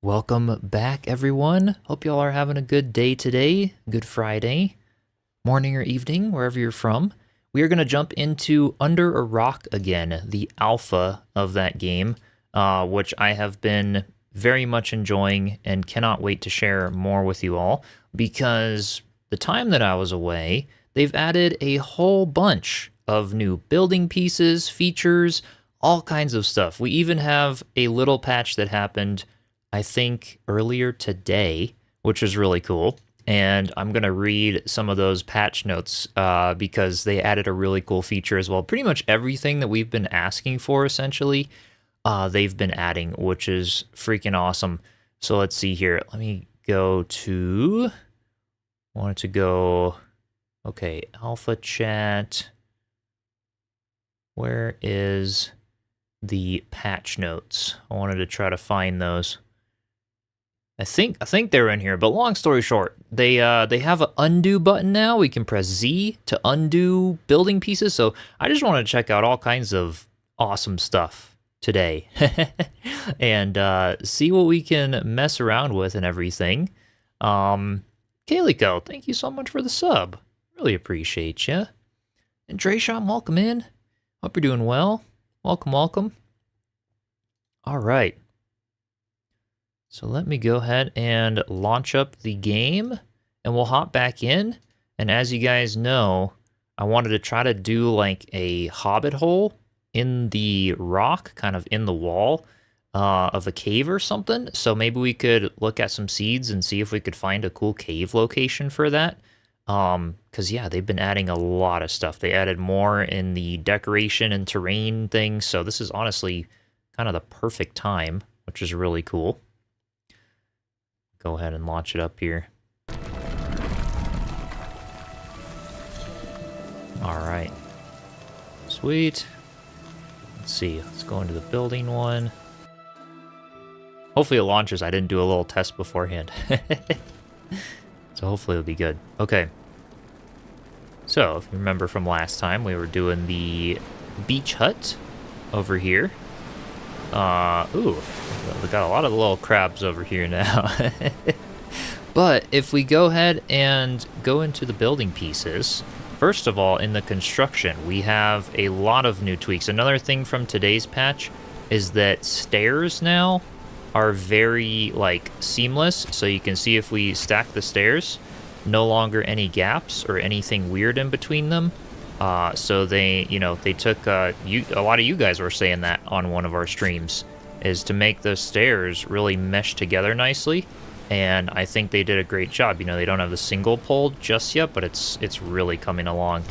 Welcome back, everyone. Hope y'all are having a good day today. Good Friday, morning or evening, wherever you're from. We are going to jump into Under a Rock again, the alpha of that game, which I have been very much enjoying and cannot wait to share more with you all because the time that I was away, they've added a whole bunch of new building pieces, features, all kinds of stuff. We even have a little patch that happened, I think, earlier today, which is really cool. And I'm going to read some of those patch notes because they added a really cool feature as well. Pretty much everything that we've been asking for, essentially, they've been adding, which is freaking awesome. So let's see here. Let me go to... I wanted to go... Okay, alpha chat. Where is the patch notes? I wanted to try to find those. I think they're in here, but long story short, they have an undo button now. We can press Z to undo building pieces. So I just want to check out all kinds of awesome stuff today and see what we can mess around with and everything. Kaliko, thank you so much for the sub. Really appreciate you. And Drayshawn, welcome in. Hope you're doing well. Welcome, welcome. All right. So let me go ahead and launch up the game, and we'll hop back in. And as you guys know, I wanted to try to do like a Hobbit hole in the rock, kind of in the wall of a cave or something. So maybe we could look at some seeds and see if we could find a cool cave location for that. Because yeah, they've been adding a lot of stuff. They added more in the decoration and terrain things. So this is honestly kind of the perfect time, which is really cool. Go ahead and launch it up here. All right. Sweet. Let's see. Let's go into the building one. Hopefully it launches. I didn't do a little test beforehand. So hopefully it'll be good. Okay. So if you remember from last time, we were doing the beach hut over here. Ooh, we got a lot of little crabs over here now. But if we go ahead and go into the building pieces, first of all, in the construction, we have a lot of new tweaks. Another thing from today's patch is that stairs now are very, like, seamless. So you can see if we stack the stairs, no longer any gaps or anything weird in between them. So they took, a lot of you guys were saying that on one of our streams, is to make the stairs really mesh together nicely. And I think they did a great job. You know, they don't have the single pole just yet, but it's really coming along,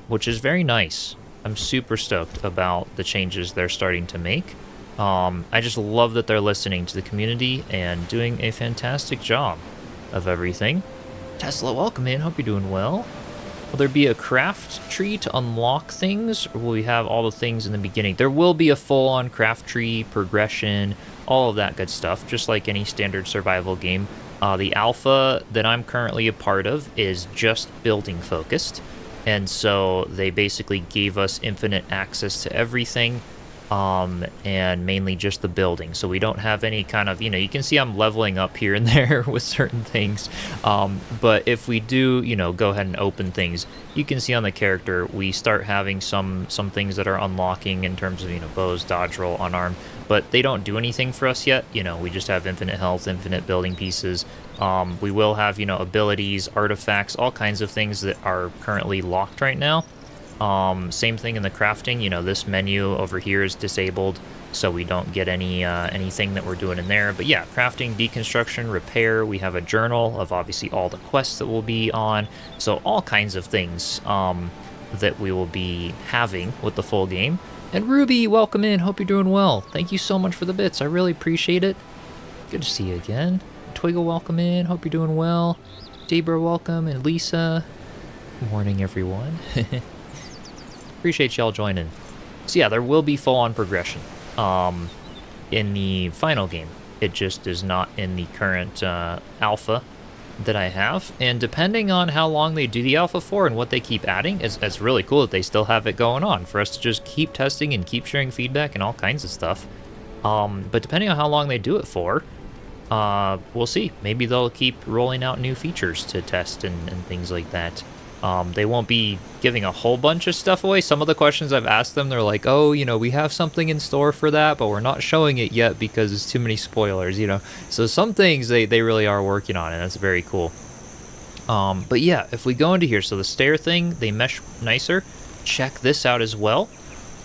which is very nice. I'm super stoked about the changes they're starting to make. I just love that they're listening to the community and doing a fantastic job of everything. Tesla, welcome in. Hope you're doing well. Will there be a craft tree to unlock things, or will we have all the things in the beginning? There will be a full-on craft tree, progression, all of that good stuff, just like any standard survival game. The alpha that I'm currently a part of is just building focused, and so they basically gave us infinite access to everything, and mainly just the building. So we don't have any kind of, you can see I'm leveling up here and there with certain things. But if we do, go ahead and open things, you can see on the character, we start having some things that are unlocking in terms of, bows, dodge roll, unarmed, but they don't do anything for us yet. We just have infinite health, infinite building pieces. We will have, abilities, artifacts, all kinds of things that are currently locked right now. Same thing in the crafting, this menu over here is disabled, so we don't get anything that we're doing in there. But yeah, crafting, deconstruction, repair, we have a journal of obviously all the quests that we'll be on, so all kinds of things that we will be having with the full game. And Ruby, welcome in, hope you're doing well. Thank you so much for the bits, I really appreciate it. Good to see you again. Twiggle, welcome in, hope you're doing well. Debra, welcome, and Lisa. Good morning, everyone. Appreciate y'all joining. So yeah, there will be full-on progression in the final game. It just is not in the current alpha that I have. And depending on how long they do the alpha for and what they keep adding, it's really cool that they still have it going on for us to just keep testing and keep sharing feedback and all kinds of stuff. But depending on how long they do it for, we'll see. Maybe they'll keep rolling out new features to test and things like that. They won't be giving a whole bunch of stuff away. Some of the questions I've asked them, they're like, oh, we have something in store for that, but we're not showing it yet because it's too many spoilers, So some things they really are working on, and that's very cool. But yeah, if we go into here, so the stair thing, they mesh nicer. Check this out as well.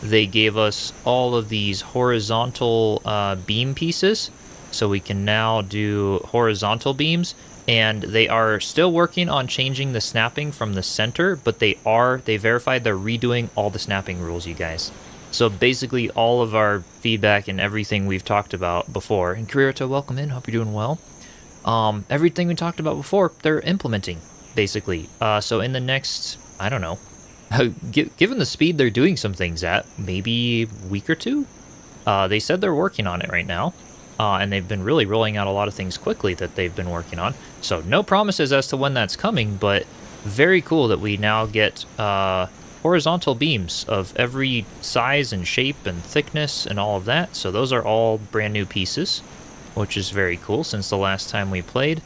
They gave us all of these horizontal beam pieces, so we can now do horizontal beams. And they are still working on changing the snapping from the center, but they verified they're redoing all the snapping rules, you guys. So basically all of our feedback and everything we've talked about before, and Kirito, welcome in, hope you're doing well. Everything we talked about before, they're implementing, basically. So in the next, I don't know, given the speed they're doing some things at, maybe a week or two, they said they're working on it right now. And they've been really rolling out a lot of things quickly that they've been working on. So no promises as to when that's coming, but very cool that we now get horizontal beams of every size and shape and thickness and all of that. So those are all brand new pieces, which is very cool since the last time we played.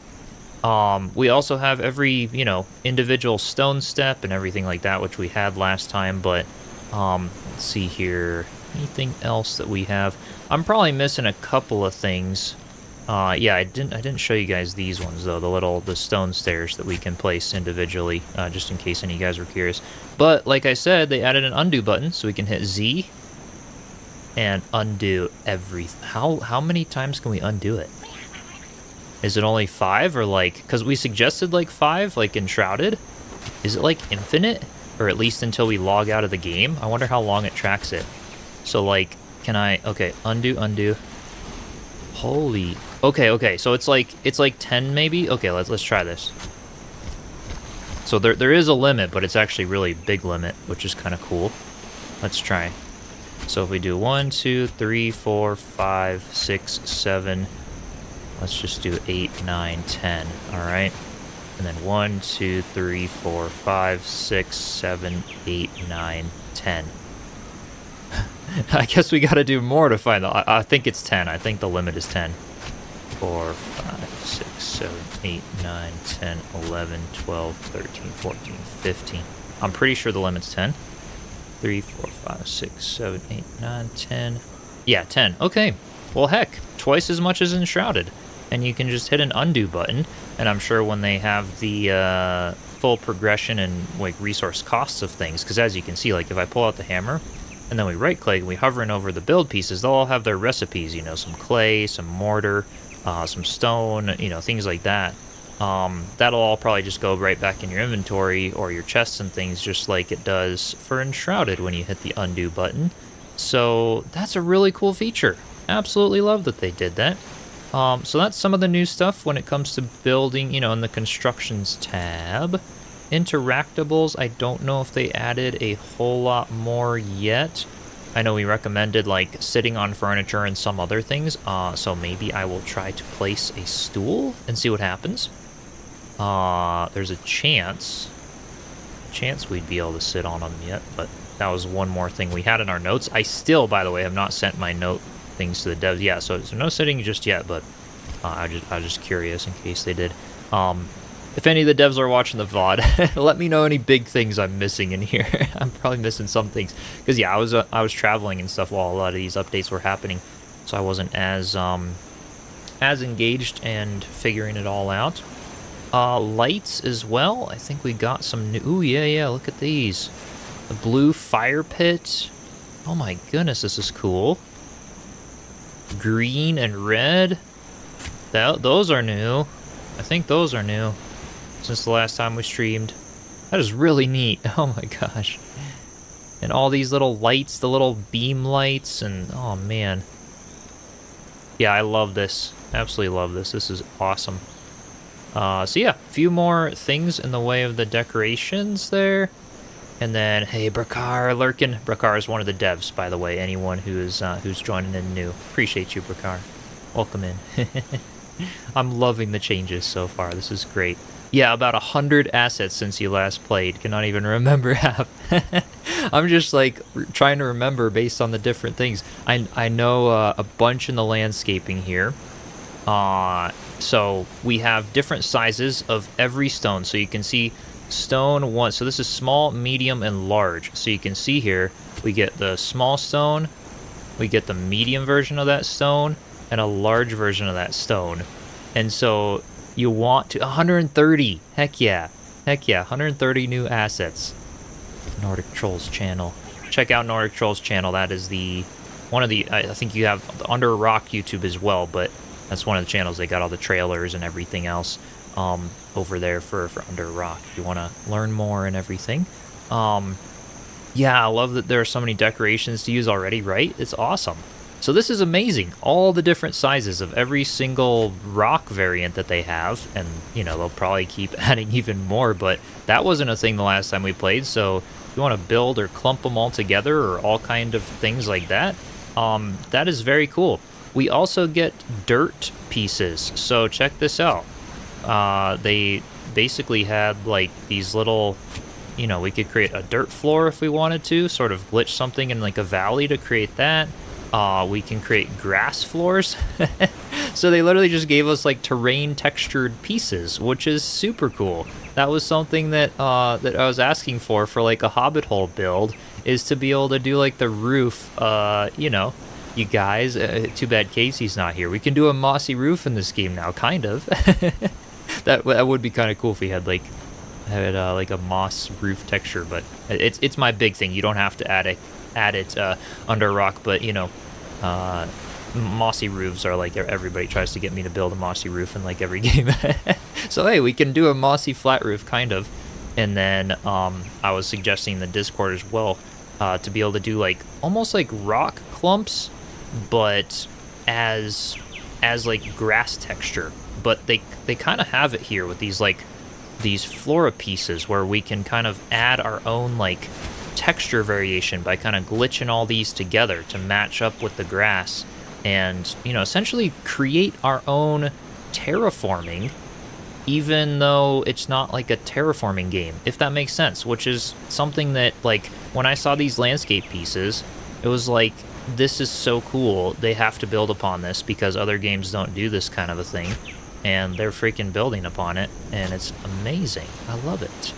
We also have every, individual stone step and everything like that, which we had last time. But let's see here. Anything else that we have? I'm probably missing a couple of things. Yeah, I didn't show you guys these ones though. The stone stairs that we can place individually, just in case any of you guys were curious. But like I said, they added an undo button, so we can hit Z and undo everything. How many times can we undo it? Is it only 5 or because we suggested 5, like Enshrouded? Is it infinite, or at least until we log out of the game? I wonder how long it tracks it. So can I, okay, undo. Holy, okay, so it's like 10 maybe? Okay, let's try this. So there is a limit, but it's actually really big limit, which is kind of cool. Let's try. So if we do 1, 2, 3, 4, 5, 6, 7, let's just do 8, 9, 10, all right? And then 1, 2, 3, 4, 5, 6, 7, 8, 9, 10. I guess we got to do more to find the... I think it's 10. I think the limit is 10. 4, 5, 6, 7, 8, 9, 10, 11, 12, 13, 14, 15. I'm pretty sure the limit's 10. 3, 4, 5, 6, 7, 8, 9, 10. Yeah, 10. Okay. Well, heck, twice as much as Enshrouded. And you can just hit an undo button. And I'm sure when they have the full progression and resource costs of things, because as you can see, if I pull out the hammer, and then we right-click and we hovering over the build pieces, they'll all have their recipes, some clay, some mortar, some stone, things like that. That'll all probably just go right back in your inventory or your chests and things, just like it does for Enshrouded when you hit the undo button. So that's a really cool feature. Absolutely love that they did that. So that's some of the new stuff when it comes to building, in the constructions tab. Interactables, I don't know if they added a whole lot more yet. I know we recommended sitting on furniture and some other things, so maybe I will try to place a stool and see what happens. There's a chance we'd be able to sit on them yet, but that was one more thing we had in our notes. I still, by the way, have not sent my note things to the devs. Yeah, so no sitting just yet, but I was just curious in case they did. If any of the devs are watching the VOD, let me know any big things I'm missing in here. I'm probably missing some things. Because, yeah, I was traveling and stuff while a lot of these updates were happening. So I wasn't as engaged and figuring it all out. Lights as well. I think we got some new... Ooh, yeah, look at these. The blue fire pit. Oh my goodness, this is cool. Green and red. Those are new. I think those are new. Since the last time we streamed. That is really neat. Oh my gosh. And all these little lights, the little beam lights, and oh man. Yeah, I love this. Absolutely love this. This is awesome. So yeah, a few more things in the way of the decorations there. And then, hey, Brakar lurking. Brakar is one of the devs, by the way. Anyone who's joining in new. Appreciate you, Brakar. Welcome in. I'm loving the changes so far. This is great. Yeah, about 100 assets since you last played. Cannot even remember half. I'm just trying to remember based on the different things. I know a bunch in the landscaping here. So we have different sizes of every stone. So you can see stone 1. So this is small, medium, and large. So you can see here, we get the small stone, we get the medium version of that stone, and a large version of that stone. And so you want to 130. Heck yeah. Heck yeah. 130 new assets. Nordic Trolls channel. Check out Nordic Trolls channel. That is one of the, I think you have the Under a Rock YouTube as well, but that's one of the channels. They got all the trailers and everything else over there for Under a Rock if you want to learn more and everything. Yeah, I love that there are so many decorations to use already, right? It's awesome. So this is amazing. All the different sizes of every single rock variant that they have. And, you know, they'll probably keep adding even more, but that wasn't a thing the last time we played. So if you want to build or clump them all together or all kind of things like that, that is very cool. We also get dirt pieces. So check this out. They basically had like these little, you know, we could create a dirt floor if we wanted to, sort of glitch something in like a valley to create that. We can create grass floors. So they literally just gave us like terrain textured pieces, which is super cool. That was something that that I was asking for like a Hobbit hole build, is to be able to do like the roof. You know, you guys, too bad Casey's not here. We can do a mossy roof in this game now, kind of. That would be kind of cool if we had like a moss roof texture, but it's my big thing. You don't have to add it under a rock, but you know, mossy roofs are like, everybody tries to get me to build a mossy roof in like every game. So hey, we can do a mossy flat roof kind of. And then I was suggesting in the Discord as well to be able to do like almost like rock clumps, but as like grass texture. But they kind of have it here with these flora pieces where we can kind of add our own like texture variation by kind of glitching all these together to match up with the grass, and you know, essentially create our own terraforming, even though it's not like a terraforming game, if that makes sense. Which is something that, like, when I saw these landscape pieces, it was like, this is so cool. They have to build upon this because other games don't do this kind of a thing, and they're freaking building upon it, and it's amazing. I love it.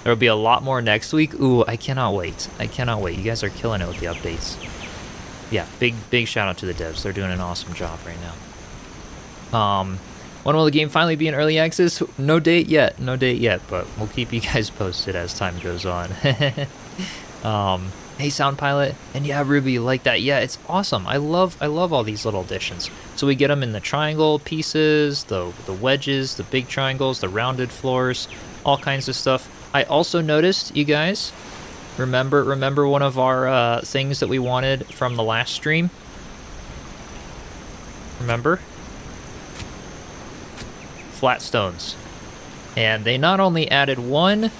There'll be a lot more next week. Ooh, I cannot wait. I cannot wait. You guys are killing it with the updates. Yeah, big shout out to the devs. They're doing an awesome job right now. When will the game finally be in early access? No date yet, but we'll keep you guys posted as time goes on. Hey, Sound Pilot, and yeah, Ruby, you like that? Yeah, it's awesome. I love all these little additions. So we get them in the triangle pieces, the wedges, the big triangles, the rounded floors, all kinds of stuff. I also noticed, you guys, remember one of our things that we wanted from the last stream? Remember? Flat stones. And they not only added 1,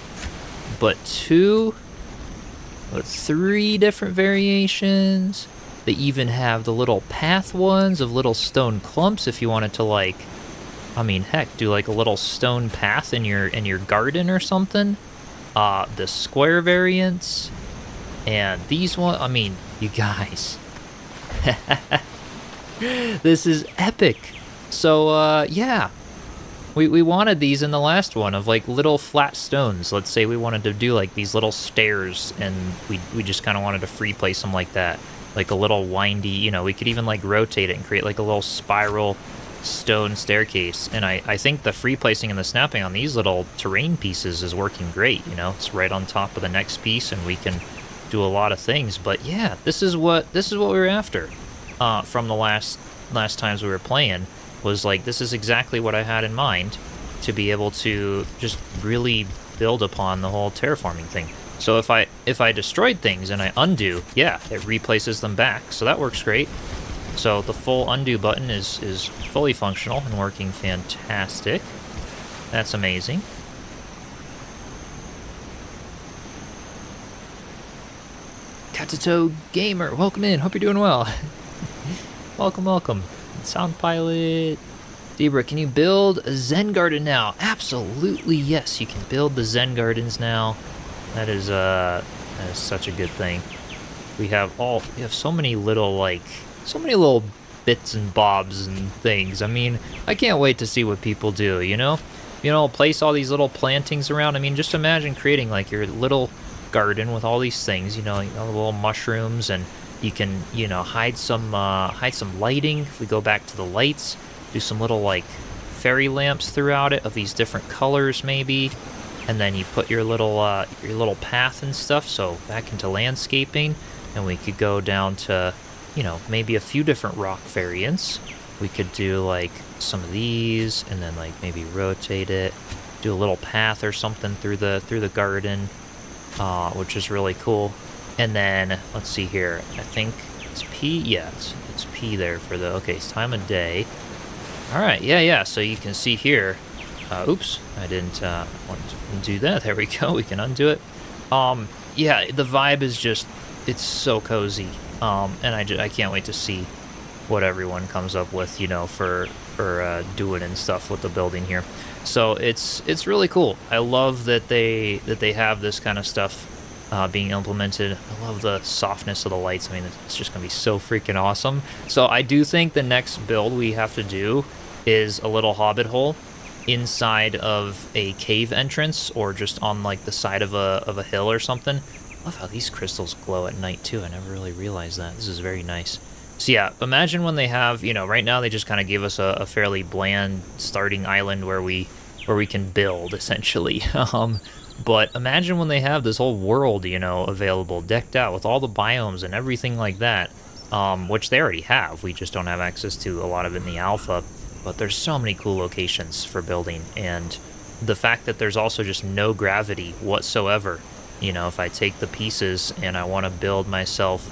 but 2, but 3 different variations. They even have the little path ones of little stone clumps if you wanted to, like, I mean, heck, do like a little stone path in your garden or something. The square variants, and these one. I mean, you guys, this is epic. So yeah, we wanted these in the last one of like little flat stones. Let's say we wanted to do like these little stairs, and we just kind of wanted to free place them like that, like a little windy. You know, we could even like rotate it and create like a little spiral stone staircase. And I think the free placing and the snapping on these little terrain pieces is working great. You know, it's right on top of the next piece, and we can do a lot of things. But yeah, this is what we were after from the last times we were playing. Was like, this is exactly what I had in mind, to be able to just really build upon the whole terraforming thing. So if I destroyed things and I undo, yeah, it replaces them back. So that works great. So the full undo button is fully functional and working fantastic. That's amazing. Katato Gamer, welcome in. Hope you're doing well. Welcome. Sound Pilot. Debra, can you build a Zen garden now? Absolutely, yes. You can build the Zen gardens now. That is such a good thing. We have so many little bits and bobs and things. I mean, I can't wait to see what people do, you know? Place all these little plantings around. I mean, just imagine creating like your little garden with all these things, the little mushrooms, and you can, hide some lighting. If we go back to the lights, do some little like fairy lamps throughout it of these different colors maybe. And then you put your little path and stuff, so back into landscaping, and we could go down to, maybe a few different rock variants. We could do like some of these, and then like maybe rotate it, do a little path or something through the garden, which is really cool. And then let's see here. I think it's P. Yeah, it's P there for the it's time of day. All right, yeah. So you can see here. Oops, I didn't want to do that. There we go. We can undo it. Yeah, the vibe is just, it's so cozy. And I can't wait to see what everyone comes up with, for doing and stuff with the building here. So it's really cool. I love that they have this kind of stuff being implemented. I love the softness of the lights. I mean, it's just gonna be so freaking awesome. So I do think the next build we have to do is a little hobbit hole inside of a cave entrance, or just on like the side of a hill or something. I love how these crystals glow at night too. I never really realized that. This is very nice. So yeah, imagine when they have, right now they just kind of give us a fairly bland starting island where we can build essentially. But imagine when they have this whole world, available, decked out with all the biomes and everything like that, which they already have. We just don't have access to a lot of it in the alpha. But there's so many cool locations for building, and the fact that there's also just no gravity whatsoever. If I take the pieces and I want to build myself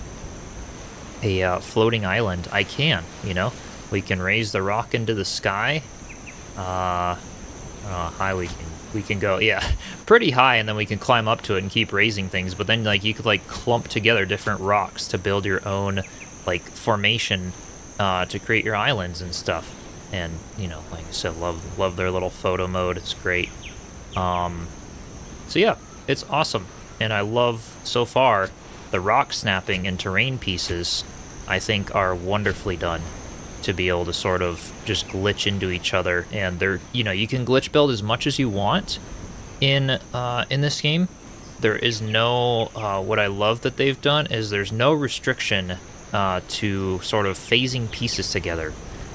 a floating island, I can. We can raise the rock into the sky. I don't know how high we can go. Yeah, pretty high, and then we can climb up to it and keep raising things. But then like you could like clump together different rocks to build your own like formation to create your islands and stuff. And, like I said, love their little photo mode. It's great. So yeah, it's awesome. And I love, so far, the rock snapping and terrain pieces, I think, are wonderfully done to be able to sort of just glitch into each other. And they're, you can glitch build as much as you want in this game. There is no, what I love that they've done is there's no restriction to sort of phasing pieces together.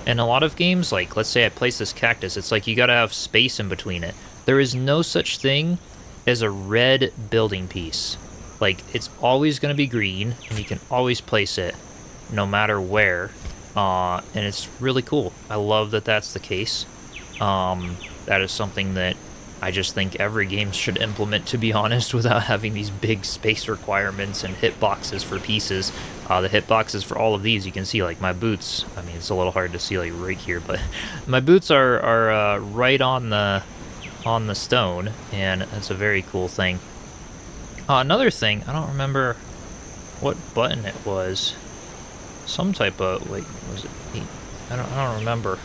In a lot of games, like, let's say I place this cactus, it's like you gotta have space in between it. There is no such thing as a red building piece. Like, it's always gonna be green, and you can always place it, no matter where. And it's really cool. I love that that's the case. That is something that I just think every game should implement, to be honest, without having these big space requirements and hitboxes for pieces. The hitboxes for all of these, you can see, like, my boots. I mean, it's a little hard to see, like, right here, but my boots are right on the stone, and that's a very cool thing. Another thing, I don't remember what button it was. Some type of, wait, was it 8? I don't remember.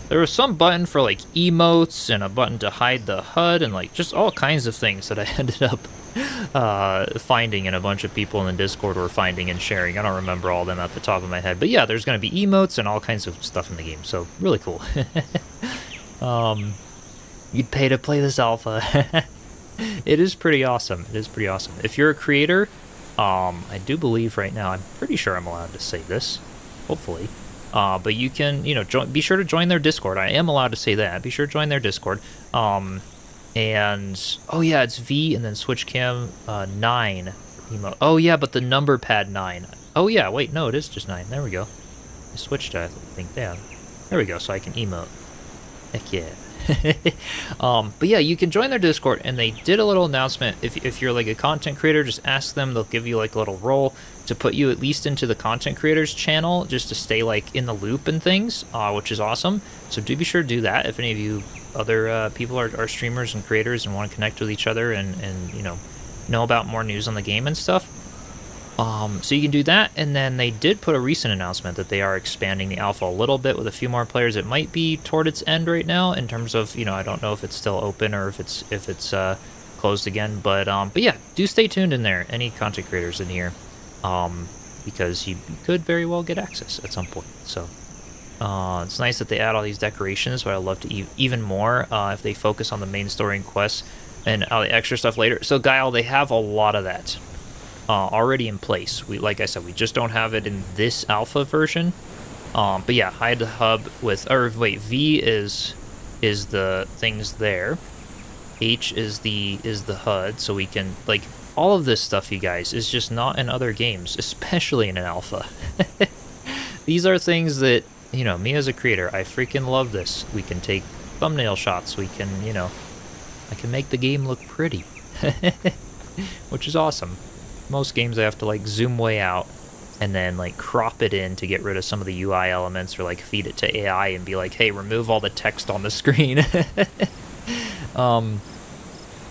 There was some button for, like, emotes, and a button to hide the HUD, and, like, just all kinds of things that I ended up finding, and a bunch of people in the Discord were finding and sharing. I don't remember all of them at the top of my head. But yeah, there's going to be emotes and all kinds of stuff in the game, so really cool. You'd pay to play this alpha. It is pretty awesome. It is pretty awesome. If you're a creator, I do believe right now, I'm pretty sure I'm allowed to say this, hopefully. But you can, be sure to join their Discord. I am allowed to say that. Be sure to join their Discord. And, oh yeah, it's V and then switch cam 9. Oh yeah, but the number pad 9. Oh yeah, wait, no, it is just 9. There we go. I switched, I think, down. There we go, so I can emote. Heck yeah. But yeah, you can join their Discord, and they did a little announcement. If you're like a content creator, just ask them. They'll give you like a little role to put you at least into the content creators channel, just to stay like in the loop and things, which is awesome. So do be sure to do that if any of you other people are streamers and creators and want to connect with each other and know about more news on the game and stuff. So you can do that, and then they did put a recent announcement that they are expanding the alpha a little bit with a few more players. It might be toward its end right now in terms of, I don't know if it's still open or if it's closed again, but yeah, do stay tuned in there. Any content creators in here, because you could very well get access at some point. So it's nice that they add all these decorations, but I'd love to even more if they focus on the main story and quests and all the extra stuff later. So Guile, they have a lot of that already in place. Like I said, we just don't have it in this alpha version. But yeah, hide the hub with, or wait, V is the things there. H is the HUD, so we can, like, all of this stuff, you guys, is just not in other games, especially in an alpha. These are things that, you know, me as a creator, I freaking love this. We can take thumbnail shots, we can, you know, I can make the game look pretty. Which is awesome. Most games I have to, like, zoom way out and then, like, crop it in to get rid of some of the UI elements, or, like, feed it to AI and be like, hey, remove all the text on the screen.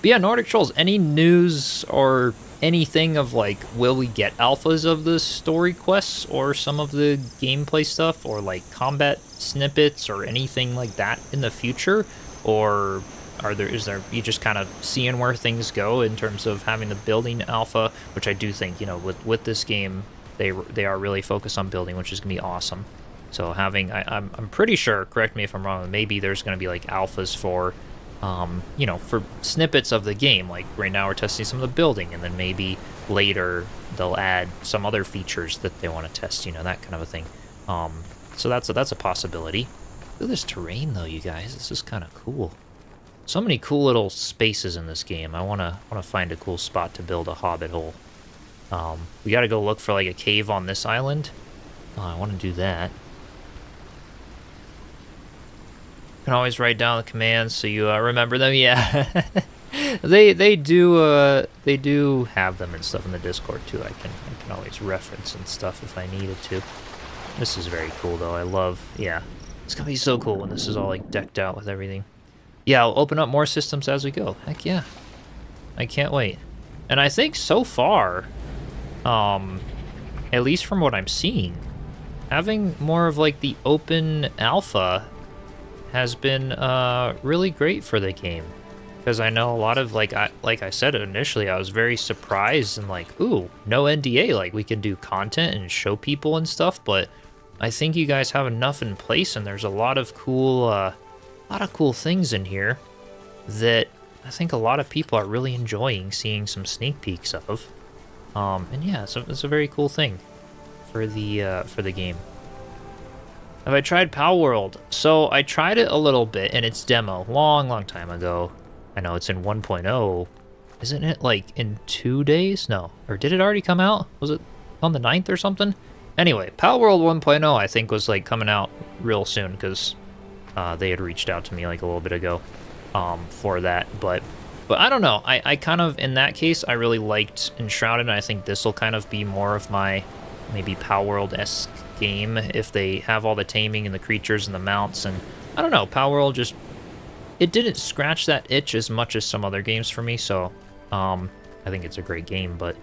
But yeah, Nordic Trolls, any news or anything of, like, will we get alphas of the story quests or some of the gameplay stuff, or, like, combat snippets or anything like that in the future? Or is there you just kind of seeing where things go in terms of having the building alpha, which I do think, you know, with this game, they are really focused on building, which is gonna be awesome. So having, I'm pretty sure, correct me if I'm wrong, maybe there's gonna be, like, alphas for you know, for snippets of the game. Like right now we're testing some of the building, and then maybe later they'll add some other features that they want to test, you know, that kind of a thing. So that's a possibility. Look at this terrain though, you guys. This is kind of cool. So many cool little spaces in this game. I wanna find a cool spot to build a Hobbit hole. We gotta go look for like a cave on this island. I want to do that. You can always write down the commands so you remember them. Yeah, they do have them and stuff in the Discord too. I can always reference and stuff if I needed to. This is very cool though. I love. Yeah, it's gonna be so cool when this is all like decked out with everything. Yeah, I'll open up more systems as we go. Heck yeah, I can't wait. And I think so far, at least from what I'm seeing, having more of like the open alpha has been really great for the game, because I know a lot of, like I said initially, I was very surprised and like, ooh, no NDA, like we can do content and show people and stuff. But I think you guys have enough in place, and there's a lot of cool things in here that I think a lot of people are really enjoying seeing some sneak peeks of. And yeah, it's a very cool thing for the game. Have I tried Pal World? So I tried it a little bit in its demo, long time ago. I know it's in 1.0. Isn't it like in 2 days? No. Or did it already come out? Was it on the 9th or something? Anyway, Pal World 1.0 I think was like coming out real soon, because they had reached out to me like a little bit ago for that. But I don't know. I kind of, in that case, I really liked Enshrouded, and I think this will kind of be more of my maybe Pal World-esque game if they have all the taming and the creatures and the mounts. And I don't know, Pal World just, it didn't scratch that itch as much as some other games for me. So I think it's a great game, but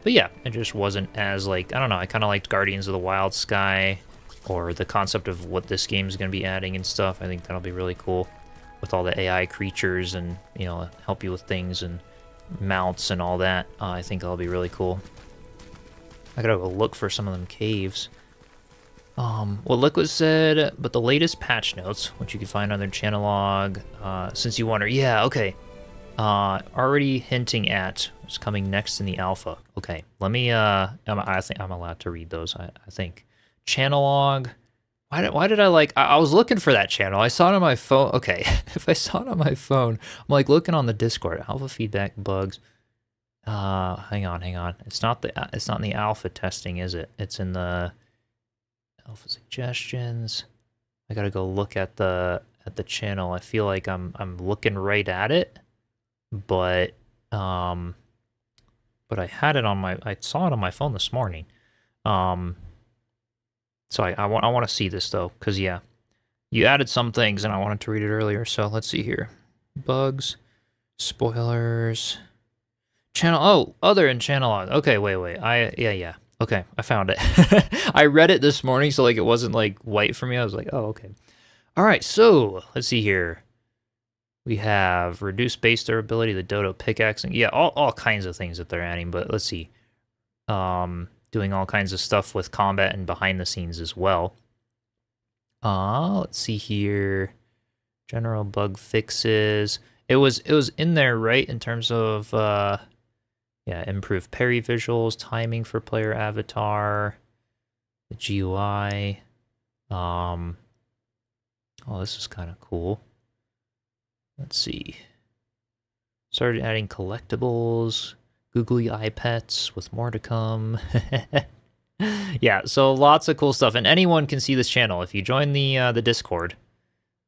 yeah, it just wasn't as, like, I don't know, I kind of liked Guardians of the Wild Sky, or the concept of what this game is going to be adding and stuff. I think that'll be really cool with all the AI creatures and, you know, help you with things and mounts and all that. I think that'll be really cool. I gotta go look for some of them caves. Well, Liquid said, but the latest patch notes, which you can find on their channel log, since you wonder, yeah, okay. Already hinting at what's coming next in the alpha. Okay, let me, I think I'm allowed to read those, I think. Channel log. Why did I like, I was looking for that channel. I saw it on my phone. Okay, if I saw it on my phone, I'm like looking on the Discord. Alpha feedback bugs. Hang on. It's not in the alpha testing, is it? It's in the alpha suggestions. I gotta go look at the channel. I feel like I'm looking right at it, but I had it on I saw it on my phone this morning. So I want to see this though, because yeah, you added some things and I wanted to read it earlier. So let's see here. Bugs, spoilers. Channel, oh, other in channel log. Okay, wait. Yeah. Okay, I found it. I read it this morning, so like it wasn't like white for me. I was like, oh, okay. All right, so let's see here. We have reduced base durability, the Dodo pickaxe, and yeah, all kinds of things that they're adding. But let's see. doing all kinds of stuff with combat and behind the scenes as well. Let's see here. General bug fixes. It was in there, right, in terms of yeah, improved parry visuals, timing for player avatar, the GUI. Oh, this is kind of cool. Let's see. Started adding collectibles, googly eye pets with more to come. Yeah, so lots of cool stuff, and anyone can see this channel if you join the Discord.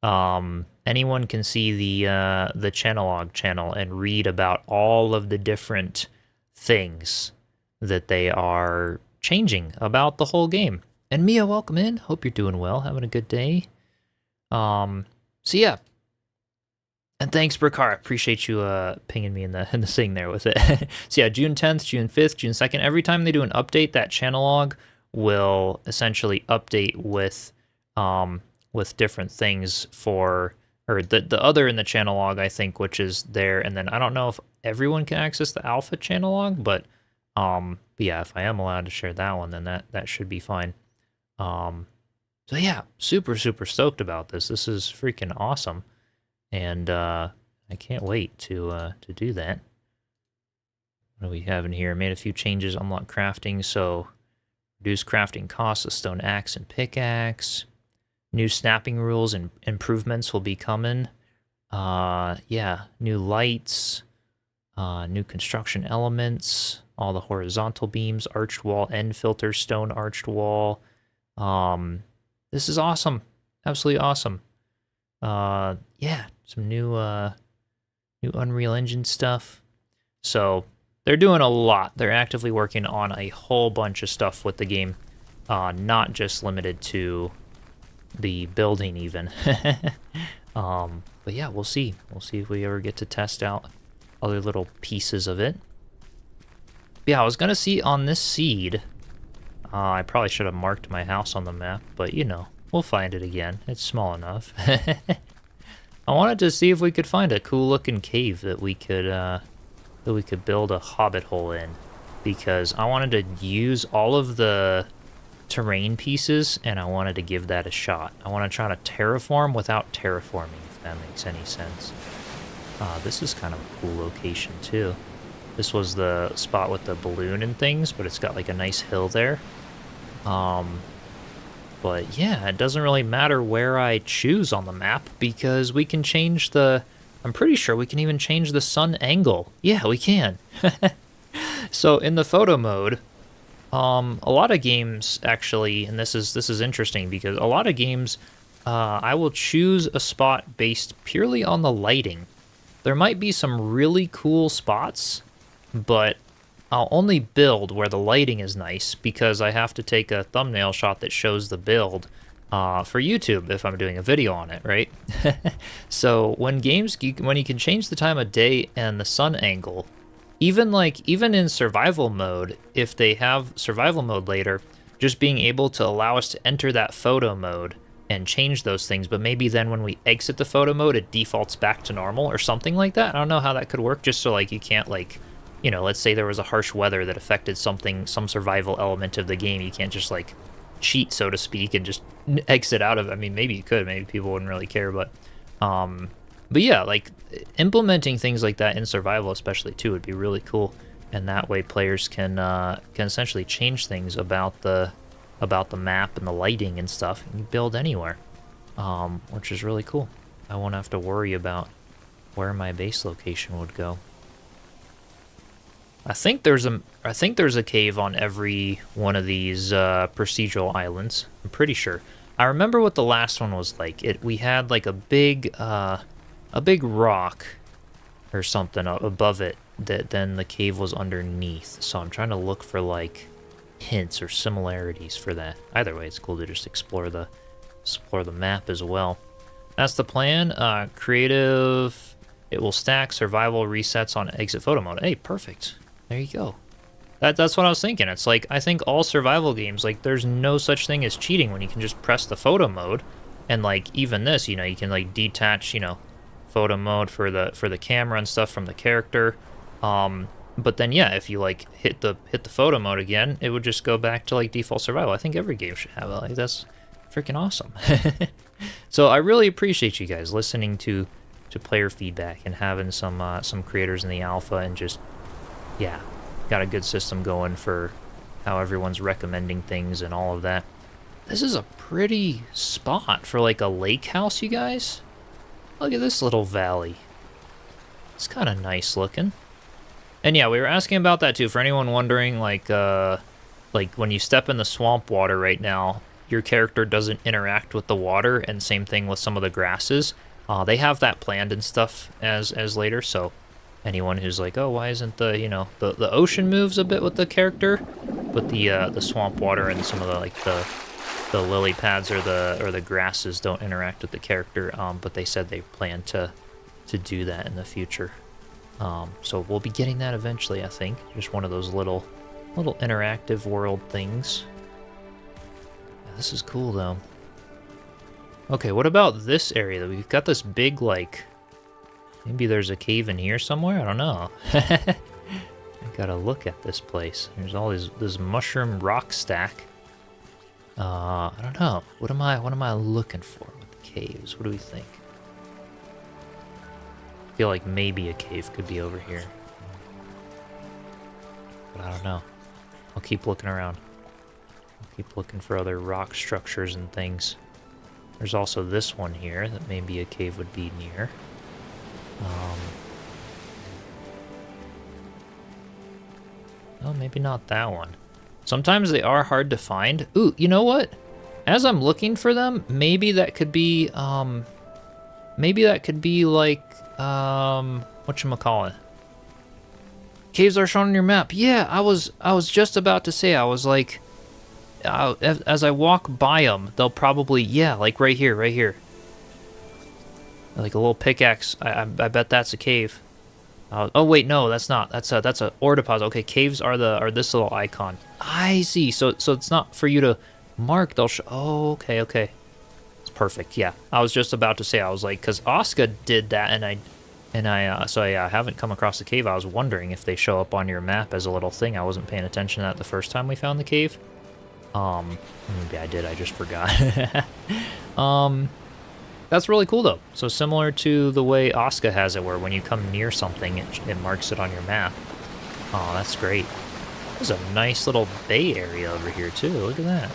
Anyone can see the Channelog channel and read about all of the different things that they are changing about the whole game. And Mia, welcome in. Hope you're doing well, having a good day. So yeah. And thanks, Brakar. Appreciate you pinging me in the thing there with it. So yeah, June 10th, June 5th, June 2nd. Every time they do an update, that Channelog will essentially update with different things for, or the other in the Channelog, I think, which is there. And then I don't know if everyone can access the alpha Channelog, but yeah, if I am allowed to share that one, then that should be fine. So yeah, super stoked about this. This is freaking awesome. And I can't wait to do that. What do we have in here? Made a few changes, unlock crafting, so reduce crafting costs of stone axe and pickaxe. New snapping rules and improvements will be coming. Yeah, new lights, new construction elements, all the horizontal beams, arched wall, end filter, stone arched wall. This is awesome. Absolutely awesome. Yeah, some new Unreal Engine stuff. So they're doing a lot. They're actively working on a whole bunch of stuff with the game, not just limited to the building even. But yeah, we'll see. We'll see if we ever get to test out other little pieces of it. Yeah, I was gonna see on this seed. I probably should have marked my house on the map, but you know, we'll find it again. It's small enough. I wanted to see if we could find a cool looking cave that we could build a Hobbit hole in, because I wanted to use all of the terrain pieces and I wanted to give that a shot. I want to try to terraform without terraforming, if that makes any sense. This is kind of a cool location too. This was the spot with the balloon and things, but it's got like a nice hill there. But yeah, it doesn't really matter where I choose on the map because we can change the... I'm pretty sure we can even change the sun angle. Yeah, we can. So in the photo mode, a lot of games actually, and this is interesting because a lot of games, I will choose a spot based purely on the lighting. There might be some really cool spots, but I'll only build where the lighting is nice because I have to take a thumbnail shot that shows the build for YouTube if I'm doing a video on it, right? So when you can change the time of day and the sun angle, even in survival mode, if they have survival mode later, just being able to allow us to enter that photo mode and change those things, but maybe then when we exit the photo mode, it defaults back to normal or something like that. I don't know how that could work, just so like you can't like, you know, let's say there was a harsh weather that affected some survival element of the game. You can't just like cheat, so to speak, and just exit out of it. I mean, maybe you could, maybe people wouldn't really care, but yeah, like implementing things like that in survival, especially too, would be really cool. And that way, players can essentially change things about the map and the lighting and stuff, and you build anywhere, which is really cool. I won't have to worry about where my base location would go. I think there's a cave on every one of these procedural islands. I'm pretty sure. I remember what the last one was like. We had like a big rock or something above it that then the cave was underneath. So I'm trying to look for like hints or similarities for that. Either way, it's cool to just explore the map as well. That's the plan. Creative. It will stack survival resets on exit photo mode. Hey, perfect. There you go. That's what I was thinking. It's like, I think all survival games, like, there's no such thing as cheating when you can just press the photo mode. And, like, even this, you know, you can, like, detach, you know, photo mode for the camera and stuff from the character. But then, yeah, if you like hit the photo mode again, it would just go back to like default survival. I think every game should have that. Like, that's freaking awesome. So I really appreciate you guys listening to player feedback and having some creators in the alpha and just, yeah, got a good system going for how everyone's recommending things and all of that. This is a pretty spot for like a lake house, you guys. Look at this little valley. It's kind of nice looking. And yeah, we were asking about that too. For anyone wondering, like when you step in the swamp water right now, your character doesn't interact with the water, and same thing with some of the grasses. They have that planned and stuff as later, so anyone who's like, oh, why isn't the, you know, the ocean moves a bit with the character, but the swamp water and some of the like the lily pads or the grasses don't interact with the character, but they said they plan to do that in the future. So we'll be getting that eventually, I think. Just one of those little interactive world things. Yeah, this is cool, though. Okay, what about this area? We've got this big, like... Maybe there's a cave in here somewhere? I don't know. I gotta look at this place. There's all this mushroom rock stack. I don't know. What am I looking for with the caves? What do we think? I feel like maybe a cave could be over here. But I don't know. I'll keep looking around. I'll keep looking for other rock structures and things. There's also this one here that maybe a cave would be near. Oh, maybe not that one. Sometimes they are hard to find. Ooh, you know what? As I'm looking for them, maybe that could be, like, whatchamacallit? Caves are shown on your map. Yeah, I was just about to say, I was like, as I walk by them, they'll probably, yeah, like right here. Like a little pickaxe. I bet that's a cave. Oh wait, no, that's not. That's a ore deposit. Okay, caves are this little icon. I see. So it's not for you to mark. They'll show. Oh, okay. It's perfect. Yeah, I was just about to say. I was like, because Oscar did that, so yeah, I haven't come across the cave. I was wondering if they show up on your map as a little thing. I wasn't paying attention to that the first time we found the cave. Maybe I did. I just forgot. That's really cool, though. So similar to the way Oscar has it, where when you come near something, it marks it on your map. Oh, that's great. There's a nice little bay area over here, too. Look at that.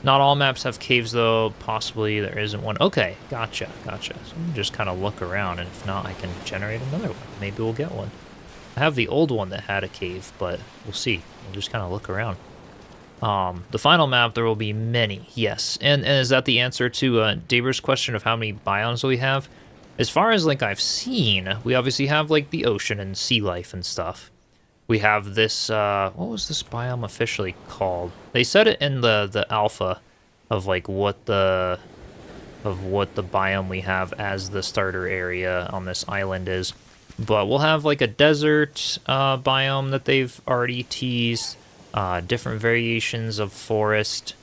Not all maps have caves, though. Possibly there isn't one. Okay, gotcha. So just kind of look around, and if not, I can generate another one. Maybe we'll get one. I have the old one that had a cave, but we'll see. We'll just kind of look around. The final map, there will be many, yes. And is that the answer to Daber's question of how many biomes we have? As far as, like, I've seen, we obviously have, like, the ocean and sea life and stuff. We have this, what was this biome officially called? They said it in the alpha of, like, what the biome we have as the starter area on this island is. But we'll have, like, a desert biome that they've already teased. Different variations of forest.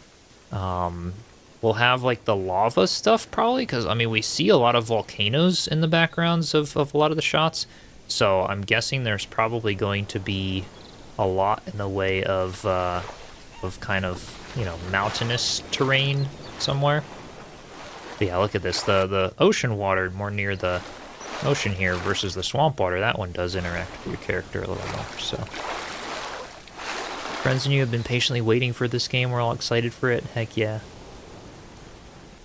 We'll have, like, the lava stuff, probably, because, I mean, we see a lot of volcanoes in the backgrounds of a lot of the shots, so I'm guessing there's probably going to be a lot in the way of kind of, you know, mountainous terrain somewhere. But yeah, look at this. The ocean water, more near the ocean here versus the swamp water, that one does interact with your character a little more, so... Friends and you have been patiently waiting for this game. We're all excited for it. Heck yeah.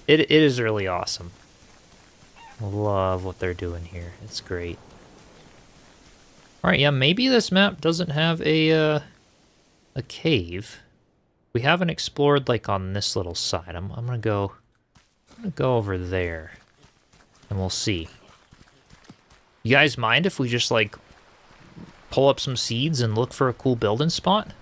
It is really awesome. Love what they're doing here. It's great. Alright, yeah, maybe this map doesn't have a cave. We haven't explored, like, on this little side. I'm gonna go over there. And we'll see. You guys mind if we just, like, pull up some seeds and look for a cool building spot?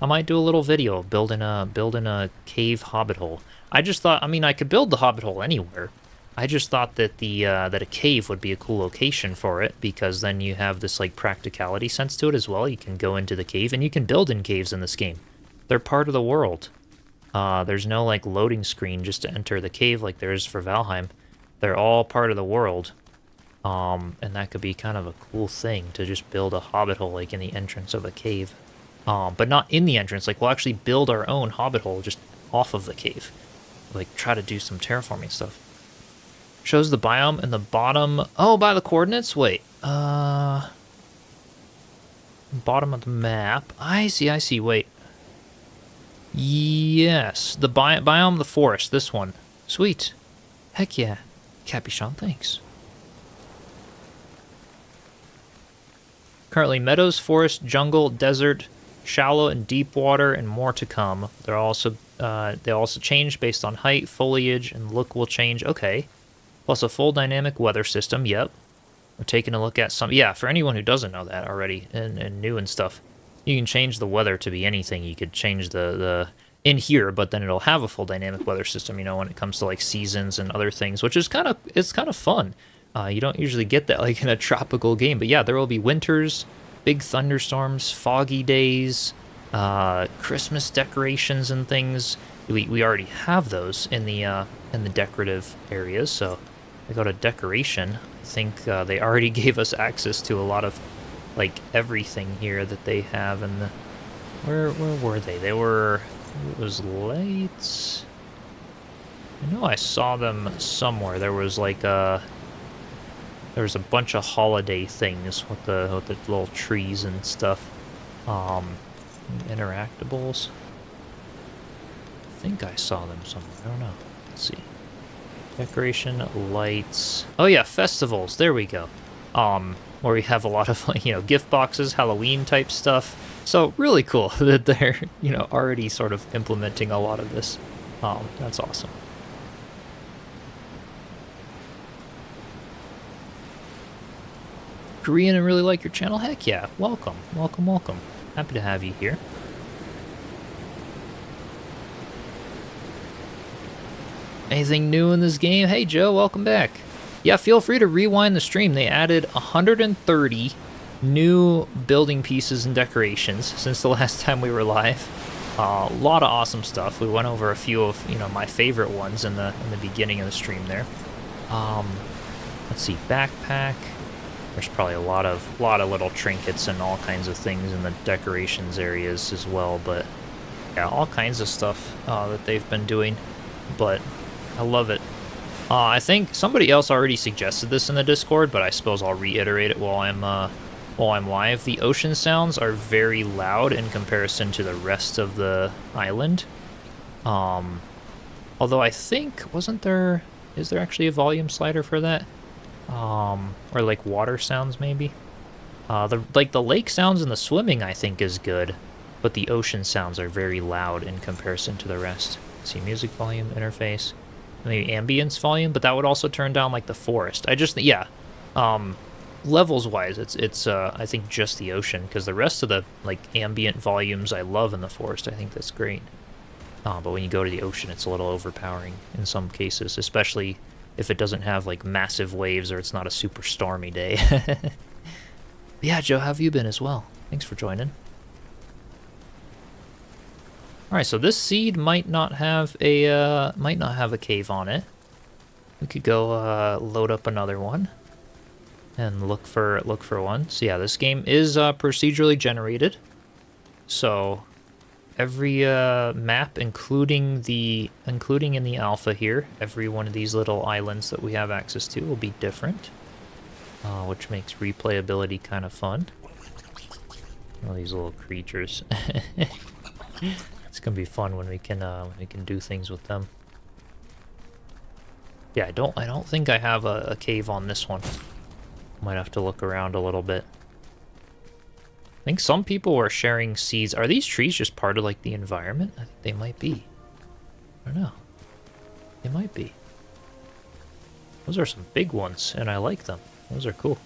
I might do a little video of building a cave hobbit hole. I just thought, I mean, I could build the hobbit hole anywhere. I just thought that that a cave would be a cool location for it, because then you have this, like, practicality sense to it as well. You can go into the cave, and you can build in caves in this game. They're part of the world. There's no, like, loading screen just to enter the cave like there is for Valheim. They're all part of the world. And that could be kind of a cool thing to just build a hobbit hole like in the entrance of a cave. But not in the entrance. Like we'll actually build our own hobbit hole just off of the cave. Like try to do some terraforming stuff. Shows the biome in the bottom. Oh, by the coordinates? Wait. Bottom of the map. I see. Wait. Yes. The biome, the forest. This one. Sweet. Heck yeah. Capuchon, thanks. Currently meadows, forest, jungle, desert, shallow and deep water, and more to come. They also change based on height, foliage, and look will change. Okay. Plus a full dynamic weather system. Yep. We're taking a look at some... Yeah, for anyone who doesn't know that already and new and stuff, you can change the weather to be anything. You could change the in here, but then it'll have a full dynamic weather system, you know, when it comes to like seasons and other things, which is it's kind of fun. You don't usually get that like in a tropical game, but yeah, there will be winters, big thunderstorms, foggy days, Christmas decorations and things. We already have those in the decorative areas, so I go to decoration. I think they already gave us access to a lot of like everything here that they have in the... Where were they? They were... It was late. I know I saw them somewhere. There was like there was a bunch of holiday things with the little trees and stuff. Interactables. I think I saw them somewhere. I don't know. Let's see. Decoration, lights. Oh yeah, festivals. There we go. Where we have a lot of, like, you know, gift boxes, Halloween type stuff. So really cool that they're, you know, already sort of implementing a lot of this. That's awesome. Korean and really like your channel? Heck yeah. Welcome. Happy to have you here. Anything new in this game? Hey Joe, welcome back. Yeah, feel free to rewind the stream. They added 130 new building pieces and decorations since the last time we were live. A lot of awesome stuff. We went over a few of, you know, my favorite ones in the beginning of the stream there. Let's see, backpack. There's probably a lot of little trinkets and all kinds of things in the decorations areas as well, but yeah, all kinds of stuff that they've been doing, but I love it. I think somebody else already suggested this in the Discord, but I suppose I'll reiterate it while I'm live. The ocean sounds are very loud in comparison to the rest of the island. Although I think, is there actually a volume slider for that? Or like water sounds maybe? The lake sounds and the swimming I think is good, but the ocean sounds are very loud in comparison to the rest. Let's see, music volume, interface. Maybe ambience volume, but that would also turn down like the forest. Levels wise, it's I think just the ocean, because the rest of the like ambient volumes I love in the forest. I think that's great. But when you go to the ocean, it's a little overpowering in some cases, especially if it doesn't have like massive waves or it's not a super stormy day. Yeah, Joe, how have you been as well? Thanks for joining. All right, so this seed might not have a cave on it. We could go load up another one and look for one. So yeah, this game is procedurally generated. So every map, including in the alpha here, every one of these little islands that we have access to will be different, which makes replayability kind of fun. All these little creatures. It's gonna be fun when we can do things with them. Yeah, I don't think I have a cave on this one. Might have to look around a little bit. I think some people were sharing seeds. Are these trees just part of like the environment? I think they might be. I don't know. They might be. Those are some big ones, and I like them. Those are cool.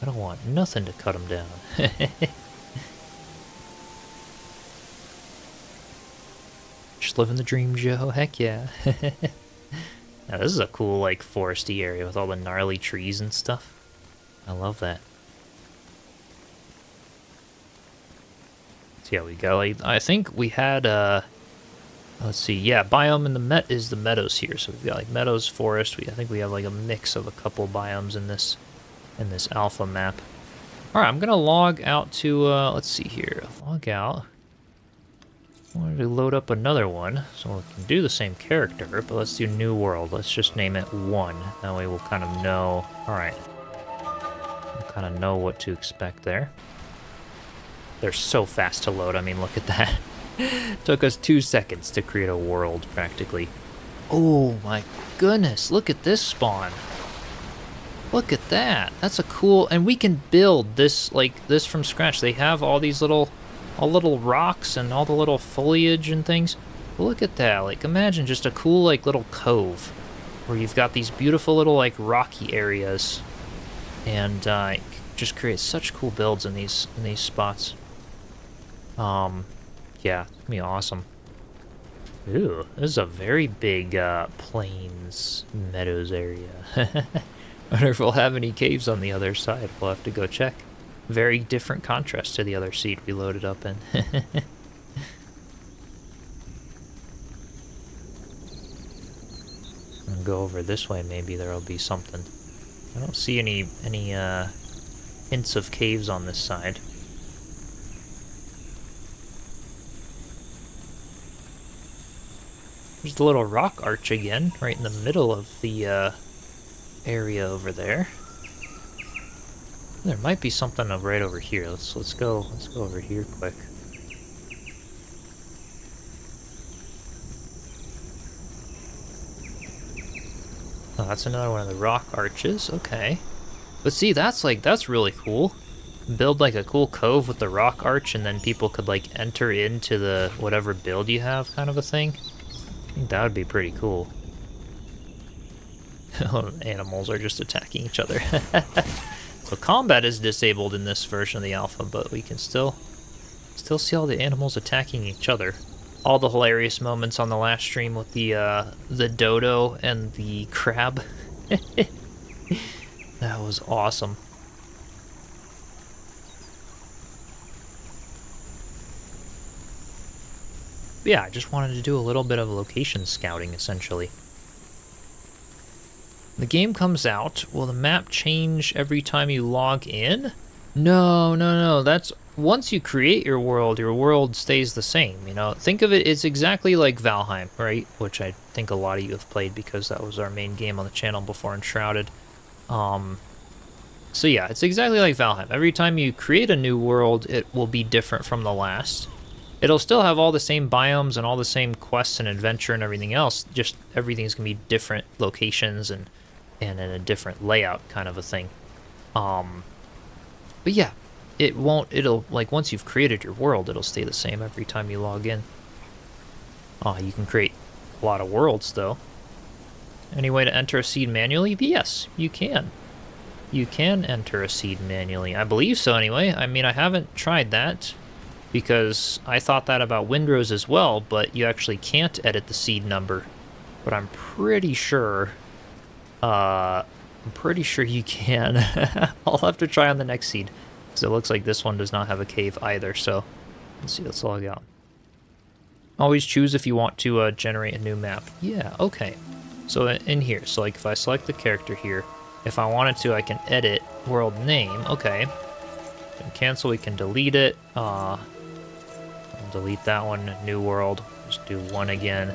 I don't want nothing to cut them down. Just living the dream, Joe. Heck yeah. Now, this is a cool, like, foresty area with all the gnarly trees and stuff. I love that. So yeah, we got, like, I think we had, Let's see. Yeah, biome in the is the meadows here. So we've got like meadows, forest. I think we have like a mix of a couple biomes in this alpha map. All right, I'm gonna log out to. Let's see here. Log out. I wanted to load up another one, so we can do the same character, but let's do new world. Let's just name it 1. That way we'll kind of know. All right. We'll kind of know what to expect there. They're so fast to load. I mean, look at that. Took us 2 seconds to create a world, practically. Oh my goodness, look at this spawn. Look at that. That's a cool, and we can build this like this from scratch. They have all these little rocks and all the little foliage and things. Look at that. Like, imagine just a cool like little cove where you've got these beautiful little like rocky areas, and just create such cool builds in these spots. Yeah, it's gonna be awesome. Ooh, this is a very big plains meadows area. I wonder if we'll have any caves on the other side. We'll have to go check. Very different contrast to the other seed we loaded up in. I'll go over this way, maybe there'll be something. I don't see any hints of caves on this side. There's the little rock arch again, right in the middle of the area over there. There might be something right over here. Let's go over here quick. Oh, that's another one of the rock arches. Okay. But see, that's really cool. Build like a cool cove with the rock arch, and then people could like enter into the whatever build you have, kind of a thing. I think that would be pretty cool. Animals are just attacking each other. So combat is disabled in this version of the alpha, but we can still see all the animals attacking each other. All the hilarious moments on the last stream with the dodo and the crab. That was awesome. Yeah, I just wanted to do a little bit of location scouting, essentially. The game comes out. Will the map change every time you log in? No. That's once you create your world stays the same. You know, think of it, it's exactly like Valheim, right? Which I think a lot of you have played because that was our main game on the channel before Enshrouded. So yeah, it's exactly like Valheim. Every time you create a new world, it will be different from the last. It'll still have all the same biomes and all the same quests and adventure and everything else. Just everything's gonna be different locations and in a different layout, kind of a thing. But yeah, it'll like once you've created your world, it'll stay the same every time you log in. You can create a lot of worlds though. Any way to enter a seed manually? Yes, you can. You can enter a seed manually. I believe so anyway. I mean, I haven't tried that because I thought that about Windrose as well, but you actually can't edit the seed number. But I'm pretty sure you can. I'll have to try on the next seed, because it looks like this one does not have a cave either, so let's see, let's log out. Always choose if you want to generate a new map. Yeah, okay. So in here, so like if I select the character here, if I wanted to, I can edit world name. Okay. Can cancel, we can delete it. I'll delete that one, new world, just do 1 again.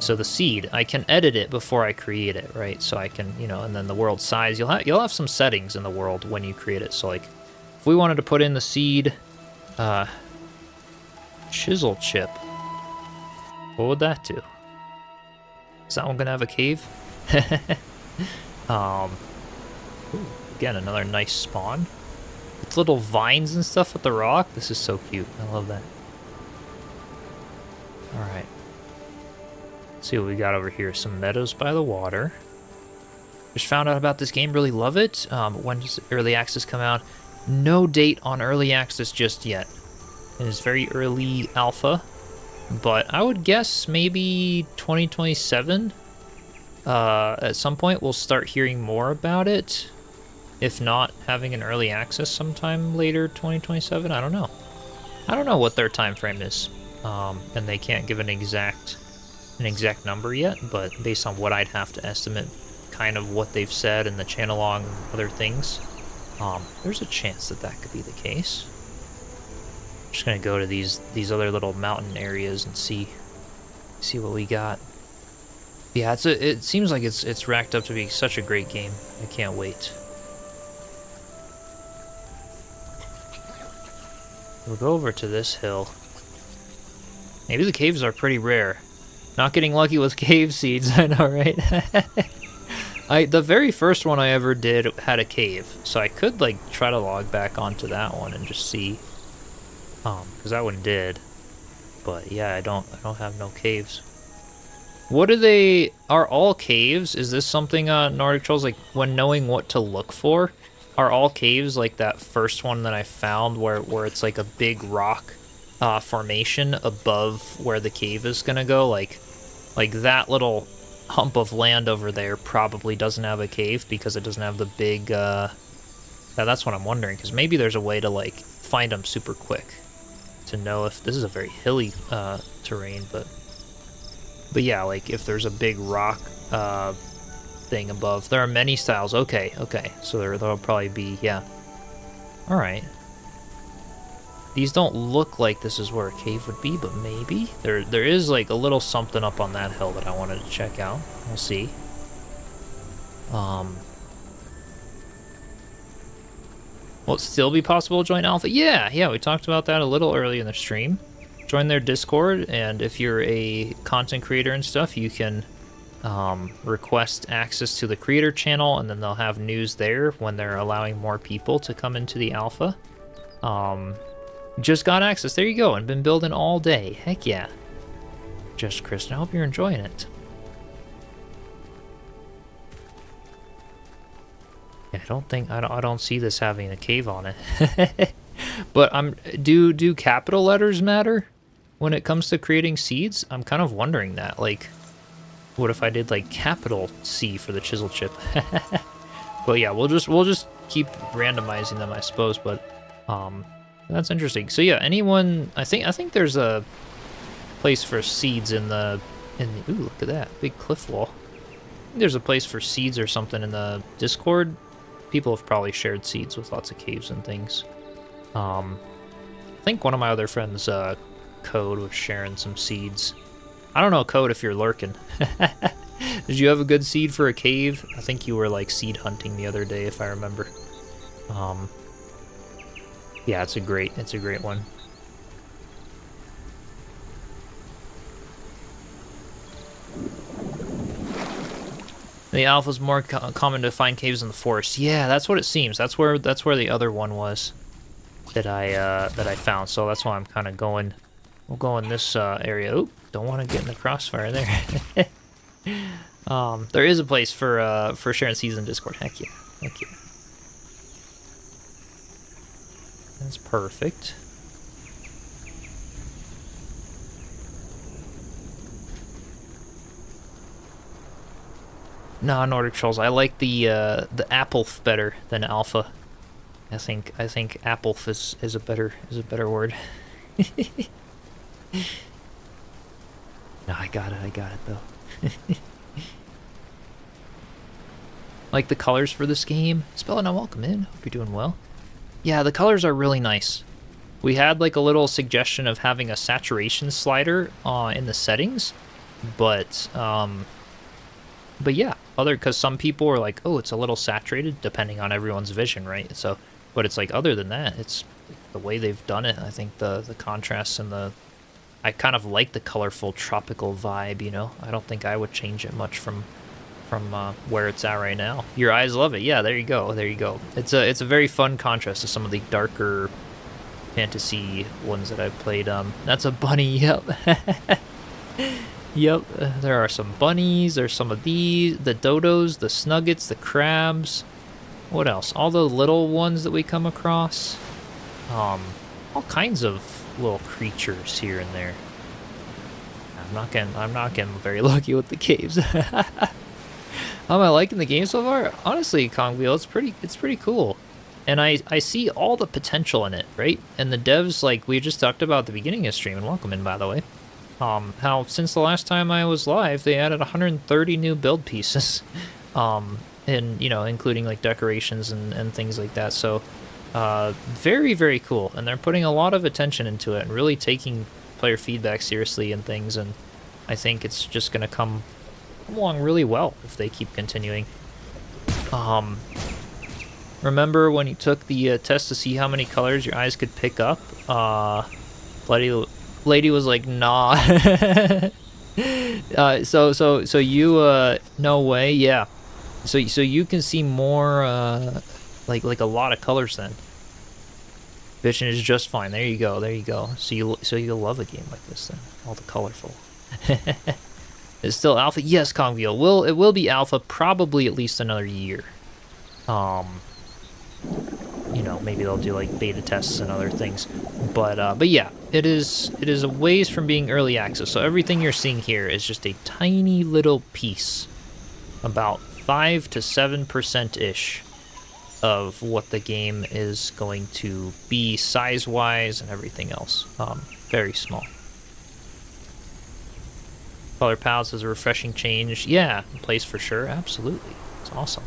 So the seed, I can edit it before I create it, right? So I can, you know, and then the world size, you'll have some settings in the world when you create it. So like, if we wanted to put in the seed, Chiselchip, what would that do? Is that one gonna have a cave? Ooh, again, another nice spawn. With little vines and stuff with the rock. This is so cute. I love that. All right. See what we got over here. Some meadows by the water. Just found out about this game. Really love it. When does early access come out? No date on early access just yet. It is very early alpha, but I would guess maybe 2027. At some point we'll start hearing more about it. If not, having an early access sometime later 2027. I don't know. I don't know what their time frame is. And they can't give an exact an exact number yet, but based on what I'd have to estimate, kind of what they've said in the channel log and other things, there's a chance that that could be the case. I'm just gonna go to these other little mountain areas and see what we got. Yeah, it seems like it's racked up to be such a great game. I can't wait. We'll go over to this hill. Maybe the caves are pretty rare. Not getting lucky with cave seeds, I know, right? The very first one I ever did had a cave, so I could like try to log back onto that one and just see, because that one did. But yeah, I don't have no caves. What are all caves? Is this something Nordic Trolls, like when knowing what to look for? Are all caves like that first one that I found where it's like a big rock formation above where the cave is gonna go? Like that little hump of land over there probably doesn't have a cave because it doesn't have the big that's what I'm wondering, because maybe there's a way to like find them super quick to know if this is a very hilly terrain, but yeah, like if there's a big rock thing above. There are many styles. Okay, so there'll probably be, yeah. All right. These don't look like this is where a cave would be, but maybe there is like a little something up on that hill that I wanted to check out. We'll see. Will it still be possible to join Alpha? Yeah, we talked about that a little early in the stream. Join their Discord, and if you're a content creator and stuff, you can request access to the creator channel, and then they'll have news there when they're allowing more people to come into the alpha. Just got access. There you go, and been building all day. Heck yeah. Just Kristen, I hope you're enjoying it. Yeah, I don't see this having a cave on it. But do capital letters matter when it comes to creating seeds? I'm kind of wondering that. Like, what if I did like capital C for the Chiselchip? But yeah, we'll just keep randomizing them, I suppose. But that's interesting. So yeah, anyone? I think there's a place for seeds in the. Ooh, look at that big cliff wall. I think there's a place for seeds or something in the Discord. People have probably shared seeds with lots of caves and things. I think one of my other friends, Code, was sharing some seeds. I don't know, Code, if you're lurking. Did you have a good seed for a cave? I think you were like seed hunting the other day, if I remember. Yeah, it's a great one. The alpha's more common to find caves in the forest. Yeah, that's what it seems. That's where the other one was that I found. So that's why I'm kind of going. We'll go in this area. Oop, don't want to get in the crossfire there. There is a place for sharing seeds in Discord. Heck yeah. That's perfect. Nah, Nordic Trolls. I like the Appelf better than Alpha. I think Appelf is a better word. No, I got it though. Like the colors for this game. Spellin', welcome in. Hope you're doing well. Yeah, the colors are really nice. We had like a little suggestion of having a saturation slider in the settings, but yeah, because some people are like, oh, it's a little saturated, depending on everyone's vision, right? So, but it's like, other than that, it's the way they've done it. I think the contrasts and I kind of like the colorful tropical vibe, you know? I don't think I would change it much from where it's at right now. Your eyes love it. Yeah, there you go. It's a very fun contrast to some of the darker fantasy ones that I've played. That's a bunny, yep. Yep, there are some bunnies, there's some of these, the dodos, the snuggets, the crabs. What else? All the little ones that we come across. All kinds of little creatures here and there. I'm not getting very lucky with the caves. Am I liking the game so far? Honestly, Kongwheel, it's pretty cool. And I see all the potential in it, right? And the devs, like we just talked about at the beginning of stream, and welcome in, by the way. how since the last time I was live, they added 130 new build pieces, and you know, including like decorations and things like that. So, very, very cool, and they're putting a lot of attention into it and really taking player feedback seriously and things. And I think it's just gonna come along really well if they keep continuing. Remember when you took the test to see how many colors your eyes could pick up? Lady was like, nah. So you no way, yeah. So you can see more like a lot of colors then. Vision is just fine. There you go. There you go. So you'll love a game like this then. All the colorful. It's still alpha. Yes, Kongville. It will be alpha probably at least another year. You know, maybe they'll do like beta tests and other things, but yeah, it is a ways from being early access. So everything you're seeing here is just a tiny little piece, about 5 to 7% ish of what the game is going to be size wise and everything else. Very small. Color palettes is a refreshing change. Yeah, in place for sure. Absolutely, it's awesome.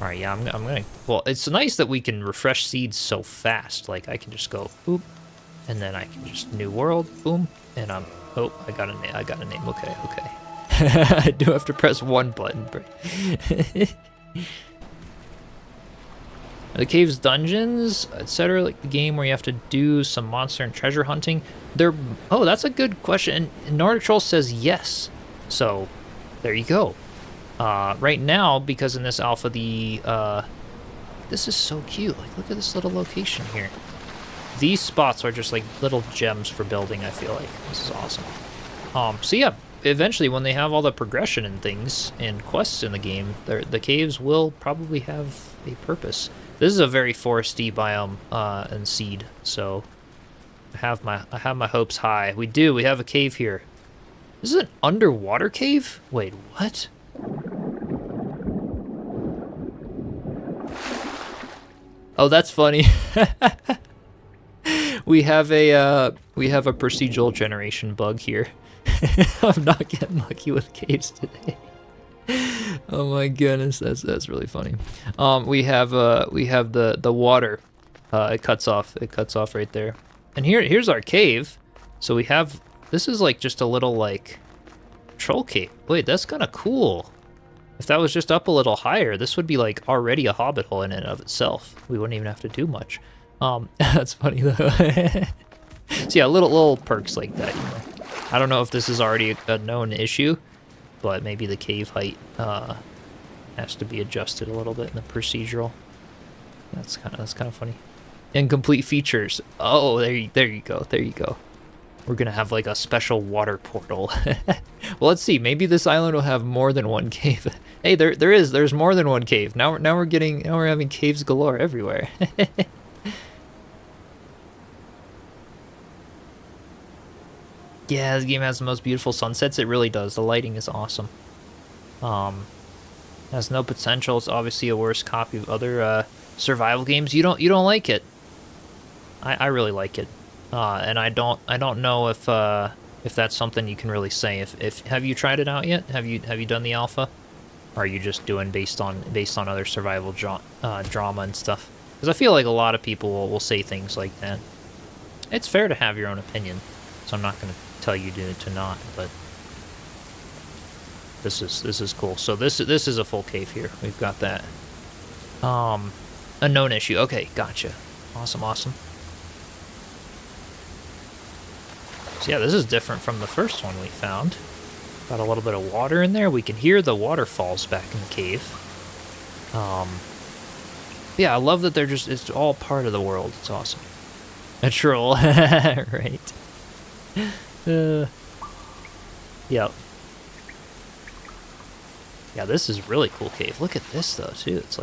All right, yeah, I'm gonna. Well, it's nice that we can refresh seeds so fast. Like I can just go boop, and then I can just new world, boom, and I'm. Oh, I got a name. I got a name. Okay, okay. I do have to press one button. The caves, dungeons, etc. Like the game where you have to do some monster and treasure hunting. They're. Oh, that's a good question. And Nordic Troll says yes. So, there you go. Right now, because in this alpha, this is so cute. Like, look at this little location here. These spots are just like little gems for building, I feel like. This is awesome. So yeah, eventually when they have all the progression and things and quests in the game, the caves will probably have a purpose. This is a very foresty biome, and seed, so I have my hopes high. We have a cave here. This is an underwater cave? Wait, what? Oh, that's funny. we have a procedural generation bug here. I'm not getting lucky with caves today. Oh my goodness, that's really funny. We have the water. It cuts off right there. And here's our cave. So we have, this is like just a little like troll cave. Wait, that's kind of cool. If that was just up a little higher, this would be like already a Hobbit hole in and of itself. We wouldn't even have to do much. That's funny though. So yeah, little perks like that, you know. I don't know if this is already a known issue, but maybe the cave height has to be adjusted a little bit in the procedural. That's kind of funny. Incomplete features. Oh, there you go. There you go. We're gonna have like a special water portal. Well, let's see. Maybe this island will have more than one cave. Hey, there's more than one cave. Now we're having caves galore everywhere. Yeah, this game has the most beautiful sunsets. It really does. The lighting is awesome. Has no potential. It's obviously a worse copy of other survival games. You don't like it. I really like it. And I don't know if that's something you can really say. If have you tried it out yet? Have you done the alpha? Or are you just doing based on other survival drama and stuff? Because I feel like a lot of people will say things like that. It's fair to have your own opinion, so I'm not going to tell you to not. But this is cool. So this is a full cave here. We've got that. A known issue. Okay, gotcha. Awesome. So yeah, this is different from the first one we found. Got a little bit of water in there. We can hear the waterfalls back in the cave. Yeah, I love that it's all part of the world. It's awesome. A troll, right? Yep. Yeah, this is really cool cave. Look at this though too. It's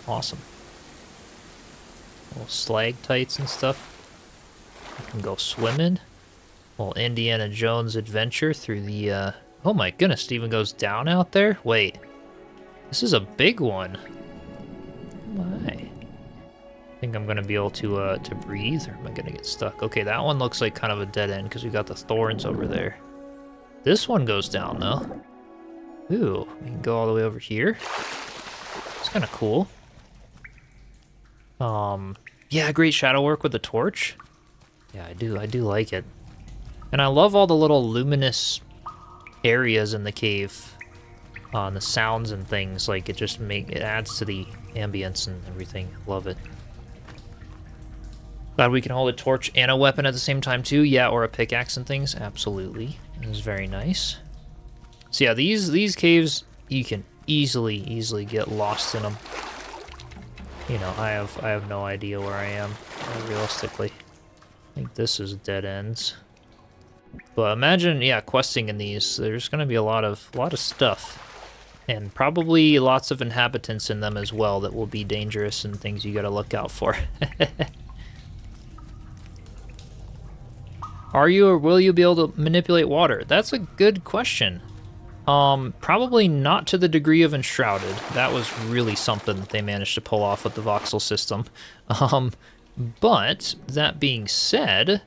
awesome. Little stalactites and stuff. You can go swimming. Well, Indiana Jones adventure through the, oh my goodness, Steven goes down out there? Wait. This is a big one. Oh my. think I'm gonna be able to breathe, or am I gonna get stuck? Okay, that one looks like kind of a dead end because we got the thorns over there. This one goes down though. Ooh, we can go all the way over here. It's kind of cool. Yeah, great shadow work with the torch. Yeah, I do like it. And I love all the little luminous areas in the cave. And the sounds and things, like it adds to the ambience and everything. Love it. Glad we can hold a torch and a weapon at the same time too. Yeah, or a pickaxe and things. Absolutely. This is very nice. So yeah, these caves, you can easily get lost in them. You know, I have no idea where I am, realistically. I think this is dead ends. But imagine, yeah, questing in these. There's gonna be a lot of stuff. And probably lots of inhabitants in them as well that will be dangerous and things you gotta look out for. Are you or will you be able to manipulate water? That's a good question. Probably not to the degree of Enshrouded. That was really something that they managed to pull off with the voxel system. But that being said,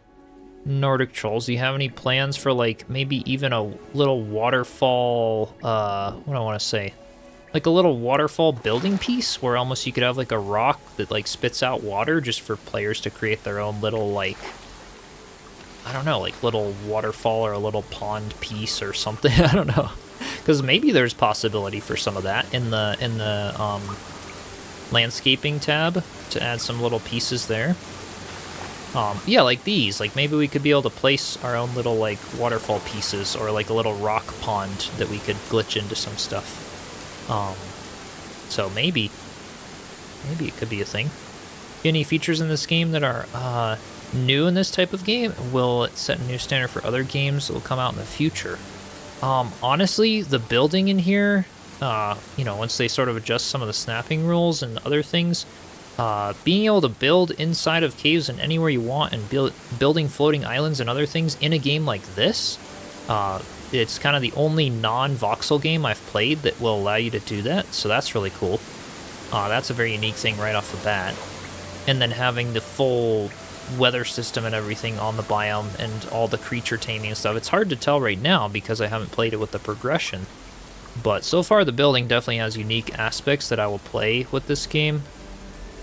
Nordic Trolls, do you have any plans for like maybe even a little waterfall, what do I want to say? Like a little waterfall building piece where almost you could have like a rock that like spits out water just for players to create their own little like, I don't know, like little waterfall or a little pond piece or something. I don't know. Because maybe there's possibility for some of that in the landscaping tab to add some little pieces there. Yeah, like these. Like maybe we could be able to place our own little like waterfall pieces or like a little rock pond that we could glitch into some stuff. So maybe it could be a thing. Any features in this game that are new in this type of game? Will it set a new standard for other games that will come out in the future? Honestly, the building in here, you know, once they sort of adjust some of the snapping rules and other things, being able to build inside of caves and anywhere you want and building floating islands and other things in a game like this, it's kind of the only non-voxel game I've played that will allow you to do that, so that's really cool. That's a very unique thing right off the bat. And then having the full weather system and everything on the biome and all the creature taming and stuff. It's hard to tell right now because I haven't played it with the progression. But so far the building definitely has unique aspects that I will play with this game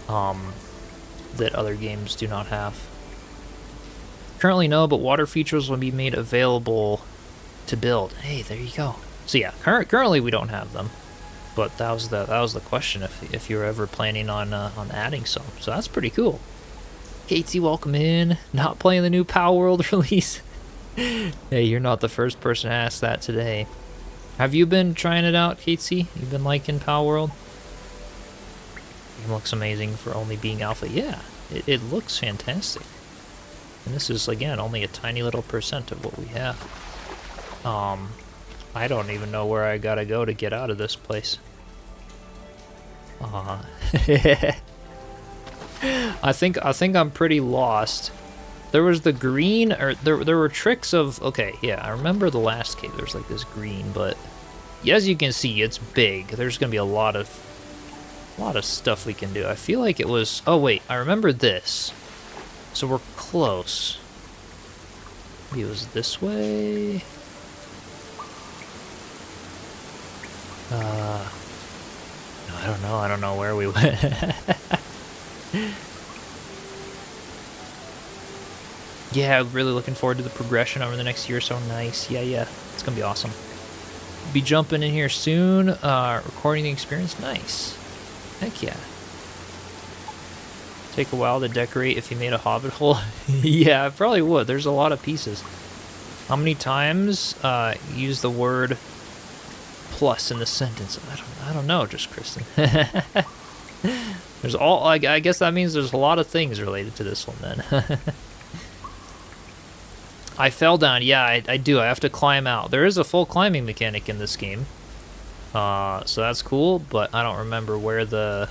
that other games do not have. Currently no, but water features will be made available to build. Hey, there you go. So yeah, currently we don't have them. But that was the question if you were ever planning on adding some. So that's pretty cool. Katesy, welcome in. Not playing the new Power World release. Hey, you're not the first person to ask that today. Have you been trying it out, Katesy? You've been liking Power World? It looks amazing for only being alpha. Yeah, it looks fantastic. And this is, again, only a tiny little percent of what we have. I don't even know where I gotta go to get out of this place. I think I'm pretty lost. There was the green, or there were tricks of, okay, yeah, I remember the last cave, there's like this green, but as you can see, it's big. There's gonna be a lot of stuff we can do. I feel like it was, oh wait, I remember this. So we're close. Maybe it was this way. No, I don't know where we went. Yeah, really looking forward to the progression over the next year or so. Nice. Yeah, it's gonna be awesome. Be jumping in here soon, recording the experience. Nice. Heck yeah. Take a while to decorate if you made a Hobbit hole. Yeah, it probably would. There's a lot of pieces. How many times use the word plus in the sentence? I don't know, just Kristen. There's all, I guess that means there's a lot of things related to this one then. I fell down. Yeah, I do. I have to climb out. There is a full climbing mechanic in this game. So that's cool, but I don't remember where the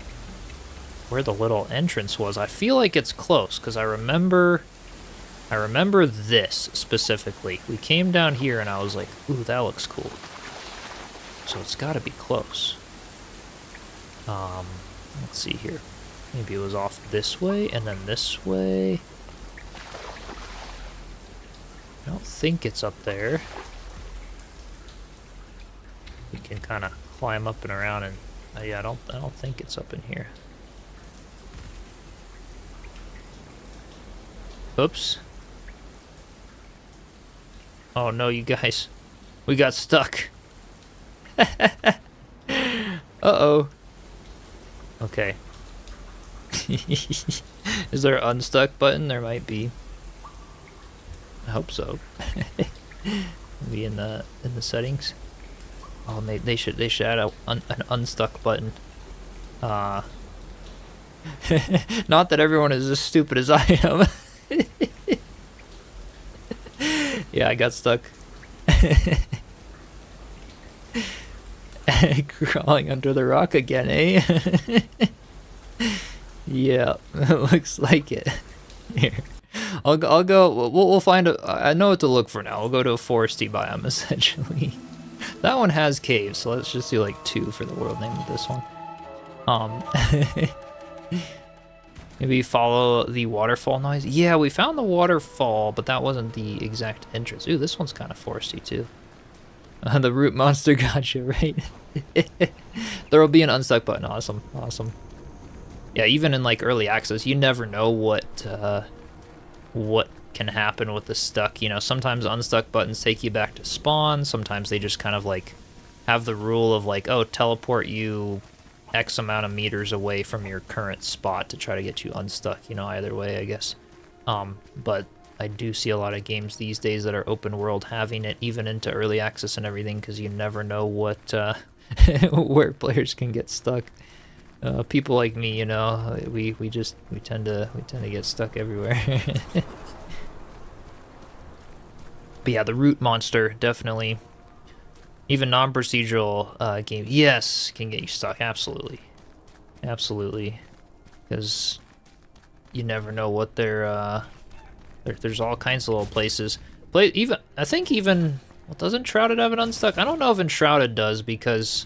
little entrance was. I feel like it's close because I remember this specifically. We came down here and I was like, ooh, that looks cool. So it's got to be close. Let's see here. Maybe it was off this way and then this way. I don't think it's up there. You can kind of climb up and around, and yeah, I don't think it's up in here. Oops. Oh no, you guys. We got stuck. Uh-oh. Okay. Is there an unstuck button? There might be. I hope so. Maybe in the settings. Oh, they should add an unstuck button. Not that everyone is as stupid as I am. Yeah, I got stuck. Crawling under the rock again, eh? Yeah, looks like it. Here, I'll go. We'll find a. I know what to look for now. We'll go to a foresty biome essentially. That one has caves, so let's just do like 2 for the world name of this one. Maybe follow the waterfall noise. Yeah, we found the waterfall, but that wasn't the exact entrance. Ooh, this one's kind of foresty too. The root monster got you, right? There will be an unstuck button. Awesome, awesome. Yeah, even in like early access, you never know what can happen with the stuck. You know, sometimes unstuck buttons take you back to spawn. Sometimes they just kind of like have the rule of like, oh, teleport you X amount of meters away from your current spot to try to get you unstuck. You know, either way, I guess. But I do see a lot of games these days that are open world having it even into early access and everything, because you never know what where players can get stuck. People like me, you know, we tend to get stuck everywhere. But yeah, the root monster definitely. Even non-procedural games, yes, can get you stuck. Absolutely, absolutely, because you never know what they're. There's all kinds of little places. I think even, well, does Enshrouded have an unstuck? I don't know if Enshrouded does, because,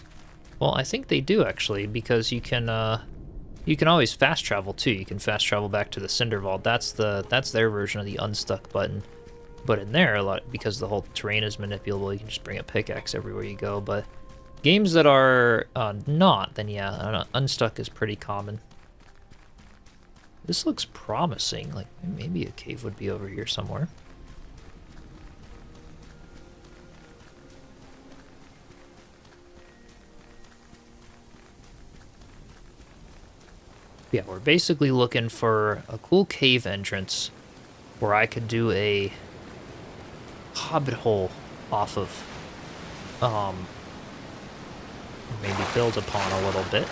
well, I think they do actually, because you can always fast travel too. You can fast travel back to the Cinder Vault. That's their version of the unstuck button. But in there, a lot, because the whole terrain is manipulable, you can just bring a pickaxe everywhere you go. But games that are not, then yeah, unstuck is pretty common. This looks promising. Like, maybe a cave would be over here somewhere. Yeah, we're basically looking for a cool cave entrance where I could do a Hobbit hole off of. Maybe build upon a little bit.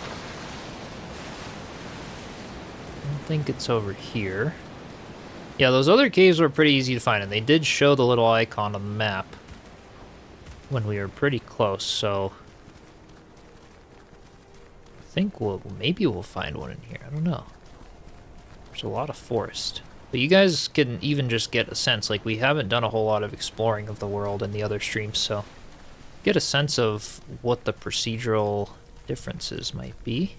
I don't think it's over here. Yeah, those other caves were pretty easy to find, and they did show the little icon on the map when we were pretty close, so I think maybe we'll find one in here. I don't know. There's a lot of forest. But you guys can even just get a sense, like, we haven't done a whole lot of exploring of the world in the other streams, so get a sense of what the procedural differences might be.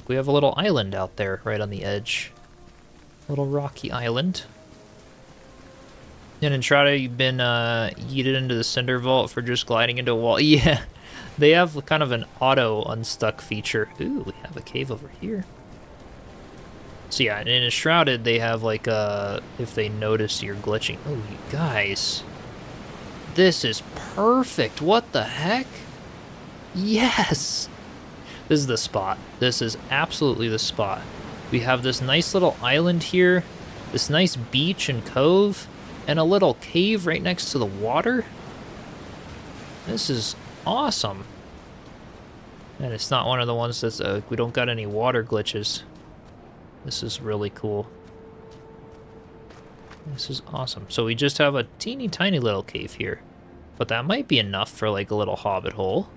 We have a little island out there right on the edge. A little rocky island. And Enshrouded, you've been yeeted into the Cinder Vault for just gliding into a wall. Yeah, they have kind of an auto unstuck feature. Ooh, we have a cave over here. So yeah, in Enshrouded, they have like if they notice you're glitching. Oh, you guys. This is perfect. What the heck? Yes! This is the spot. This is absolutely the spot. We have this nice little island here, this nice beach and cove, and a little cave right next to the water. This is awesome. And it's not one of the ones that's, we don't got any water glitches. This is really cool. This is awesome. So we just have a teeny tiny little cave here. But that might be enough for like a little hobbit hole.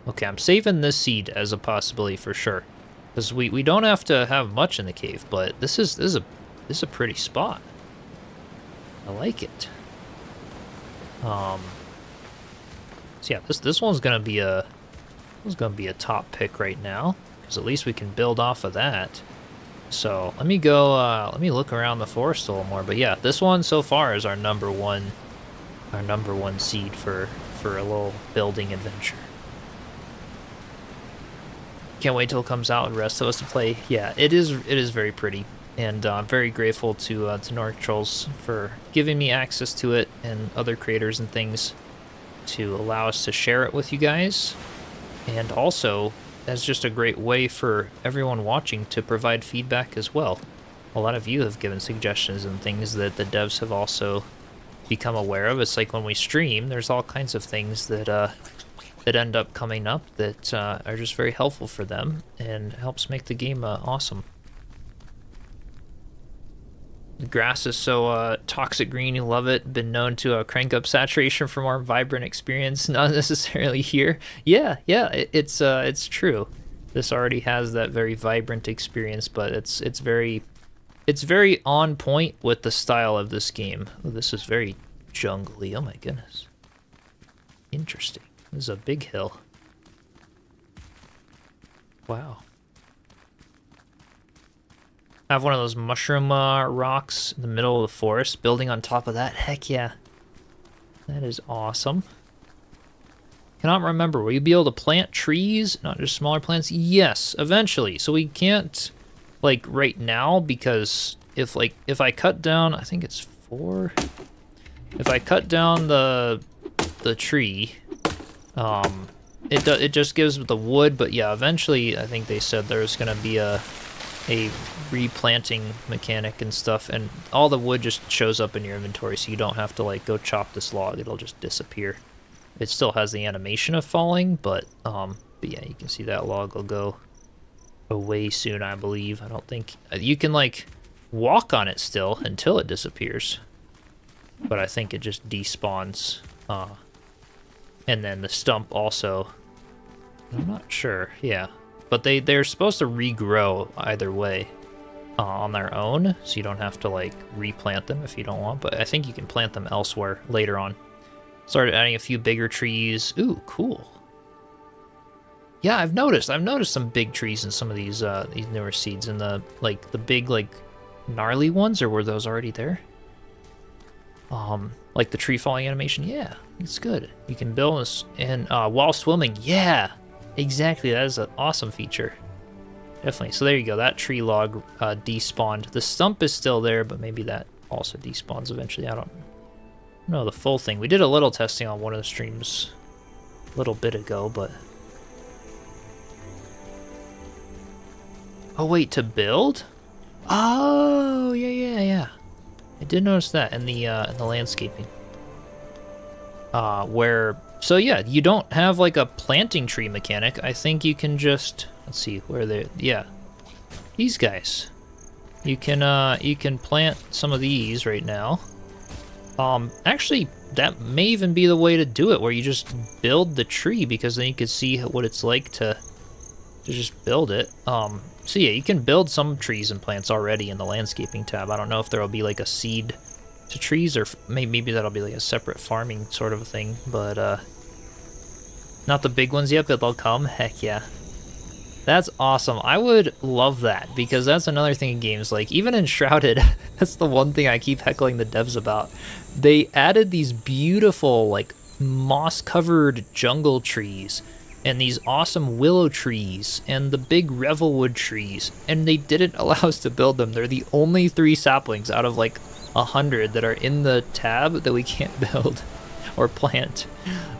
Okay, I'm saving this seed as a possibility for sure. Because we don't have to have much in the cave, but this is a pretty spot. I like it. So yeah, this one's gonna be a top pick right now. because at least we can build off of that. So let me go, let me look around the forest a little more. But yeah, this one so far is our number one seed for a little building adventure. Can't wait till it comes out, the rest of us to play. Yeah, it is very pretty, and I'm very grateful to North Trolls for giving me access to it and other creators and things to allow us to share it with you guys, and also that's just a great way for everyone watching to provide feedback as well. A lot of you have given suggestions and things that the devs have also become aware of. It's like when we stream, there's all kinds of things that that end up coming up that are just very helpful for them and helps make the game awesome. The grass is so toxic green, you love it. Been known to crank up saturation for more vibrant experience. Not necessarily here. Yeah, it's true. This already has that very vibrant experience, but it's very on point with the style of this game. Oh, this is very jungly. Oh my goodness. Interesting. This is a big hill. Wow. I have one of those mushroom rocks in the middle of the forest, building on top of that. Heck yeah. That is awesome. Cannot remember, will you be able to plant trees, not just smaller plants? Yes, eventually. So we can't, like, right now, because if I cut down, I think it's 4. If I cut down the tree, it just gives the wood, but yeah, eventually I think they said there's gonna be a replanting mechanic and stuff, and all the wood just shows up in your inventory, so you don't have to like go chop this log. It'll just disappear. It still has the animation of falling, but yeah, you can see that log will go away soon, I believe. I don't think you can like walk on it still until it disappears, but I think it just despawns. And then the stump also, I'm not sure. Yeah, but they're supposed to regrow either way on their own, so you don't have to like replant them if you don't want, but I think you can plant them elsewhere later on. Started adding a few bigger trees. Ooh, cool. Yeah, I've noticed some big trees in some of these newer seeds, and the big like gnarly ones, or were those already there? Like the tree falling animation. Yeah, it's good. You can build this and while swimming. Yeah, exactly. That is an awesome feature. Definitely. So there you go. That tree log despawned. The stump is still there, but maybe that also despawns eventually. I don't know the full thing. We did a little testing on one of the streams a little bit ago, but oh wait, to build? Oh yeah. I did notice that in the landscaping. So yeah, you don't have like a planting tree mechanic. I think you can just, let's see where they, yeah, these guys. You can plant some of these right now. Actually, that may even be the way to do it, where you just build the tree, because then you can see what it's like to just build it. So yeah, you can build some trees and plants already in the landscaping tab. I don't know if there'll be like a seed to trees, or maybe that'll be like a separate farming sort of a thing, but not the big ones yet, but they'll come. Heck yeah. That's awesome. I would love that, because that's another thing in games, like even Enshrouded, that's the one thing I keep heckling the devs about. They added these beautiful like moss-covered jungle trees and these awesome willow trees and the big revelwood trees, and they didn't allow us to build them. They're the only 3 saplings out of like 100 that are in the tab that we can't build or plant.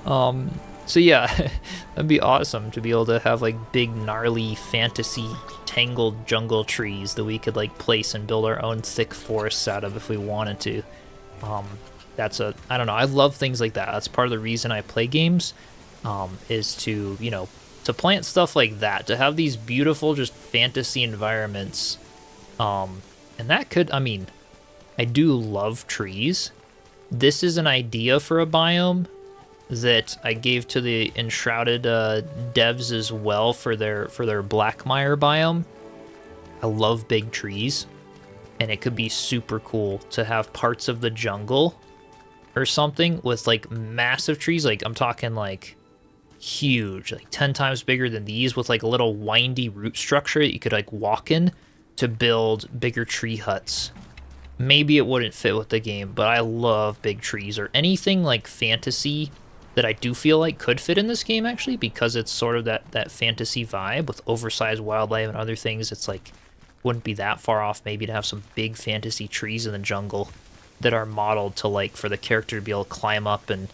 So yeah, that'd be awesome to be able to have like big gnarly fantasy tangled jungle trees that we could like place and build our own thick forests out of if we wanted to. I don't know, I love things like that. That's part of the reason I play games. Is to, you know, to plant stuff like that, to have these beautiful just fantasy environments. And that could, I mean, I do love trees. This is an idea for a biome that I gave to the Enshrouded devs as well for their Blackmire biome. I love big trees, and it could be super cool to have parts of the jungle or something with like massive trees. Like I'm talking like huge, like 10 times bigger than these, with like a little windy root structure that you could like walk in to build bigger tree huts. Maybe it wouldn't fit with the game, but I love big trees or anything like fantasy that I do feel like could fit in this game, actually, because it's sort of that fantasy vibe with oversized wildlife and other things. It's like, wouldn't be that far off maybe to have some big fantasy trees in the jungle that are modeled to like for the character to be able to climb up and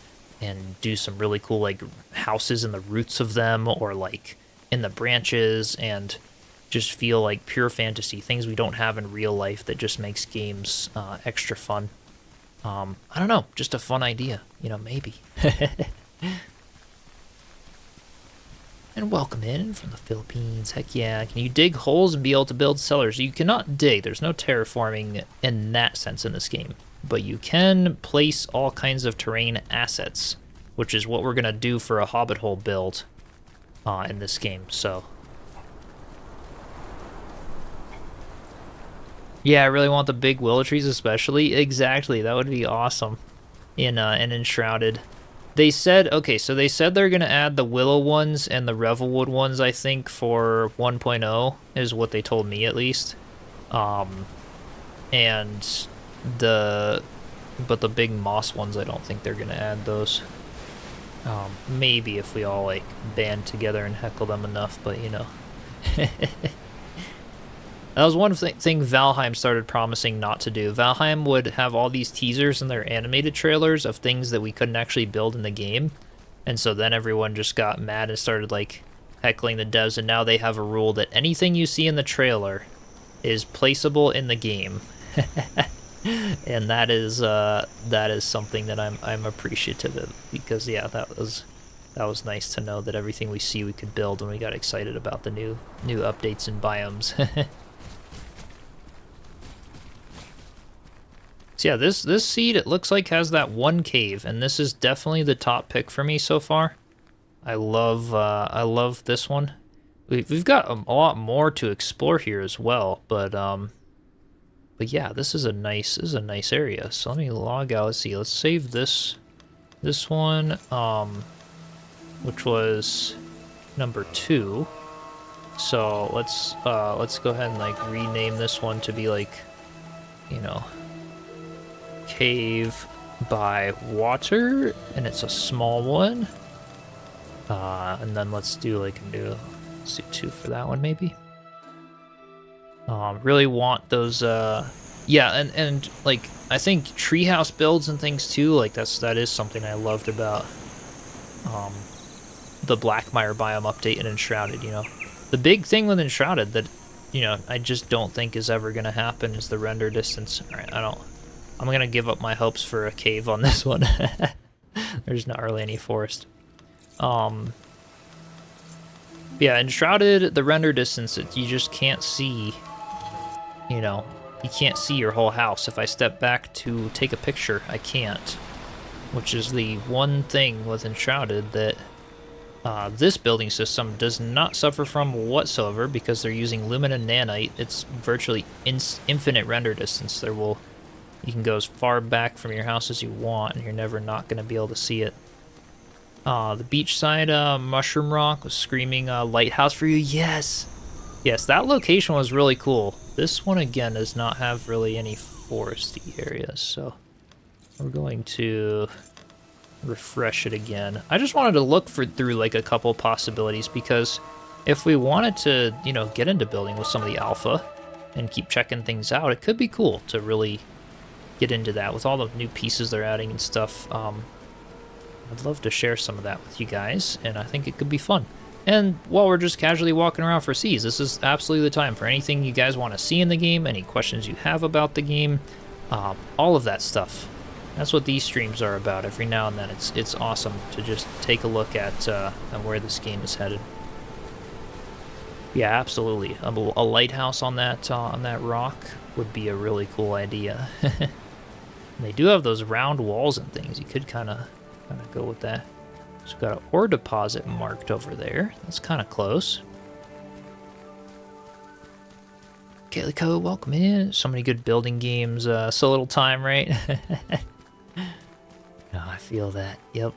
do some really cool like houses in the roots of them or like in the branches, and just feel like pure fantasy, things we don't have in real life that just makes games extra fun. I don't know, just a fun idea, you know, maybe. And welcome in from the Philippines. Heck yeah. Can you dig holes and be able to build cellars? You cannot dig. There's no terraforming in that sense in this game. But you can place all kinds of terrain assets, which is what we're going to do for a Hobbit hole build in this game. So, yeah, I really want the big willow trees especially. Exactly. That would be awesome in Enshrouded. They said, okay, so they said they're going to add the willow ones and the revelwood ones, I think, for 1.0, is what they told me at least. And but the big moss ones, I don't think they're going to add those. Maybe if we all, like, band together and heckle them enough, but, you know. That was one thing Valheim started promising not to do. Valheim would have all these teasers in their animated trailers of things that we couldn't actually build in the game. And so then everyone just got mad and started, like, heckling the devs. And now they have a rule that anything you see in the trailer is placeable in the game. And that is something that I'm appreciative of. Because, yeah, that was nice to know that everything we see we could build when we got excited about the new updates and biomes. So yeah, this seed, it looks like, has that one cave, and this is definitely the top pick for me so far. I love this one. We've got a lot more to explore here as well, but yeah, this is a nice area. So let me log out. Let's see. Let's save this one, which was number 2. So let's go ahead and like rename this one to be like, you know, cave by water, and it's a small one. And then let's do like let's do 2 for that one maybe. Really want those yeah, and like I think treehouse builds and things too, like that is something I loved about the Blackmire biome update in Enshrouded, you know. The big thing with Enshrouded that, you know, I just don't think is ever gonna happen is the render distance. Alright, I'm gonna give up my hopes for a cave on this one. There's not really any forest. Yeah, Enshrouded, the render distance, you just can't see, you know, you can't see your whole house. If I step back to take a picture, I can't. Which is the one thing with Enshrouded that this building system does not suffer from whatsoever, because they're using Lumina Nanite. It's virtually infinite render distance. You can go as far back from your house as you want, and you're never not going to be able to see it. The beachside mushroom rock was screaming lighthouse for you. Yes! Yes, that location was really cool. This one, again, does not have really any foresty areas, so we're going to refresh it again. I just wanted to look through like a couple possibilities, because if we wanted to, you know, get into building with some of the alpha and keep checking things out, it could be cool to really get into that with all the new pieces they're adding and stuff. I'd love to share some of that with you guys, and I think it could be fun. And while we're just casually walking around for seas, this is absolutely the time for anything you guys want to see in the game, any questions you have about the game, all of that stuff. That's what these streams are about. Every now and then, it's awesome to just take a look at where this game is headed. Yeah, absolutely. A lighthouse on that rock would be a really cool idea. They do have those round walls and things. You could kind of go with that. So we've got an ore deposit marked over there. That's kind of close. Calico, welcome in. So many good building games. So little time, right? No, I feel that. Yep.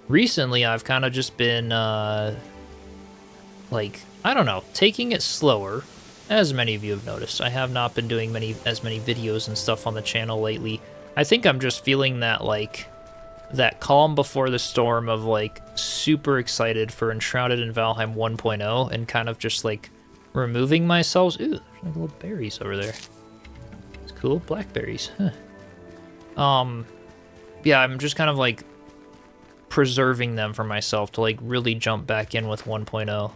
recently I've kind of just been, like, I don't know, taking it slower. As many of you have noticed, I have not been doing as many videos and stuff on the channel lately. I think I'm just feeling that, like, that calm before the storm of, like, super excited for Enshrouded and Valheim 1.0 and kind of just, like, removing myself. Ooh, there's like little berries over there. It's cool, blackberries. Huh. Yeah, I'm just kind of, like, preserving them for myself to, like, really jump back in with 1.0.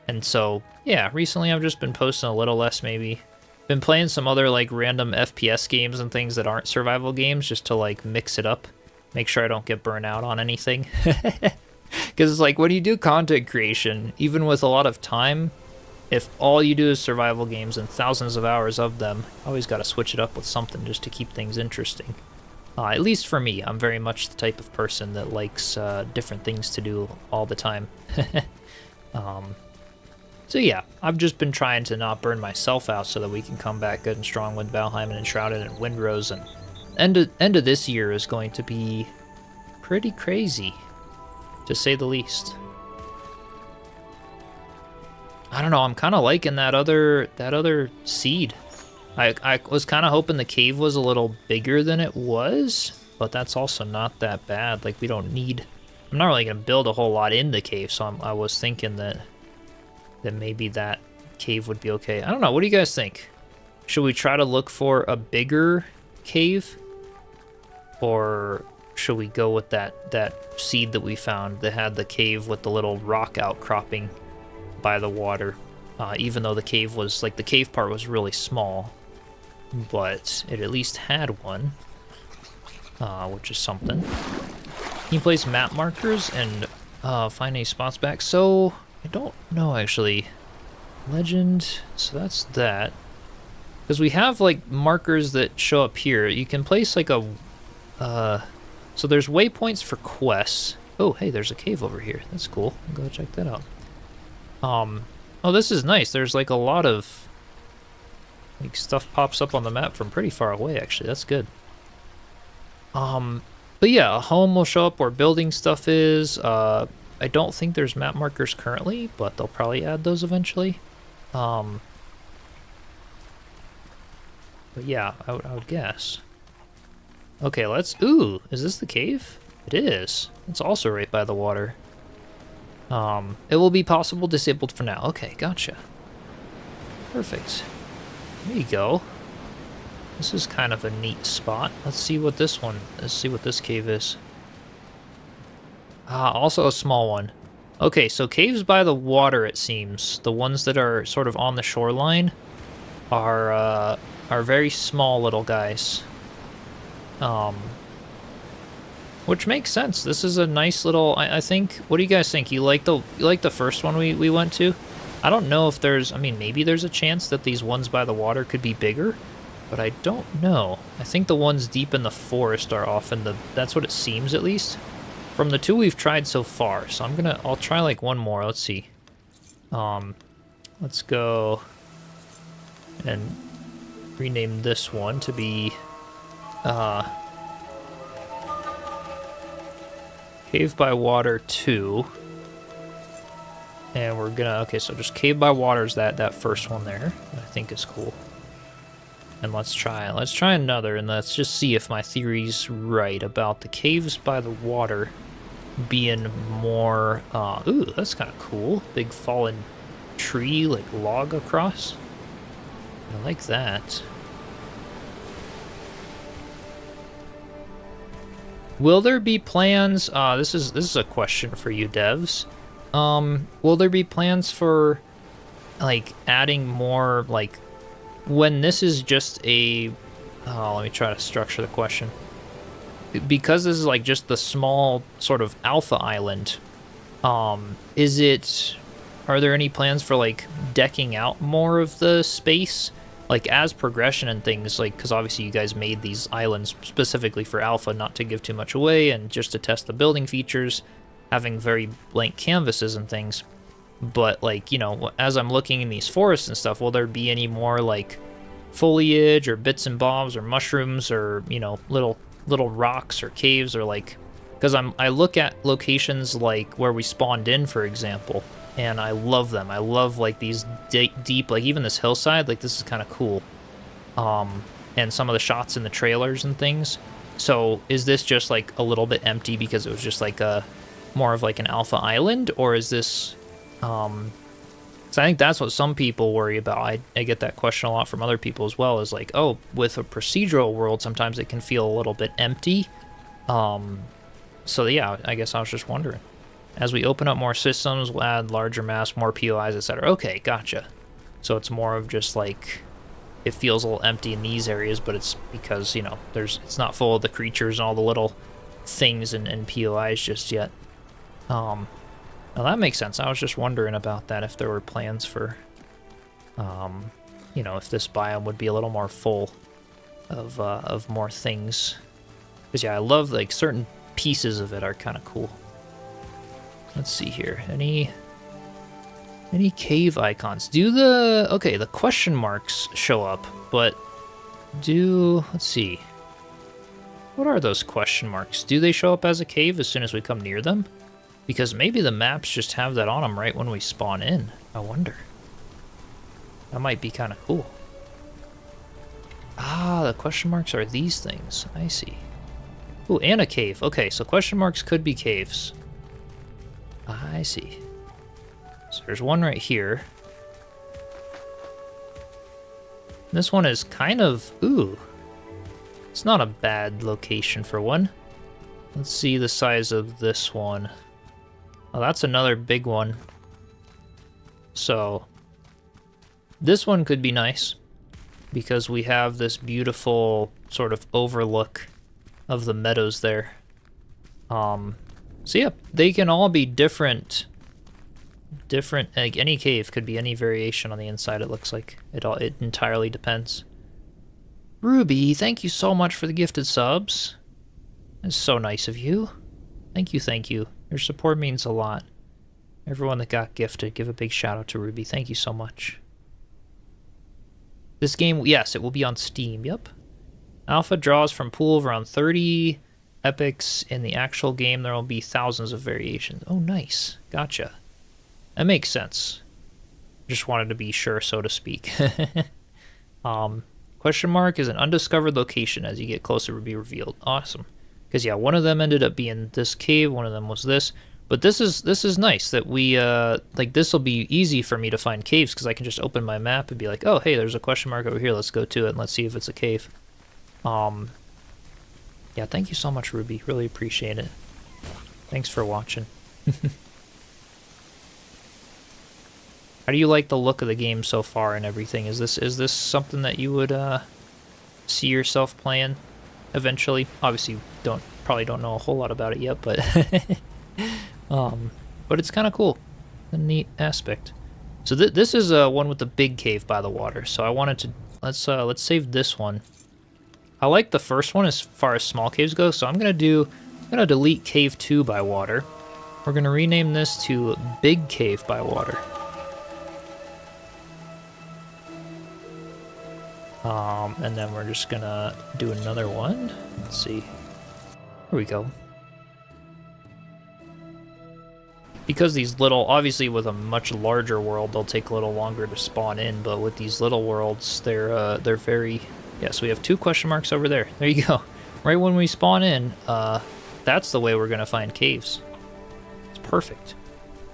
And so, yeah, recently I've just been posting a little less, maybe. Been playing some other, like, random FPS games and things that aren't survival games just to, like, mix it up. Make sure I don't get burnt out on anything. Because it's like, when you do content creation, even with a lot of time, if all you do is survival games and thousands of hours of them, always got to switch it up with something just to keep things interesting. At least for me, I'm very much the type of person that likes different things to do all the time. So yeah, I've just been trying to not burn myself out so that we can come back good and strong with Valheim and Enshrouded and Windrose, and end of this year is going to be pretty crazy, to say the least. I don't know, I'm kind of liking that other seed. I was kind of hoping the cave was a little bigger than it was, but that's also not that bad. Like, we don't need... I'm not really going to build a whole lot in the cave, so I was thinking that maybe that cave would be okay. I don't know, what do you guys think? Should we try to look for a bigger cave? Or should we go with that seed that we found that had the cave with the little rock outcropping by the water? Even though the cave was, like, the cave part was really small, but it at least had one, which is something. Can you place map markers and find any spots back? So, I don't know, actually. Legend, so that's that. Because we have, like, markers that show up here. You can place, like, a... so there's waypoints for quests. Oh, hey, there's a cave over here. That's cool. I'll go check that out. Oh, this is nice. There's, like, a lot of... like, stuff pops up on the map from pretty far away, actually. That's good. But yeah, a home will show up where building stuff is. I don't think there's map markers currently, but they'll probably add those eventually. But yeah, I would guess. Okay, let's... Ooh, is this the cave? It is. It's also right by the water. It will be possible disabled for now. Okay, gotcha. Perfect. There you go. This is kind of a neat spot. Let's see what this cave is. Also a small one. Okay, so caves by the water, it seems. The ones that are sort of on the shoreline are very small little guys. Which makes sense. This is a nice little... I think... What do you guys think? You like the first one we went to? I don't know if there's... I mean, maybe there's a chance that these ones by the water could be bigger, but I don't know. I think the ones deep in the forest are often the... That's what it seems, at least. From the two we've tried so far, so I'll try like one more. Let's see. Let's go and rename this one to be Cave by Water 2. And we're gonna, okay, so just Cave by Water is that first one there, that I think is cool. And let's try another, and let's just see if my theory's right about the caves by the water being more, ooh, that's kind of cool. Big fallen tree, like log across. I like that. Will there be plans, this is a question for you devs. Will there be plans for, like, adding more, like, when this is just a... Oh, let me try to structure the question. Because this is, like, just the small sort of alpha island, are there any plans for, like, decking out more of the space? Like, as progression and things, like, because obviously you guys made these islands specifically for alpha, not to give too much away, and just to test the building features, having very blank canvases and things. But, like, you know, as I'm looking in these forests and stuff, will there be any more, like, foliage or bits and bobs or mushrooms or, you know, little rocks or caves or, like, Because I look at locations like where we spawned in, for example, and I love them. I love like these deep, like even this hillside, like this is kind of cool. And some of the shots in the trailers and things. So is this just like a little bit empty because it was just like a more of like an alpha island, or is this so I think that's what some people worry about. I get that question a lot from other people as well, is like, oh, with a procedural world sometimes it can feel a little bit empty. So yeah, I guess I was just wondering. As we open up more systems, we'll add larger maps, more POIs, etc. Okay, gotcha. So it's more of just like, it feels a little empty in these areas, but it's because, you know, it's not full of the creatures and all the little things and POIs just yet. Now that makes sense. I was just wondering about that, if there were plans for, you know, if this biome would be a little more full of more things. Because yeah, I love like certain pieces of it are kind of cool. Let's see here. Any cave icons? Okay, the question marks show up, but let's see. What are those question marks? Do they show up as a cave as soon as we come near them? Because maybe the maps just have that on them right when we spawn in. I wonder. That might be kind of cool. Ah, the question marks are these things. I see. Ooh, and a cave. Okay, so question marks could be caves. I see. So there's one right here. This one is kind of... Ooh. It's not a bad location for one. Let's see the size of this one. Oh, that's another big one. So, this one could be nice, because we have this beautiful sort of overlook of the meadows there. So yeah, they can all be different, like any cave could be any variation on the inside, it looks like. It entirely depends. Ruby, thank you so much for the gifted subs. It's so nice of you. Thank you, thank you. Your support means a lot. Everyone that got gifted, give a big shout out to Ruby. Thank you so much. This game, yes, it will be on Steam, yep. Alpha draws from pool of around 30 epics. In the actual game, there will be thousands of variations. Oh, nice. Gotcha. That makes sense. Just wanted to be sure, so to speak. Question mark is an undiscovered location. As you get closer, will be revealed. Awesome. Because yeah, one of them ended up being this cave, one of them was this. But this is nice that we, like this will be easy for me to find caves, because I can just open my map and be like, oh, hey, there's a question mark over here, let's go to it and let's see if it's a cave. Yeah, thank you so much, Ruby, really appreciate it. Thanks for watching. How do you like the look of the game so far and everything? Is this something that you would, see yourself playing eventually? Obviously, probably don't know a whole lot about it yet, but but it's kind of cool, a neat aspect. So this is one with the big cave by the water. So I wanted to let's save this one. I like the first one as far as small caves go. So I'm gonna delete cave 2 by water. We're gonna rename this to big cave by water. And then we're just gonna do another one. Let's see. Here we go. Because these little, obviously with a much larger world, they'll take a little longer to spawn in, but with these little worlds, they're very, yeah, so we have 2 question marks over there. There you go. Right when we spawn in, that's the way we're gonna find caves. It's perfect.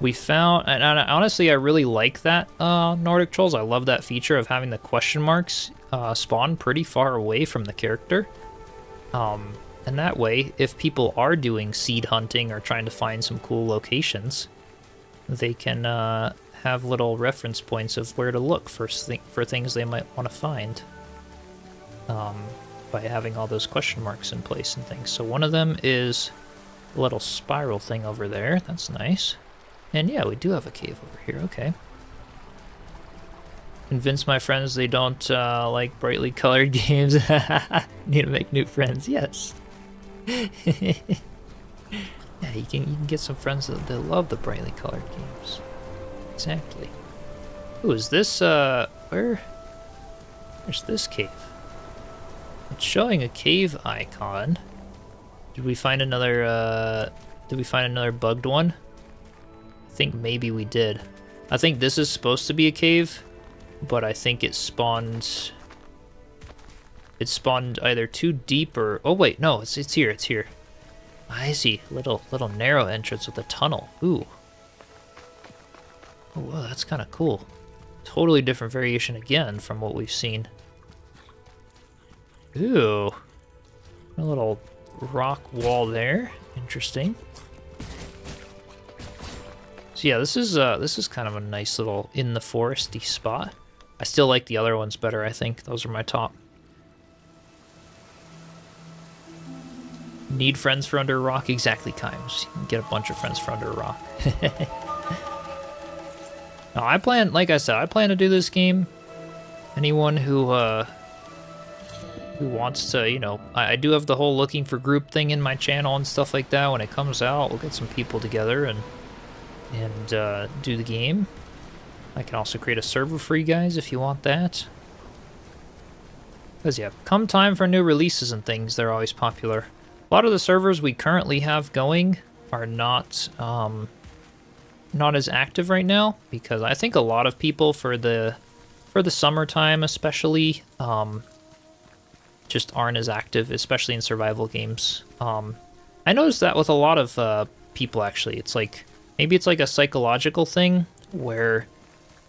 We found, and honestly, I really like that, Nordic Trolls. I love that feature of having the question marks spawn pretty far away from the character. And that way, if people are doing seed hunting or trying to find some cool locations, they can have little reference points of where to look for things they might want to find, by having all those question marks in place and things. So one of them is a little spiral thing over there. That's nice. And yeah, we do have a cave over here. Okay. Convince my friends they don't like brightly colored games. Need to make new friends. Yes. Yeah, you can get some friends that love the brightly colored games. Exactly. Ooh, is this where's this cave? It's showing a cave icon. Did we find another bugged one? I think maybe we did. I think this is supposed to be a cave, but I think it spawned either too deep or, oh wait, no, it's here, it's here. I see, little narrow entrance with a tunnel. Ooh. Oh, whoa, that's kind of cool. Totally different variation again from what we've seen. Ooh. A little rock wall there. Interesting. So yeah, this is kind of a nice little in the foresty spot. I still like the other ones better, I think. Those are my top. Need friends for under a rock? Exactly, Kimes. You can get a bunch of friends for under a rock. No, I plan, like I said, I plan to do this game. Anyone who wants to, you know, I do have the whole looking for group thing in my channel and stuff like that. When it comes out, we'll get some people together and do the game. I can also create a server for you guys if you want that. Because yeah, come time for new releases and things, they're always popular. A lot of the servers we currently have going are not as active right now, because I think a lot of people for the summertime especially just aren't as active, especially in survival games. I noticed that with a lot of people actually. It's like, maybe it's like a psychological thing where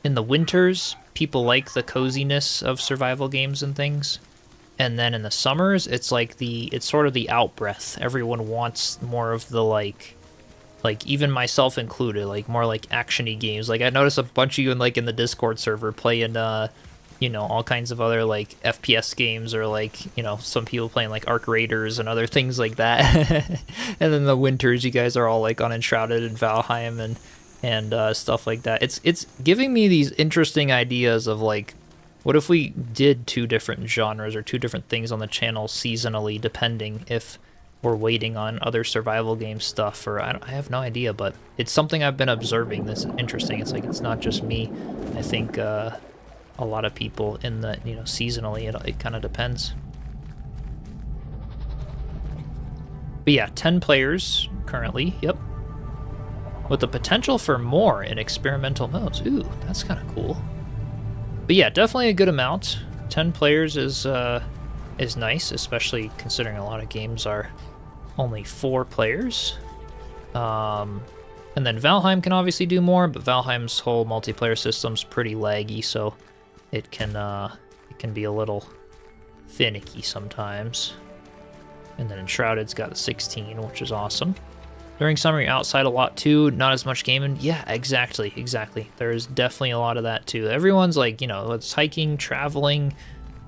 in the winters people like the coziness of survival games and things, and then in the summers it's like it's sort of the out breath. Everyone wants more of the like even myself included, like more like actiony games. Like I noticed a bunch of you in the Discord server playing you know, all kinds of other like FPS games, or like, you know, some people playing like Arc Raiders and other things like that. And then the winters you guys are all like on Enshrouded and Valheim and stuff like that. It's giving me these interesting ideas of like, what if we did two different genres or two different things on the channel seasonally, depending if we're waiting on other survival game stuff, or I have no idea, but it's something I've been observing that's interesting. It's like, it's not just me. I think a lot of people in the, you know, seasonally, it kind of depends. But yeah, 10 players currently, yep. With the potential for more in experimental modes. Ooh, that's kind of cool. But yeah, definitely a good amount. 10 players is nice, especially considering a lot of games are only 4 players. And then Valheim can obviously do more, but Valheim's whole multiplayer system's pretty laggy, so it can be a little finicky sometimes. And then Enshrouded's got a 16, which is awesome. During summer, you're outside a lot too, not as much gaming. Yeah, exactly. There's definitely a lot of that too. Everyone's like, you know, it's hiking, traveling,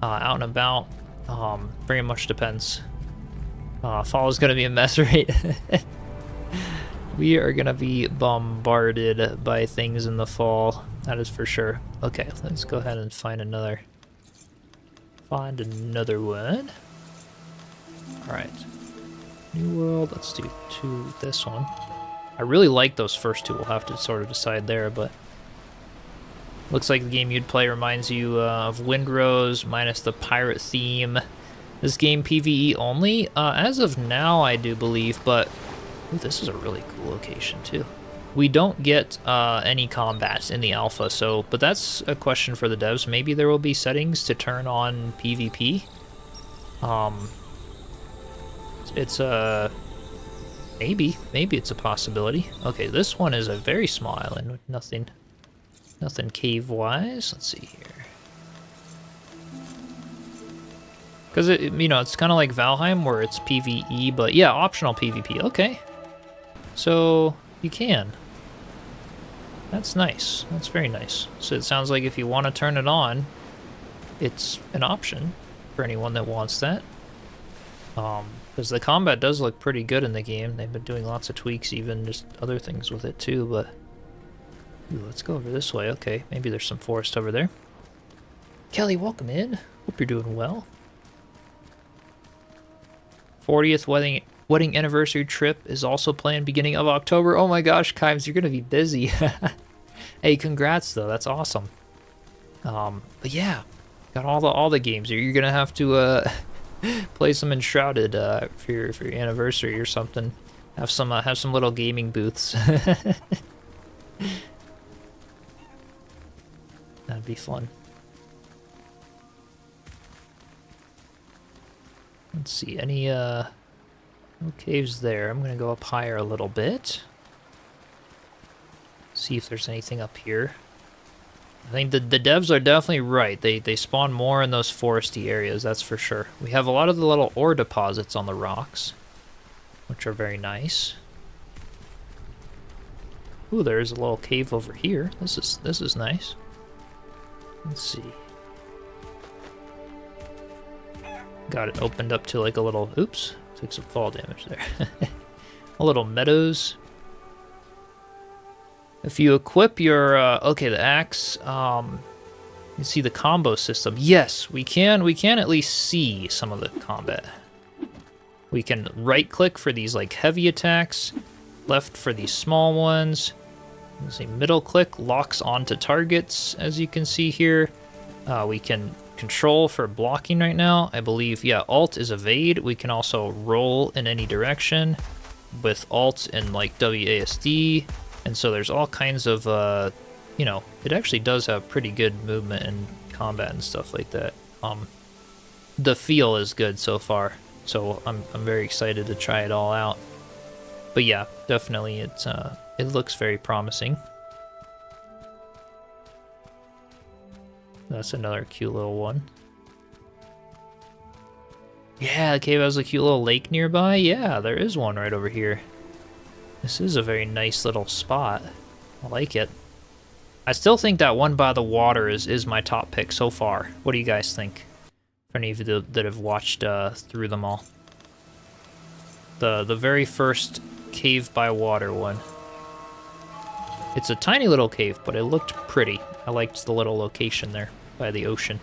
out and about. Very much depends. Fall is gonna be a mess, right? We are gonna be bombarded by things in the fall. That is for sure. Okay, let's go ahead and find another one. All right. New world, let's do this one. I really like those first two. We'll have to sort of decide there, but looks like the game you'd play reminds you of Windrose minus the pirate theme. This game PvE only? As of now, I do believe, but ooh, this is a really cool location too. We don't get any combats in the alpha, so, but that's a question for the devs. Maybe there will be settings to turn on PvP. It's maybe it's a possibility. Okay, this one is a very small island with nothing cave-wise. Let's see here. Because you know, it's kind of like Valheim where it's PvE, but yeah, optional PvP. Okay, so you can. That's nice. That's very nice. So it sounds like if you want to turn it on, it's an option for anyone that wants that. Because the combat does look pretty good in the game. They've been doing lots of tweaks, even just other things with it too, but ooh, let's go over this way. Okay, maybe there's some forest over there. Kelly, welcome in. Hope you're doing well. 40th wedding anniversary trip is also planned beginning of October. Oh my gosh, Kimes, you're gonna be busy. Hey, congrats though, that's awesome. But yeah, got all the games. You're gonna have to Play some Enshrouded for your anniversary or something. Have some little gaming booths. That'd be fun. Let's see, any no caves there. I'm gonna go up higher a little bit. See if there's anything up here. I think the devs are definitely right. They spawn more in those foresty areas, that's for sure. We have a lot of the little ore deposits on the rocks, which are very nice. Ooh, there's a little cave over here. This is nice. Let's see. Got it opened up to like a little, oops, took some fall damage there. A little meadows. If you equip your, okay, the axe, you see the combo system. Yes, we can at least see some of the combat. We can right-click for these, like, heavy attacks, left for these small ones. Let's see, middle-click locks onto targets, as you can see here. We can control for blocking right now. I believe, yeah, Alt is evade. We can also roll in any direction with Alt and, like, WASD. And so there's all kinds of, you know, it actually does have pretty good movement and combat and stuff like that. The feel is good so far, so I'm very excited to try it all out. But yeah, definitely it looks very promising. That's another cute little one. Yeah, the cave has a cute little lake nearby. Yeah, there is one right over here. This is a very nice little spot. I like it. I still think that one by the water is my top pick so far. What do you guys think? For any of you that have watched through them all. The very first cave by water one. It's a tiny little cave, but it looked pretty. I liked the little location there by the ocean.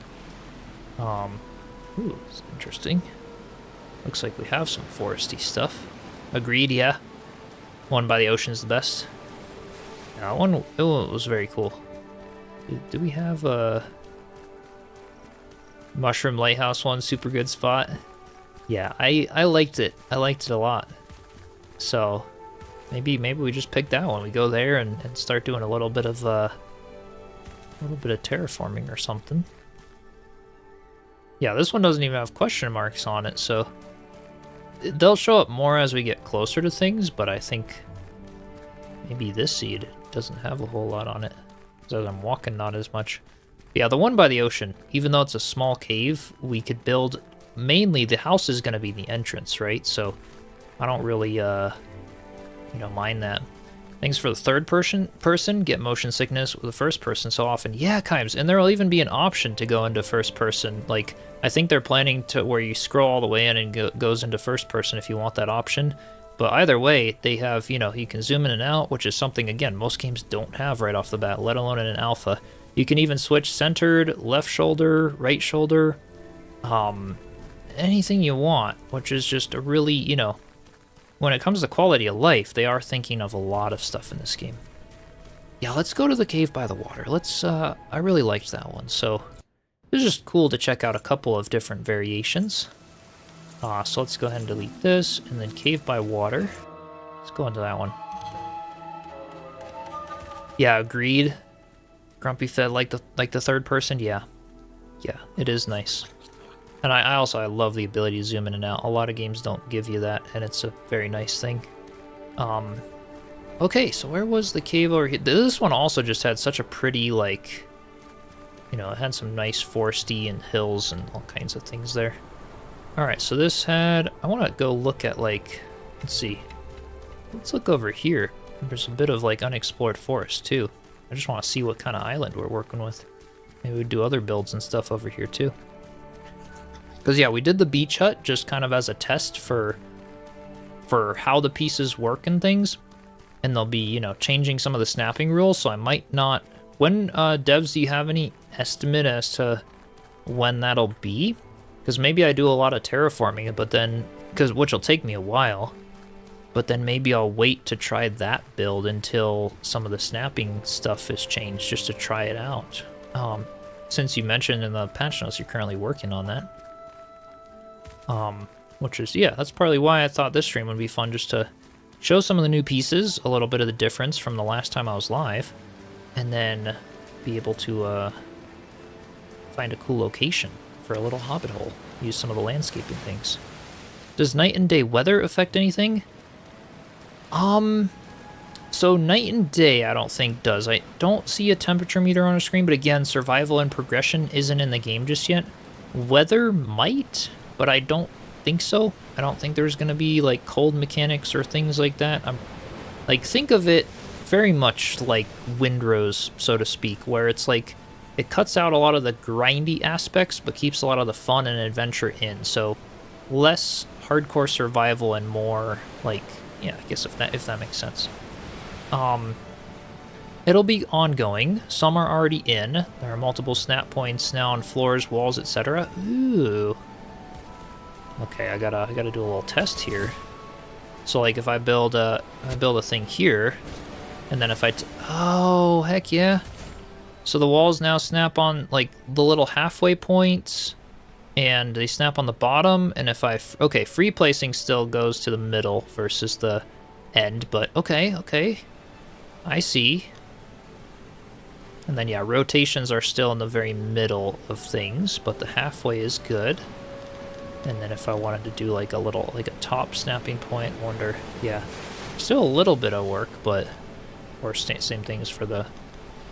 Ooh, it's interesting. Looks like we have some foresty stuff. Agreed, yeah. One by the ocean is the best. Yeah, one it was very cool. Do we have a Mushroom Lighthouse one? Super good spot. Yeah, I liked it. I liked it a lot. So maybe we just pick that one. We go there and start doing a little bit of terraforming or something. Yeah, this one doesn't even have question marks on it, so they'll show up more as we get closer to things, but I think maybe this seed doesn't have a whole lot on it. As I'm walking, not as much. Yeah, the one by the ocean, even though it's a small cave, we could build, mainly the house is going to be the entrance, right? So I don't really, you know, mind that. Thanks for the third person, get motion sickness with the first person so often. Yeah, Kimes, and there will even be an option to go into first person. Like, I think they're planning to where you scroll all the way in and goes into first person if you want that option. But either way, they have, you know, you can zoom in and out, which is something, again, most games don't have right off the bat, let alone in an alpha. You can even switch centered, left shoulder, right shoulder, anything you want, which is just a really, you know, when it comes to quality of life, they are thinking of a lot of stuff in this game. Yeah, let's go to the cave by the water. Let's, I really liked that one, so it was just cool to check out a couple of different variations. So let's go ahead and delete this, and then cave by water. Let's go into that one. Yeah, agreed. Grumpy Fed like the third person, yeah. Yeah, it is nice. And I love the ability to zoom in and out. A lot of games don't give you that, and it's a very nice thing. Okay, so where was the cave over here? This one also just had such a pretty, like, you know, it had some nice foresty and hills and all kinds of things there. Alright, so this had, I want to go look at, like, let's see. Let's look over here. There's a bit of, like, unexplored forest, too. I just want to see what kind of island we're working with. Maybe we'd do other builds and stuff over here, too. Because, yeah, we did the beach hut just kind of as a test for how the pieces work and things. And they'll be, you know, changing some of the snapping rules, so I might not... When, devs, do you have any estimate as to when that'll be? Because maybe I do a lot of terraforming, but then... which will take me a while. But then maybe I'll wait to try that build until some of the snapping stuff is changed, just to try it out. Since you mentioned in the patch notes you're currently working on that. Which is, yeah, that's partly why I thought this stream would be fun, just to show some of the new pieces, a little bit of the difference from the last time I was live, and then be able to find a cool location for a little hobbit hole. Use some of the landscaping things. Does night and day weather affect anything? So night and day I don't think does. I don't see a temperature meter on a screen, but again, survival and progression isn't in the game just yet. Weather might, but I don't think so. I don't think there's going to be like cold mechanics or things like that. Like, think of it very much like Windrose, so to speak, where it's like it cuts out a lot of the grindy aspects but keeps a lot of the fun and adventure in. So less hardcore survival and more like, yeah, I guess if that makes sense. It'll be ongoing. Some are already in. There are multiple snap points now on floors, walls, etc. Ooh. Okay, I gotta do a little test here. So like if I build a thing here, and then if oh heck yeah! So the walls now snap on like the little halfway points, and they snap on the bottom. And if okay, free placing still goes to the middle versus the end, but okay, I see. And then yeah, rotations are still in the very middle of things, but the halfway is good. And then if I wanted to do like a top snapping point, wonder, yeah, still a little bit of work, but, or same things for the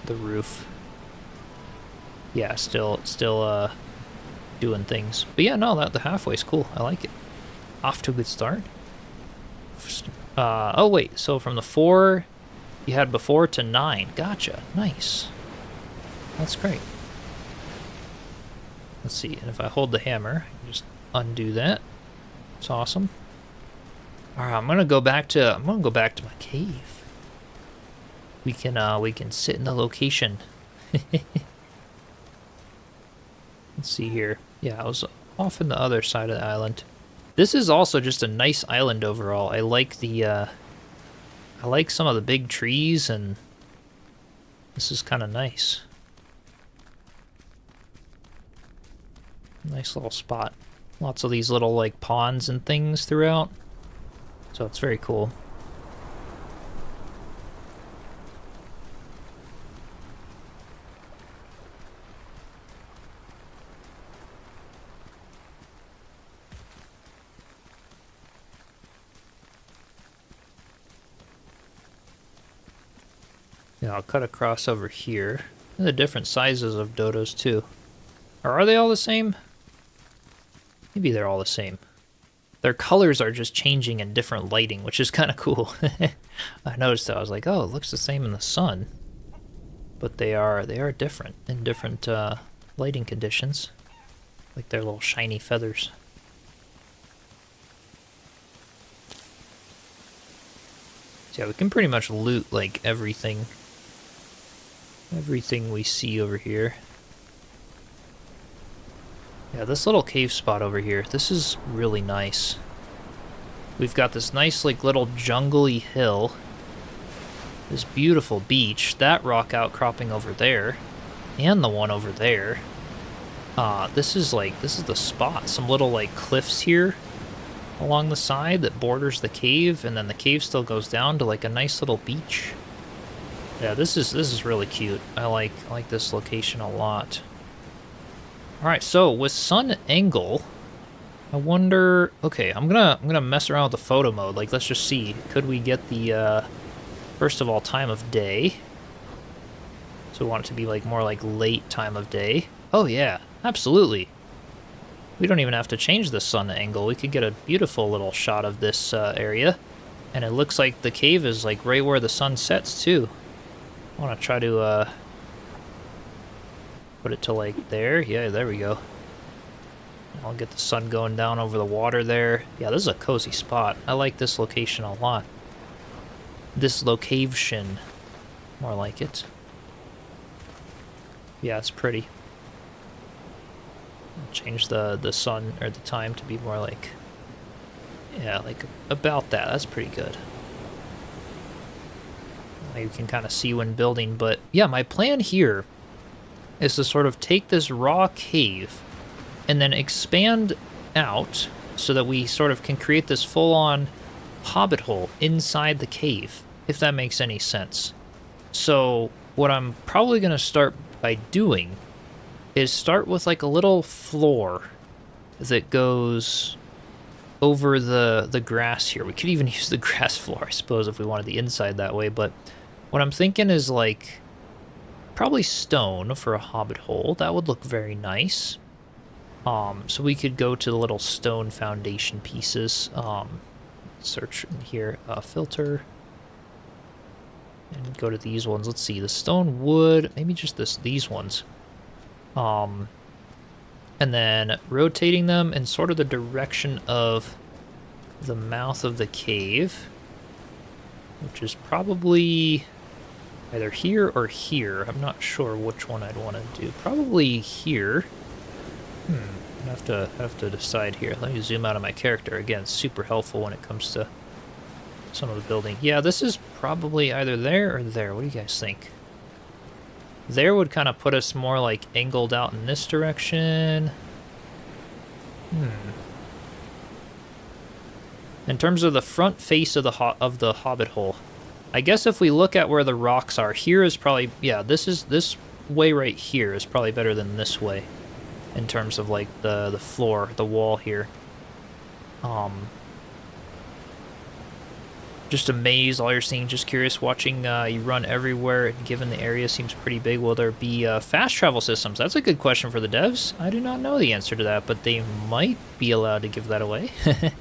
roof. Yeah, still doing things. But yeah, no, the halfway's cool. I like it. Off to a good start. Oh wait, so from the 4 you had before to 9. Gotcha. Nice. That's great. Let's see, and if I hold the hammer, I can just undo that. It's awesome. All right, I'm gonna go back to my cave. We can sit in the location. Let's see here. Yeah, I was off in the other side of the island. This is also just a nice island overall. I like the I like some of the big trees, and this is kind of nice. Nice little spot. Lots of these little like ponds and things throughout. So it's very cool. Yeah, I'll cut across over here. And the different sizes of dodos too. Or are they all the same? Maybe they're all the same. Their colors are just changing in different lighting, which is kind of cool. I noticed that. I was like, oh, it looks the same in the sun. But they are different in different lighting conditions. Like their little shiny feathers. So yeah, we can pretty much loot like everything. Everything we see over here. Yeah, this little cave spot over here, this is really nice. We've got this nice, like, little jungly hill. This beautiful beach. That rock outcropping over there. And the one over there. This is the spot. Some little, like, cliffs here along the side that borders the cave, and then the cave still goes down to, like, a nice little beach. Yeah, this is really cute. I like this location a lot. Alright, so with sun angle, I wonder, okay, I'm gonna mess around with the photo mode. Like, let's just see. Could we get the first of all, time of day? So we want it to be like more like late time of day. Oh yeah, absolutely. We don't even have to change the sun angle. We could get a beautiful little shot of this area. And it looks like the cave is like right where the sun sets too. I want to try to put it to like there. Yeah, there we go. I'll get the sun going down over the water there. Yeah, this is a cozy spot. I like this location a lot. This location, more like it. Yeah, it's pretty. I'll change the sun or the time to be more like, yeah, like about that. That's pretty good. You can kind of see when building, but yeah, my plan here is to sort of take this raw cave and then expand out so that we sort of can create this full-on hobbit hole inside the cave, if that makes any sense. So what I'm probably going to start by doing is start with like a little floor that goes over the grass here. We could even use the grass floor, I suppose, if we wanted the inside that way, but what I'm thinking is like probably stone for a hobbit hole. That would look very nice. So we could go to the little stone foundation pieces. Search in here, filter, and go to these ones. Let's see, the stone wood, maybe just these ones. And then rotating them in sort of the direction of the mouth of the cave, which is probably either here or here. I'm not sure which one I'd want to do. Probably here. I have to decide here. Let me zoom out of my character. Again, super helpful when it comes to some of the building. Yeah, this is probably either there or there. What do you guys think? There would kind of put us more like angled out in this direction. In terms of the front face of the hobbit hole, I guess if we look at where the rocks are, here is probably, yeah, this way right here is probably better than this way in terms of like the floor, the wall here. Just amazed, all you're seeing, just curious, watching you run everywhere, given the area seems pretty big. Will there be fast travel systems? That's a good question for the devs. I do not know the answer to that, but they might be allowed to give that away. Will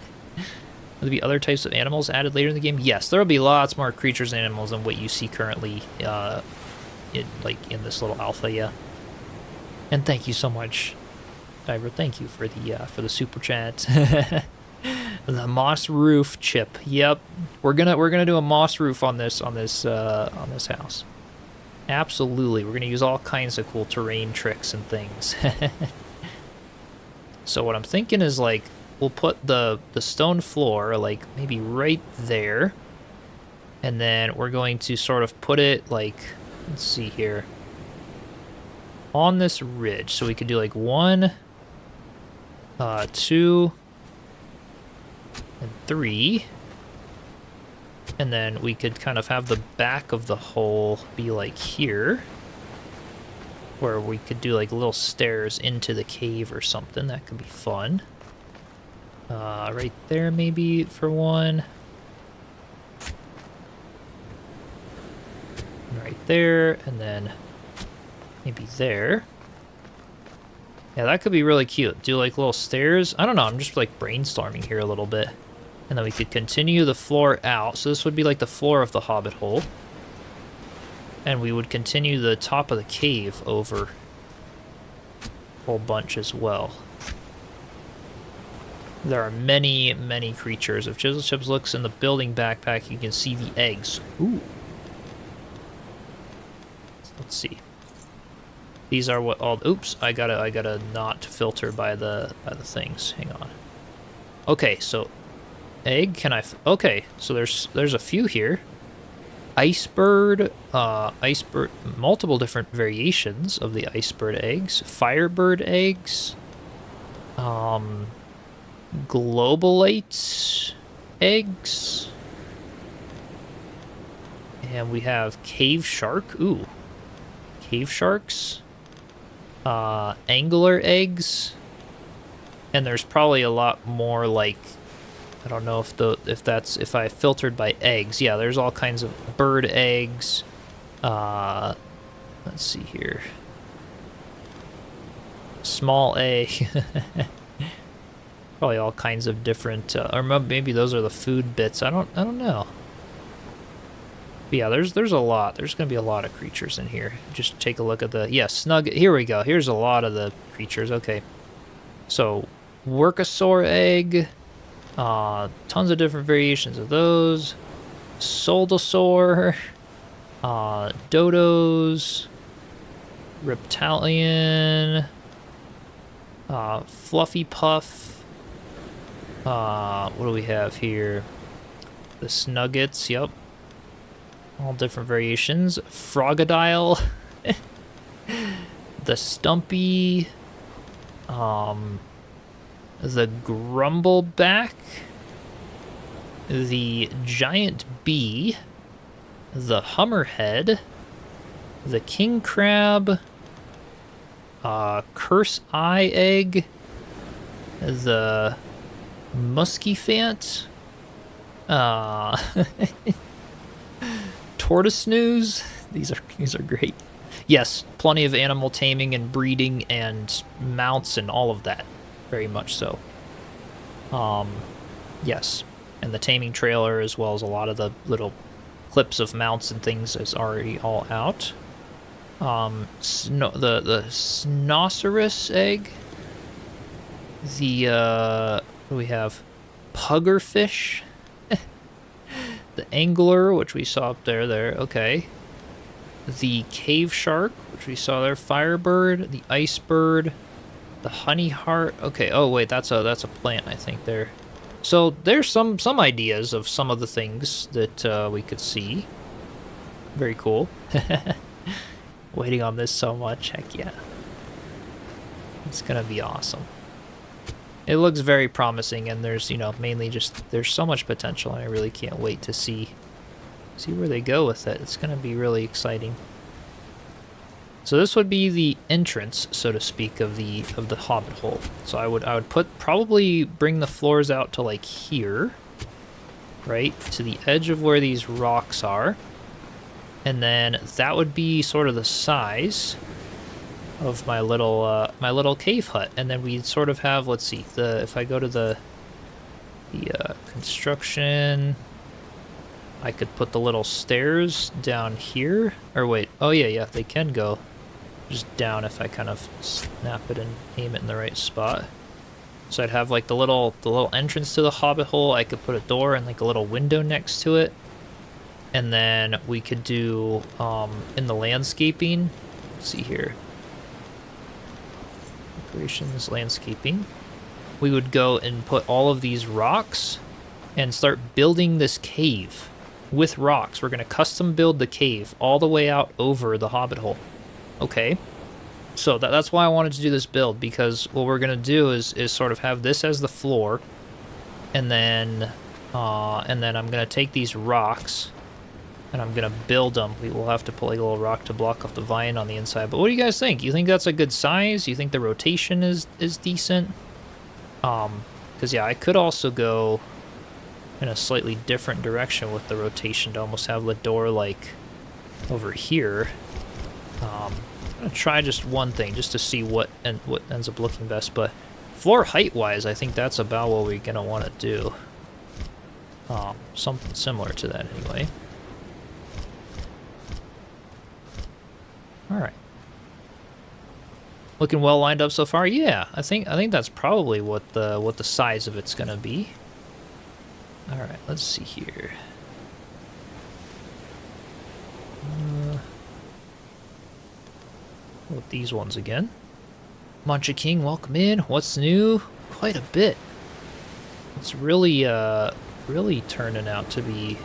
there be other types of animals added later in the game? Yes, there will be lots more creatures and animals than what you see currently in this little alpha, yeah. And thank you so much, Diver. Thank you for the super chat. The moss roof chip. Yep, we're gonna do a moss roof on this house. Absolutely, we're gonna use all kinds of cool terrain tricks and things. So what I'm thinking is like we'll put the stone floor like maybe right there, and then we're going to sort of put it like, let's see here, on this ridge. So we could do like 1, 2, and 3, and then we could kind of have the back of the hole be like here, where we could do like little stairs into the cave or something. That could be fun. Right there maybe for 1. Right there, and then maybe there. Yeah, that could be really cute. Do like little stairs. I don't know, I'm just like brainstorming here a little bit. And then we could continue the floor out. So this would be like the floor of the hobbit hole. And we would continue the top of the cave over a whole bunch as well. There are many, many creatures. If Chiselchip looks in the building backpack, you can see the eggs. Ooh. Let's see. These are what all. Oops, I gotta not filter by the things. Hang on. Okay, so egg. Can I? Okay, so there's a few here. Icebird, multiple different variations of the icebird eggs. Firebird eggs. Globalite eggs. And we have cave shark. Ooh. Cave sharks. Angler eggs. And there's probably a lot more like, I don't know if I filtered by eggs. Yeah, there's all kinds of bird eggs. Let's see here. Small egg. Probably all kinds of different, or maybe those are the food bits. I don't know. But yeah, there's a lot. There's gonna be a lot of creatures in here. Just take a look at the, yeah, snug. Here we go. Here's a lot of the creatures. Okay, so Workosaur egg. Tons of different variations of those. Soldosaur. Dodos. Reptilian. Fluffy Puff. What do we have here? The Snuggets, yep. All different variations. Frogodile. The Stumpy. the grumbleback, the giant bee, the hammerhead, the king crab, curse eye egg, the muskyfant, tortoise snooze. These are great. Yes, plenty of animal taming and breeding and mounts and all of that. Very much so. Yes. And the taming trailer, as well as a lot of the little clips of mounts and things, is already all out. The Snoceros egg. The, what do we have? Puggerfish. The angler, which we saw up there, okay. The cave shark, which we saw there, firebird, the icebird, the honey heart. Okay, oh wait, that's a plant, I think there. So there's some ideas of some of the things that we could see. Very cool. Waiting on this so much, heck yeah. It's gonna be awesome. It looks very promising, and there's, you know, mainly just, there's so much potential, and I really can't wait to see where they go with it. It's gonna be really exciting. So this would be the entrance, so to speak, of the Hobbit hole. So I would probably bring the floors out to like here, right to the edge of where these rocks are, and then that would be sort of the size of my little cave hut. And then we'd sort of have, let's see, if I go to the construction, I could put the little stairs down here. Or wait, oh yeah, they can go just down if I kind of snap it and aim it in the right spot. So I'd have like the little entrance to the Hobbit hole. I could put a door and like a little window next to it. And then we could do in the landscaping, let's see here. Decorations, landscaping. We would go and put all of these rocks and start building this cave with rocks. We're going to custom build the cave all the way out over the Hobbit hole. Okay. So that's why I wanted to do this build, because what we're going to do is sort of have this as the floor, and then I'm going to take these rocks and I'm going to build them. We will have to put like a little rock to block off the vine on the inside. But what do you guys think? You think that's a good size? You think the rotation is decent? Because yeah, I could also go in a slightly different direction with the rotation to almost have the door like over here. I'm gonna try just one thing just to see what ends up looking best, but floor height wise, I think that's about what we're gonna want to do. Something similar to that anyway. All right. Looking well lined up so far. Yeah, I think that's probably what the size of it's gonna be. All right, let's see here. With these ones again. Mancha King, welcome in. What's new? Quite a bit. It's really really turning out to be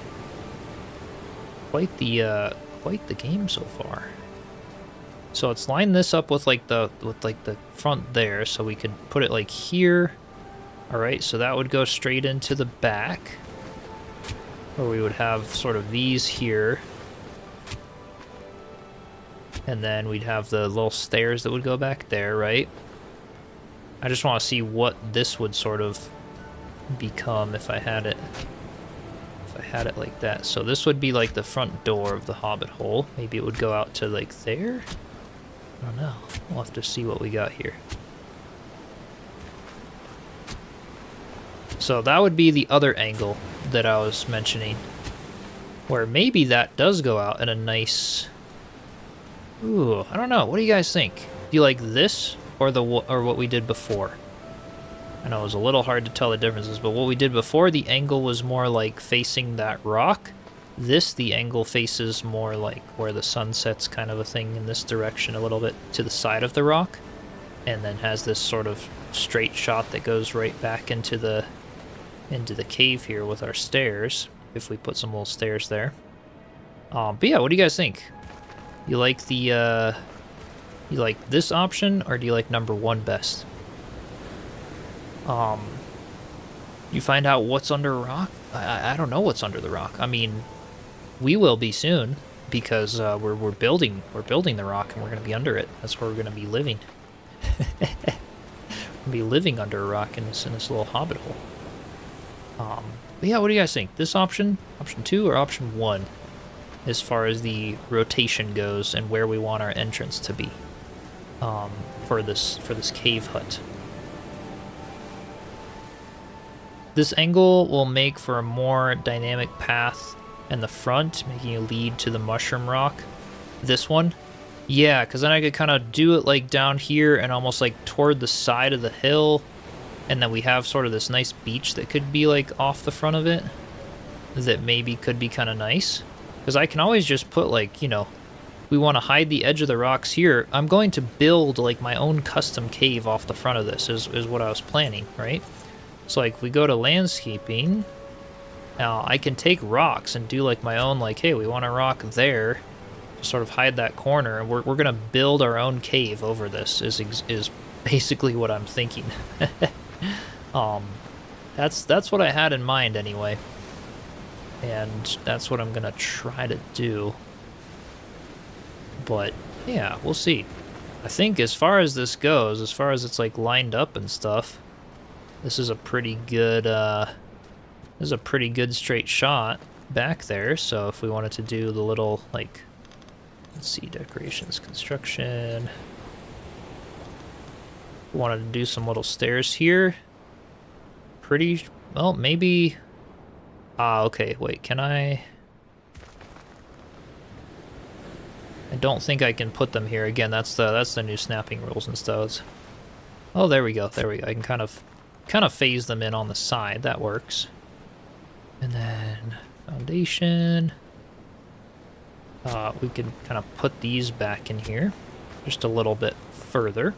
quite the game so far. So let's line this up with like the front there, so we could put it like here. All right, so that would go straight into the back, or we would have sort of these here, and then we'd have the little stairs that would go back there, right? I just want to see what this would sort of become if I had it like that. So this would be like the front door of the Hobbit hole. Maybe it would go out to like there. I don't know. We'll have to see what we got here. So that would be the other angle that I was mentioning, where maybe that does go out in a nice... Ooh, I don't know. What do you guys think? Do you like this or what we did before? I know it was a little hard to tell the differences, but what we did before, the angle was more like facing that rock. This, the angle faces more like where the sun sets, kind of a thing, in this direction a little bit to the side of the rock, and then has this sort of straight shot that goes right back into the cave here with our stairs, if we put some little stairs there. But yeah, what do you guys think? You like you like this option, or do you like number one best? You find out what's under a rock? I don't know what's under the rock. I mean, we will be soon because we're building the rock and we're gonna be under it. That's where we're gonna be living. We'll be living under a rock in this little hobbit hole. But yeah, what do you guys think? This option 2 or option 1, as far as the rotation goes and where we want our entrance to be for this cave hut. This angle will make for a more dynamic path in the front, making you lead to the mushroom rock. This one, yeah, because then I could kind of do it like down here and almost like toward the side of the hill, and then we have sort of this nice beach that could be like off the front of it that maybe could be kind of nice. Because I can always just put like, you know, we want to hide the edge of the rocks here. I'm going to build like my own custom cave off the front of this is what I was planning, right? So like we go to landscaping, now I can take rocks and do like my own, like, hey, we want a rock there to sort of hide that corner, and we're going to build our own cave over this is basically what I'm thinking. That's what I had in mind anyway. And that's what I'm going to try to do. But yeah, we'll see. I think as far as this goes, as far as it's like lined up and stuff, this is a pretty good straight shot back there. So if we wanted to do the little, like, let's see, decorations, construction. Wanted to do some little stairs here. Pretty, well, maybe, okay, wait, can I don't think I can put them here. Again, that's the new snapping rules and stuff. Oh, there we go, I can kind of phase them in on the side. That works. And then foundation. We can kind of put these back in here just a little bit further.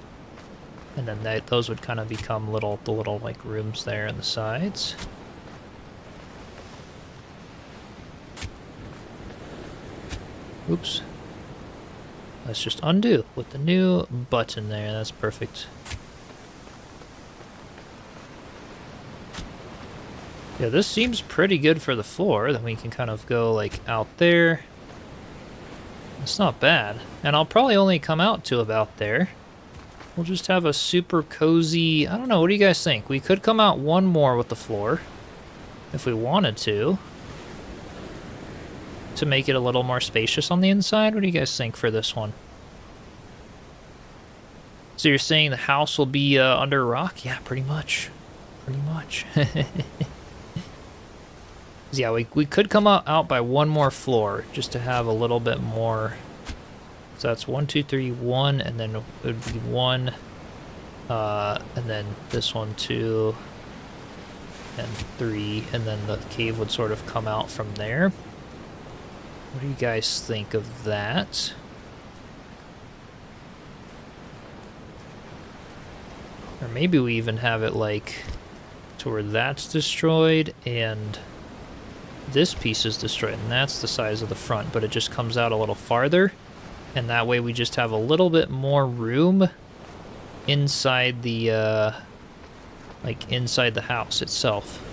And then those would kind of become the little like rooms there on the sides. Oops. Let's just undo with the new button there. That's perfect. Yeah, this seems pretty good for the floor. Then we can kind of go like out there. It's not bad. And I'll probably only come out to about there. We'll just have a super cozy, I don't know, what do you guys think? We could come out one more with the floor if we wanted to make it a little more spacious on the inside. What do you guys think for this one? So you're saying the house will be under a rock? Yeah, pretty much. Yeah, we could come out by one more floor just to have a little bit more. So that's 1, 2, 3, 1, and then it would be 1, and then this one 2, and 3, and then the cave would sort of come out from there. What do you guys think of that? Or maybe we even have it like to where that's destroyed and this piece is destroyed, and that's the size of the front, but it just comes out a little farther, and that way we just have a little bit more room inside the inside the house itself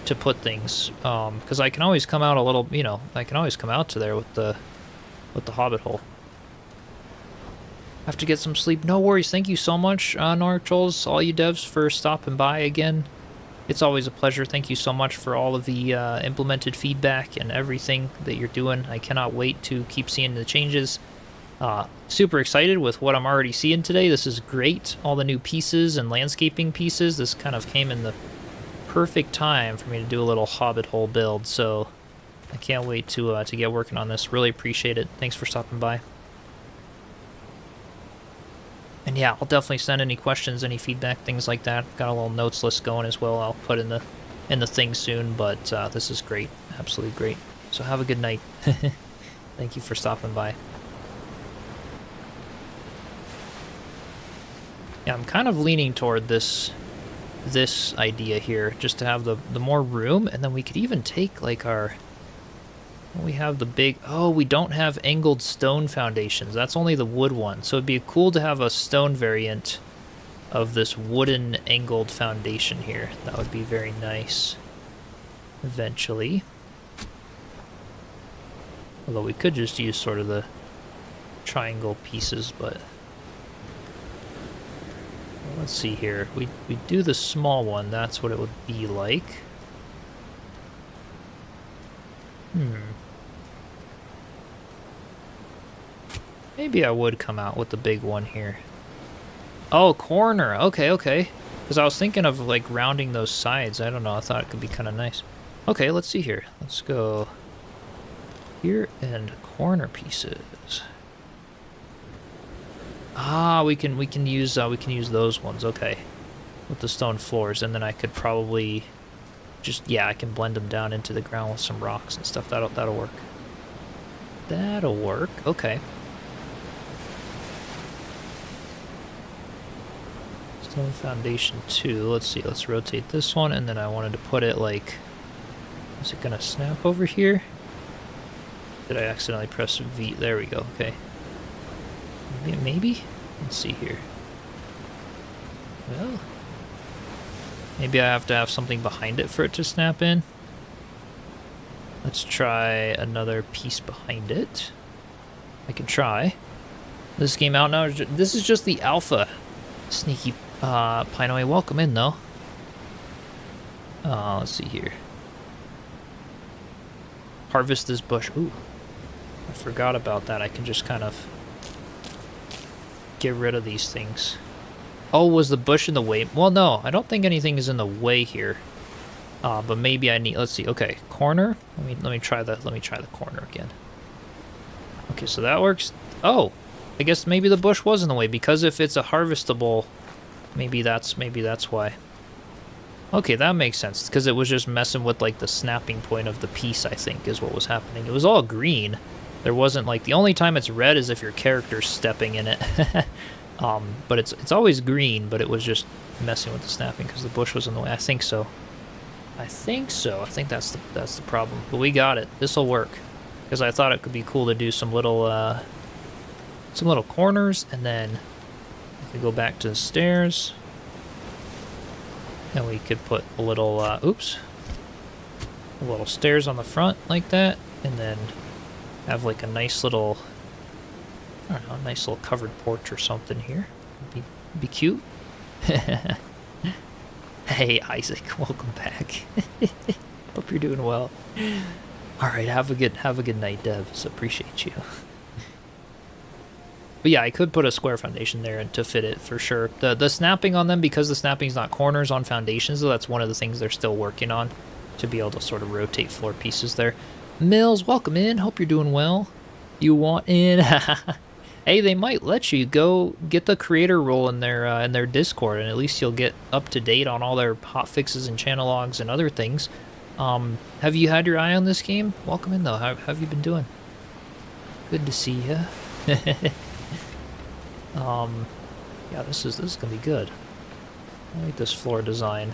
to put things, because I can always come out a little, you know, I can always come out to there with the hobbit hole. Have to get some sleep. No worries. Thank you so much, Nortrolls, all you devs, for stopping by again. It's always a pleasure. Thank you so much for all of the implemented feedback and everything that you're doing. I cannot wait to keep seeing the changes. Super excited with what I'm already seeing today. This is great. All the new pieces and landscaping pieces. This kind of came in the perfect time for me to do a little hobbit hole build. So I can't wait to get working on this. Really appreciate it. Thanks for stopping by. And yeah, I'll definitely send any questions, any feedback, things like that. Got a little notes list going as well. I'll put in the thing soon, but this is great. Absolutely great. So have a good night. Thank you for stopping by. Yeah, I'm kind of leaning toward this idea here, just to have the more room, and then we could even take like our... We have the big... Oh, we don't have angled stone foundations. That's only the wood one. So it'd be cool to have a stone variant of this wooden angled foundation here. That would be very nice eventually. Although we could just use sort of the triangle pieces, but let's see here. We do the small one. That's what it would be like. Maybe I would come out with the big one here. Oh, corner. Okay, okay. Because I was thinking of like rounding those sides. I don't know. I thought it could be kind of nice. Okay, let's see here. Let's go here and corner pieces. Ah, we can use those ones. Okay, with the stone floors, and then I could probably just, yeah, I can blend them down into the ground with some rocks and stuff. That'll work. That'll work. Okay. Stone foundation 2. Let's see. Let's rotate this one, and then I wanted to put it like. Is it gonna snap over here? Did I accidentally press V? There we go. Okay. Maybe? Let's see here. Well, maybe I have to have something behind it for it to snap in. Let's try another piece behind it. I can try. This game out now. This is just the alpha. Sneaky Pinoy, welcome in though. Let's see here. Harvest this bush. Ooh, I forgot about that. I can just kind of get rid of these things. Oh, was the bush in the way? Well, no, I don't think anything is in the way here. But maybe I need. Let's see. Okay, corner. Let me try the corner again. Okay, so that works. Oh, I guess maybe the bush was in the way because if it's a harvestable, maybe that's why. Okay, that makes sense because it was just messing with like the snapping point of the piece. I think is what was happening. It was all green. There wasn't like the only time it's red is if your character's stepping in it. But it's always green. But it was just messing with the snapping because the bush was in the way. I think so. I think that's the problem. But we got it. This will work because I thought it could be cool to do some little corners, and then we could go back to the stairs, and we could put a little stairs on the front like that, and then have like a nice little, I don't know, a nice little covered porch or something here. Be cute. Hey Isaac, welcome back. Hope you're doing well. All right, have a good night, Devs. Appreciate you. But yeah, I could put a square foundation there to fit it for sure. The snapping on them, because the snapping's not corners on foundations, so that's one of the things they're still working on, to be able to sort of rotate floor pieces there. Mills, welcome in. Hope you're doing well. You want in? Hey, they might let you go get the creator role in their Discord, and at least you'll get up to date on all their hot fixes and channel logs and other things. Have you had your eye on this game? Welcome in though. How have you been doing? Good to see you. Yeah, this is gonna be good. I like this floor design,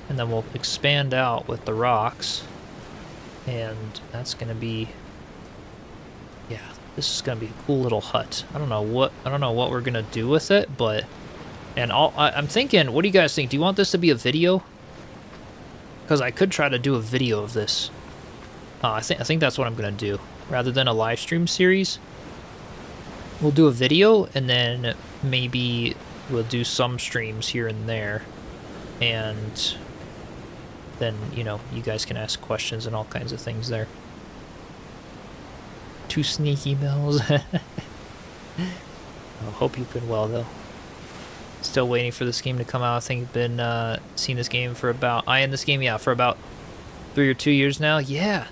and then we'll expand out with the rocks, and that's gonna be, yeah, this is gonna be a cool little hut. I don't know what we're gonna do with it, but I'm thinking, what do you guys think? Do you want this to be a video? Because I could try to do a video of this. I think that's what I'm gonna do, rather than a live stream series. We'll do a video, and then maybe we'll do some streams here and there, and then, you know, you guys can ask questions and all kinds of things there. Two sneaky Mills. I hope you've been well, though. Still waiting for this game to come out. I think I've been seeing this game for about... for about 3 or 2 years now. Yeah.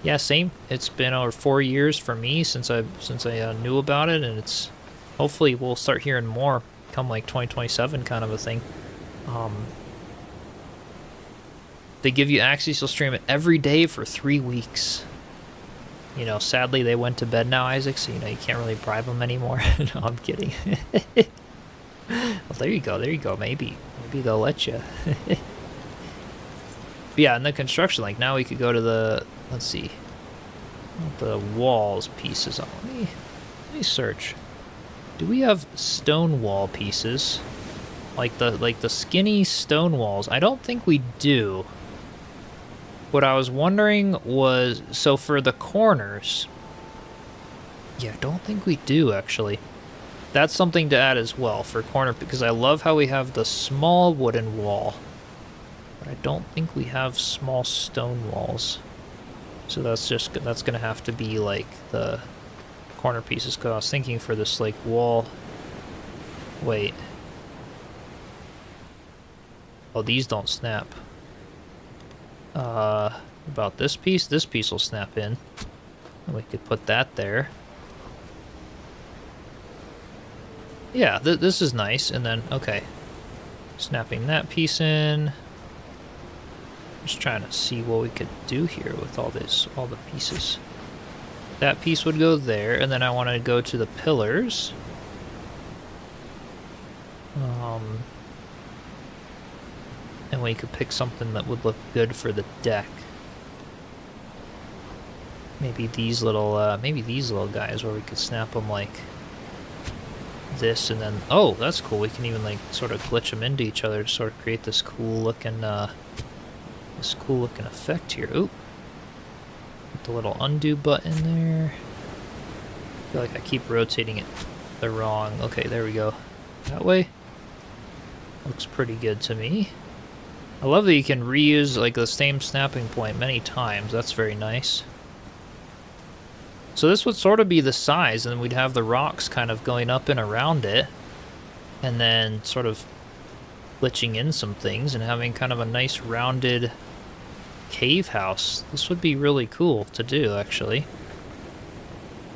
Yeah, same. It's been over 4 years for me since I knew about it, and it's hopefully we'll start hearing more come like 2027 kind of a thing. They give you access, you'll stream it every day for 3 weeks. You know, sadly they went to bed now, Isaac, so you know you can't really bribe them anymore. No, I'm kidding. Well, there you go. Maybe they'll let you. Yeah, and the construction, like now we could go to the, let's see, the walls pieces. Let me search. Do we have stone wall pieces Like the skinny stone walls. I don't think we do. What I was wondering was, so for the corners, yeah, I don't think we do actually. That's something to add as well for corner, because I love how we have the small wooden wall, but I don't think we have small stone walls. So that's gonna have to be like the corner pieces. Cause I was thinking for this like wall. Wait. Oh, these don't snap. About this piece will snap in. And we could put that there. Yeah, this is nice. And then, okay. Snapping that piece in. Just trying to see what we could do here with all the pieces. That piece would go there, and then I want to go to the pillars. And we could pick something that would look good for the deck. Maybe these little guys where we could snap them like this, and then, oh, that's cool. We can even like sort of glitch them into each other to sort of create this cool looking effect here. Oop. Put the little undo button there. I feel like I keep rotating it the wrong. Okay, there we go. That way. Looks pretty good to me. I love that you can reuse like the same snapping point many times. That's very nice. So this would sort of be the size, and we'd have the rocks kind of going up and around it, and then sort of glitching in some things and having kind of a nice rounded cave house. This would be really cool to do, actually.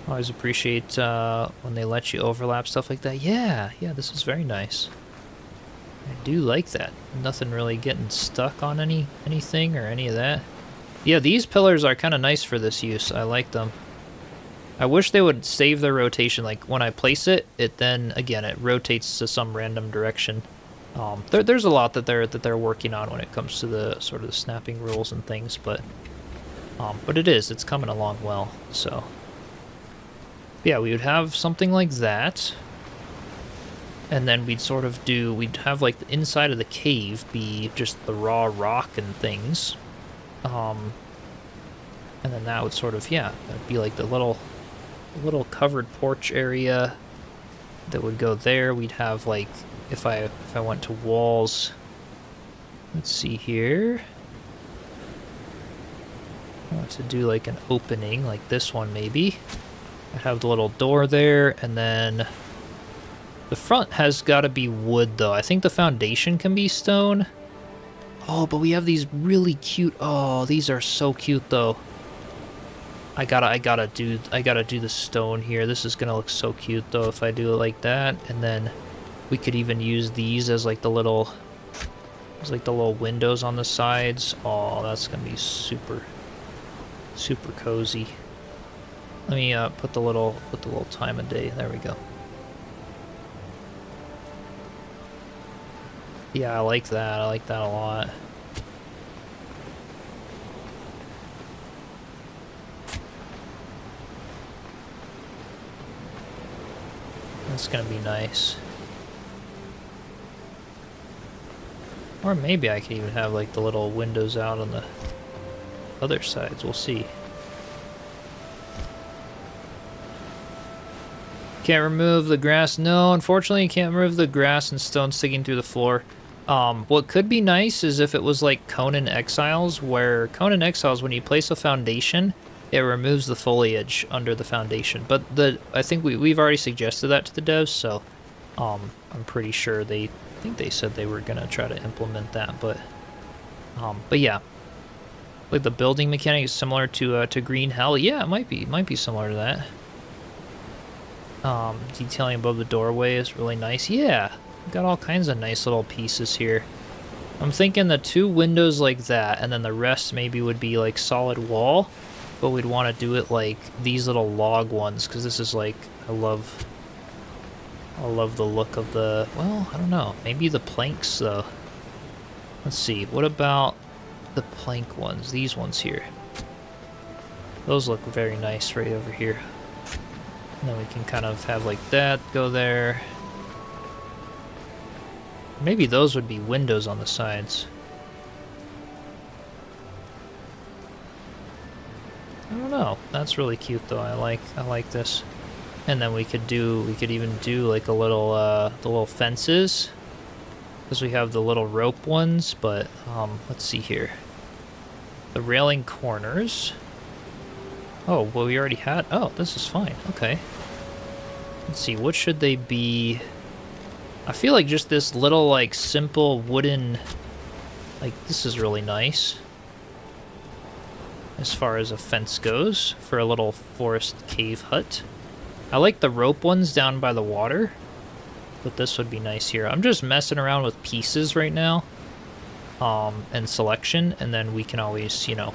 I always appreciate when they let you overlap stuff like that. Yeah, this is very nice. I do like that. Nothing really getting stuck on anything or any of that. Yeah, these pillars are kind of nice for this use. I like them. I wish they would save their rotation. Like when I place it, then again it rotates to some random direction. There's a lot that they're working on when it comes to the sort of the snapping rules and things, but it's coming along well. So yeah, we would have something like that. And then we'd have like the inside of the cave be just the raw rock and things. And then that would sort of, yeah, that'd be like the little covered porch area that would go there. We'd have like, if I went to walls, let's see here. I want to do like an opening, like this one maybe. I'd have the little door there, and then the front has got to be wood, though. I think the foundation can be stone. Oh, but we have these really cute. Oh, these are so cute, though. I gotta do the stone here. This is gonna look so cute, though, if I do it like that. And then we could even use these as like the little windows on the sides. Oh, that's gonna be super cozy. Let me put the little time of day. There we go. Yeah, I like that. I like that a lot. That's gonna be nice. Or maybe I could even have like the little windows out on the other sides. We'll see. Can't remove the grass. No, unfortunately you can't remove the grass and stone sticking through the floor. What could be nice is if it was like Conan Exiles, where Conan Exiles, when you place a foundation, it removes the foliage under the foundation. But I think we've already suggested that to the devs, so I'm pretty sure I think they said they were gonna try to implement that. But yeah, like the building mechanic is similar to Green Hell. Yeah, it might be similar to that. Detailing above the doorway is really nice. Yeah, got all kinds of nice little pieces here. I'm thinking the 2 windows like that, and then the rest maybe would be like solid wall, but we'd want to do it like these little log ones, because this is like, I love the look of the, well, I don't know, maybe the planks though. Let's see, what about the plank ones, these ones here? Those look very nice right over here. And then we can kind of have like that go there. Maybe those would be windows on the sides. I don't know. That's really cute though. I like this. And then we could even do like a little the little fences, because we have the little rope ones, but let's see here. The railing corners. Oh, well, we already had. Oh, this is fine. Okay. Let's see, what should they be? I feel like just this little, like, simple wooden, like, this is really nice as far as a fence goes for a little forest cave hut. I like the rope ones down by the water, but this would be nice here. I'm just messing around with pieces right now, and selection, and then we can always, you know,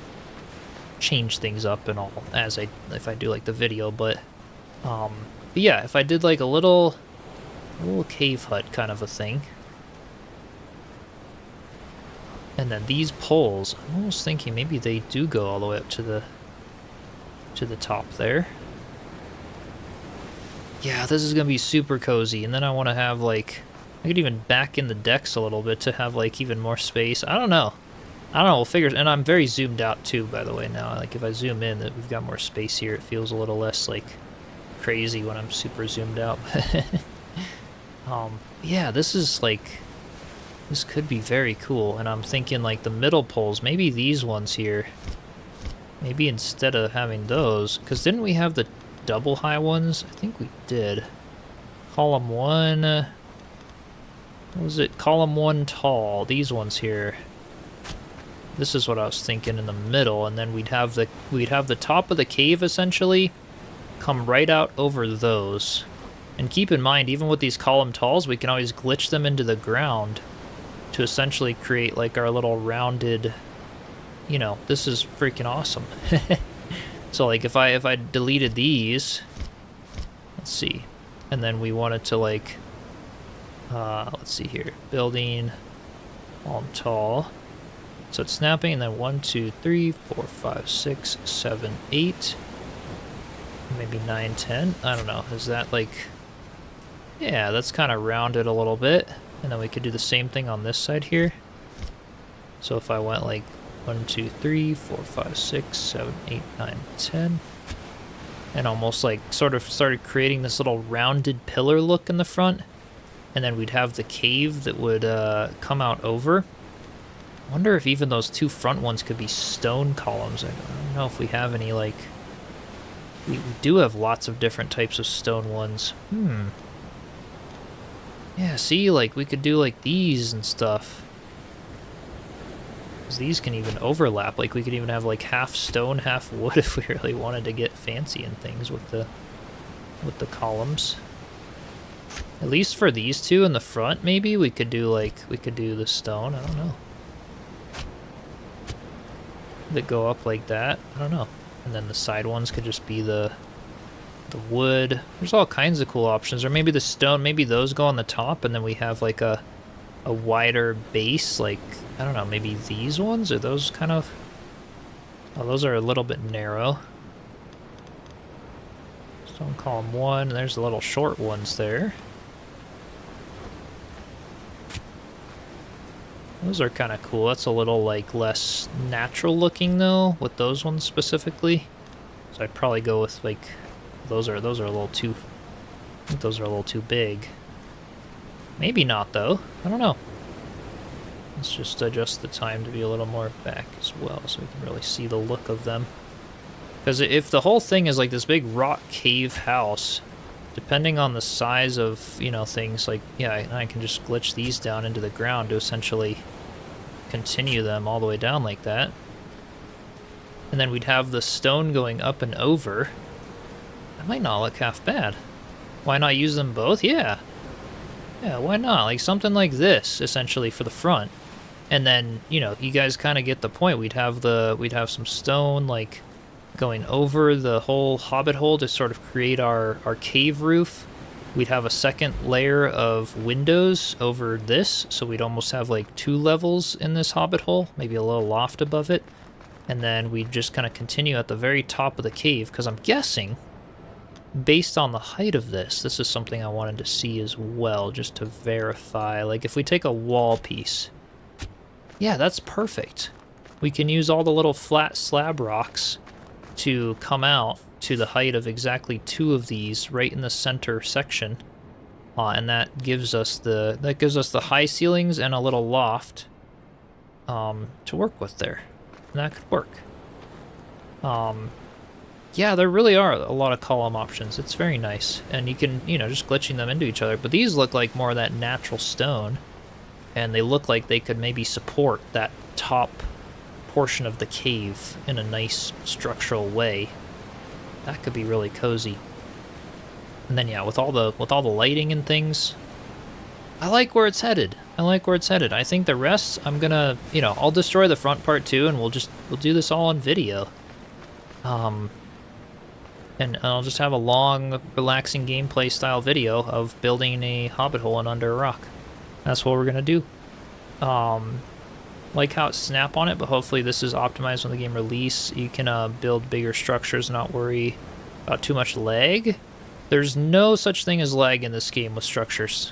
change things up and all if I do like the video, but yeah, if I did like a little cave hut kind of a thing. And then these poles, I'm almost thinking maybe they do go all the way up to the top there. Yeah, this is gonna be super cozy. And then I want to have like, I could even back in the decks a little bit to have like even more space. I don't know. We'll figure. And I'm very zoomed out too, by the way, now. Like if I zoom in, that we've got more space here, it feels a little less like crazy when I'm super zoomed out. Yeah, this is like, this could be very cool. And I'm thinking like the middle poles, maybe these ones here, maybe instead of having those, because didn't we have the double high ones? I think we did. Column 1, what was it? Column 1 tall, these ones here. This is what I was thinking in the middle, and then we'd have the top of the cave essentially come right out over those. And keep in mind, even with these column talls, we can always glitch them into the ground to essentially create like our little rounded, you know, this is freaking awesome. So like if I deleted these, let's see, and then we wanted to like, let's see here, building column tall. So it's snapping, and then 1, 2, 3, 4, 5, 6, 7, 8, maybe 9, 10. I don't know. Is that like, yeah, that's kind of rounded a little bit. And then we could do the same thing on this side here. So if I went like 1, 2, 3, 4, 5, 6, 7, 8, 9, 10, and almost like sort of started creating this little rounded pillar look in the front, and then we'd have the cave that would come out over. I wonder if even those two front ones could be stone columns. I don't know if we have any, like, we do have lots of different types of stone ones. Yeah, see, like, we could do, like, these and stuff. 'Cause these can even overlap. Like, we could even have, like, half stone, half wood if we really wanted to get fancy and things with the columns. At least for these two in the front, maybe, we could do, like, the stone. I don't know. That go up like that. I don't know. And then the side ones could just be the wood. There's all kinds of cool options. Or maybe the stone, maybe those go on the top, and then we have like a wider base, like, I don't know, maybe these ones? Are those kind of... Oh, those are a little bit narrow. Stone column 1, and there's the little short ones there. Those are kind of cool. That's a little, like, less natural looking, though, with those ones specifically. So I'd probably go with, like, those are a little too... I think those are a little too big. Maybe not, though. I don't know. Let's just adjust the time to be a little more back as well, so we can really see the look of them. Because if the whole thing is, like, this big rock cave house, depending on the size of, you know, things, like, yeah, I can just glitch these down into the ground to essentially continue them all the way down like that. And then we'd have the stone going up and over. That might not look half bad. Why not use them both? Yeah. Yeah, why not? Like, something like this, essentially, for the front. And then, you know, you guys kind of get the point. We'd have some stone, like, going over the whole Hobbit hole to sort of create our cave roof. We'd have a second layer of windows over this, so we'd almost have like 2 levels in this Hobbit hole, maybe a little loft above it. And then we'd just kind of continue at the very top of the cave, because I'm guessing based on the height of this is something I wanted to see as well, just to verify. Like, if we take a wall piece, yeah, that's perfect. We can use all the little flat slab rocks to come out to the height of exactly 2 of these right in the center section, and that gives us the high ceilings and a little loft to work with there, and that could work. Yeah, there really are a lot of column options. It's very nice, and you can, you know, just glitching them into each other. But these look like more of that natural stone, and they look like they could maybe support that top portion of the cave in a nice structural way. That could be really cozy. And then yeah, with all the lighting and things, I like where it's headed. I think the rest, I'm gonna, you know, I'll destroy the front part too, and we'll do this all on video. And I'll just have a long, relaxing gameplay style video of building a hobbit hole in under a rock. That's what we're gonna do. Like how it's snap on it, but hopefully this is optimized when the game release. You can build bigger structures, not worry about too much lag. There's no such thing as lag in this game with structures.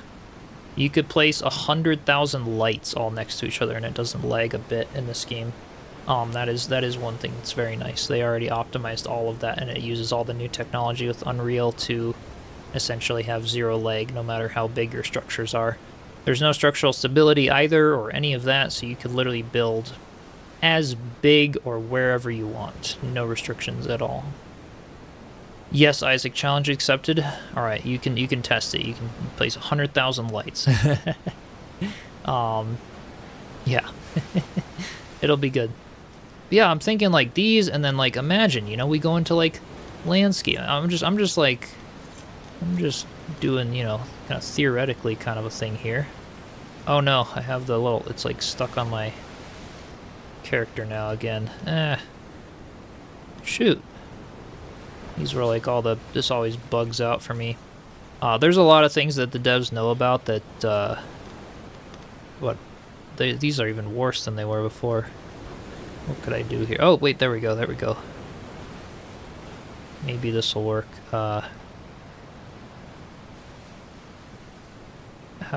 You could place 100,000 lights all next to each other and it doesn't lag a bit in this game. That is one thing that's very nice. They already optimized all of that, and it uses all the new technology with Unreal to essentially have 0 lag no matter how big your structures are. There's no structural stability either or any of that, so you could literally build as big or wherever you want. No restrictions at all. Yes, Isaac, challenge accepted. All right, you can test it. You can place 100,000 lights. Yeah. It'll be good. Yeah, I'm thinking like these, and then like imagine, you know, we go into like landscape. I'm just doing, you know, kind of theoretically kind of a thing here. Oh no, I have the little, it's like stuck on my character now again. Shoot. These were like this always bugs out for me. There's a lot of things that the devs know about that, these are even worse than they were before. What could I do here? Oh, wait, there we go. Maybe this will work. How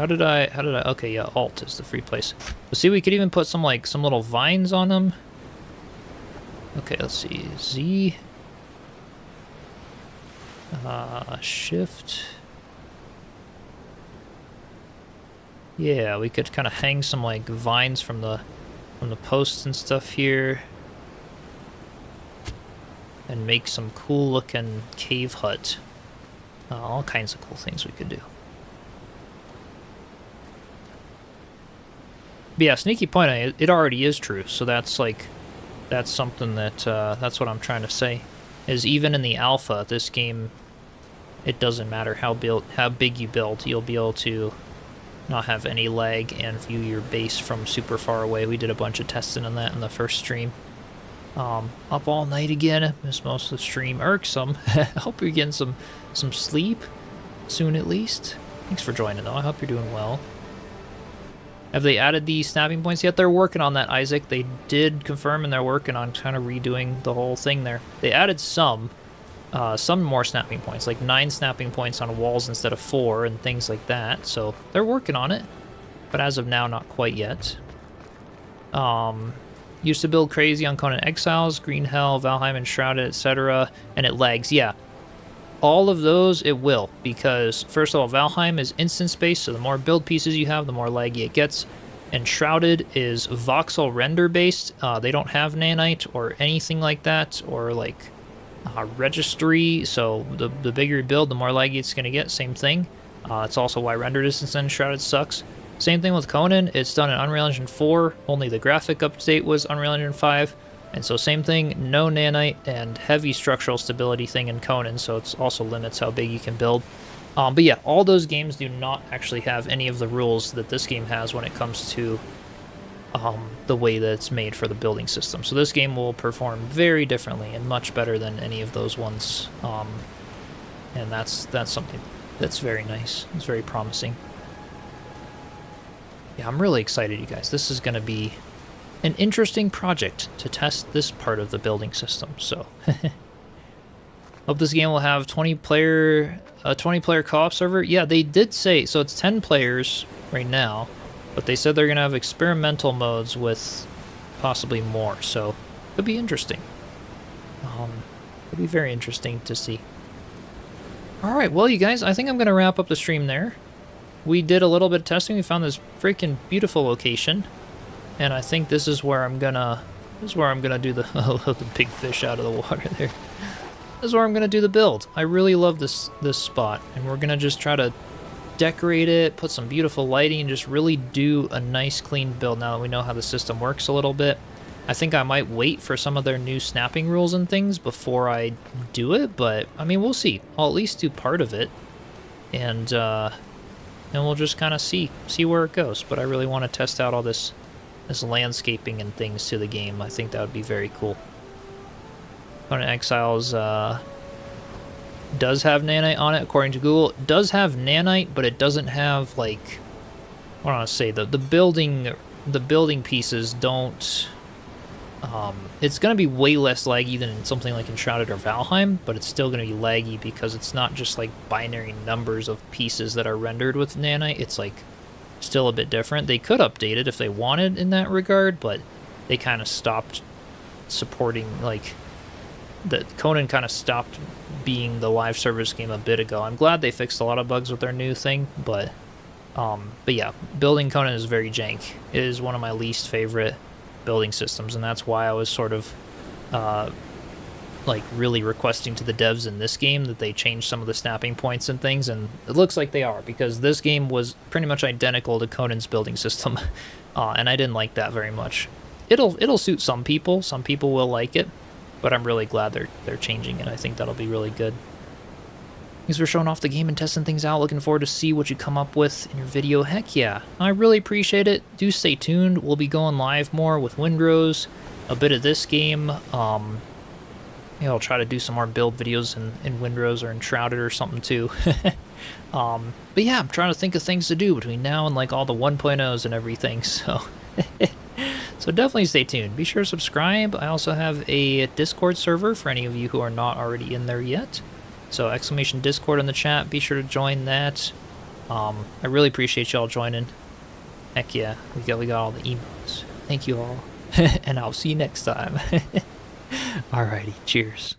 did I, okay, yeah, Alt is the free place. But see, we could even put some little vines on them. Okay, let's see, Z. Shift. Yeah, we could kind of hang some like vines from the posts and stuff here, and make some cool looking cave hut. All kinds of cool things we could do. But yeah, sneaky point, it already is true, so that's something that, that's what I'm trying to say, is even in the alpha, this game, it doesn't matter how big you build, you'll be able to not have any lag and view your base from super far away. We did a bunch of testing on that in the first stream. Up all night again, missed most of the stream, irksome. I hope you're getting some sleep soon at least. Thanks for joining though, I hope you're doing well. Have they added the snapping points yet? They're working on that, Isaac. They did confirm, and they're working on kind of redoing the whole thing there. They added some more snapping points, like 9 snapping points on walls instead of 4 and things like that. So they're working on it, but as of now, not quite yet. Used to build crazy on Conan Exiles, Green Hell, Valheim, Enshrouded, etc., and it lags. Yeah, all of those it will, because first of all, Valheim is instance based, so the more build pieces you have, the more laggy it gets. Enshrouded is voxel render based. They don't have nanite or anything like that, or like registry, so the bigger you build, the more laggy it's going to get. Same thing. It's also why render distance in Enshrouded sucks. Same thing with Conan. It's done in Unreal Engine 4, only the graphic update was Unreal Engine 5. And so same thing, no nanite and heavy structural stability thing in Conan, so it also limits how big you can build. But yeah, all those games do not actually have any of the rules that this game has when it comes to the way that it's made for the building system. So this game will perform very differently and much better than any of those ones. And that's something that's very nice. It's very promising. Yeah, I'm really excited, you guys. This is going to be an interesting project to test this part of the building system, so. Hope this game will have 20-player co-op server. Yeah, they did say, so it's 10 players right now, but they said they're going to have experimental modes with possibly more, so could be interesting. Could be very interesting to see. All right, well, you guys, I think I'm going to wrap up the stream there. We did a little bit of testing. We found this freaking beautiful location, and I think this is where I'm gonna do the the big fish out of the water there. This is where I'm gonna do the build. I really love this spot, and we're gonna just try to decorate it, put some beautiful lighting, and just really do a nice clean build now that we know how the system works a little bit. I think I might wait for some of their new snapping rules and things before I do it, but I mean, we'll see. I'll at least do part of it, and we'll just kind of see where it goes. But I really want to test out all this landscaping and things to the game. I think that would be very cool. Conan Exiles does have nanite on it, according to Google. It does have nanite, but it doesn't have, like, what do I want to say, the building pieces don't. It's going to be way less laggy than something like Enshrouded or Valheim, but it's still going to be laggy because it's not just like binary numbers of pieces that are rendered with nanite. It's like still a bit different. They could update it if they wanted in that regard, but they kind of stopped supporting, like, Conan kind of stopped being the live service game a bit ago. I'm glad they fixed a lot of bugs with their new thing, but yeah, building Conan is very jank. It is one of my least favorite building systems, and that's why I was sort of like really requesting to the devs in this game that they change some of the snapping points and things, and it looks like they are, because this game was pretty much identical to Conan's building system, and I didn't like that very much. It'll suit some people will like it, but I'm really glad they're changing it. I think that'll be really good. Thanks for showing off the game and testing things out. Looking forward to see what you come up with in your video. Heck yeah. I really appreciate it. Do stay tuned. We'll be going live more with Windrose, a bit of this game. Yeah, I'll try to do some more build videos in Windrose or Enshrouded or something too. But yeah, I'm trying to think of things to do between now and like all the 1.0s and everything, so so definitely stay tuned. Be sure to subscribe. I also have a Discord server for any of you who are not already in there yet. So exclamation Discord in the chat, be sure to join that. I really appreciate y'all joining. Heck yeah, we got all the emotes. Thank you all, and I'll see you next time. Alrighty, cheers.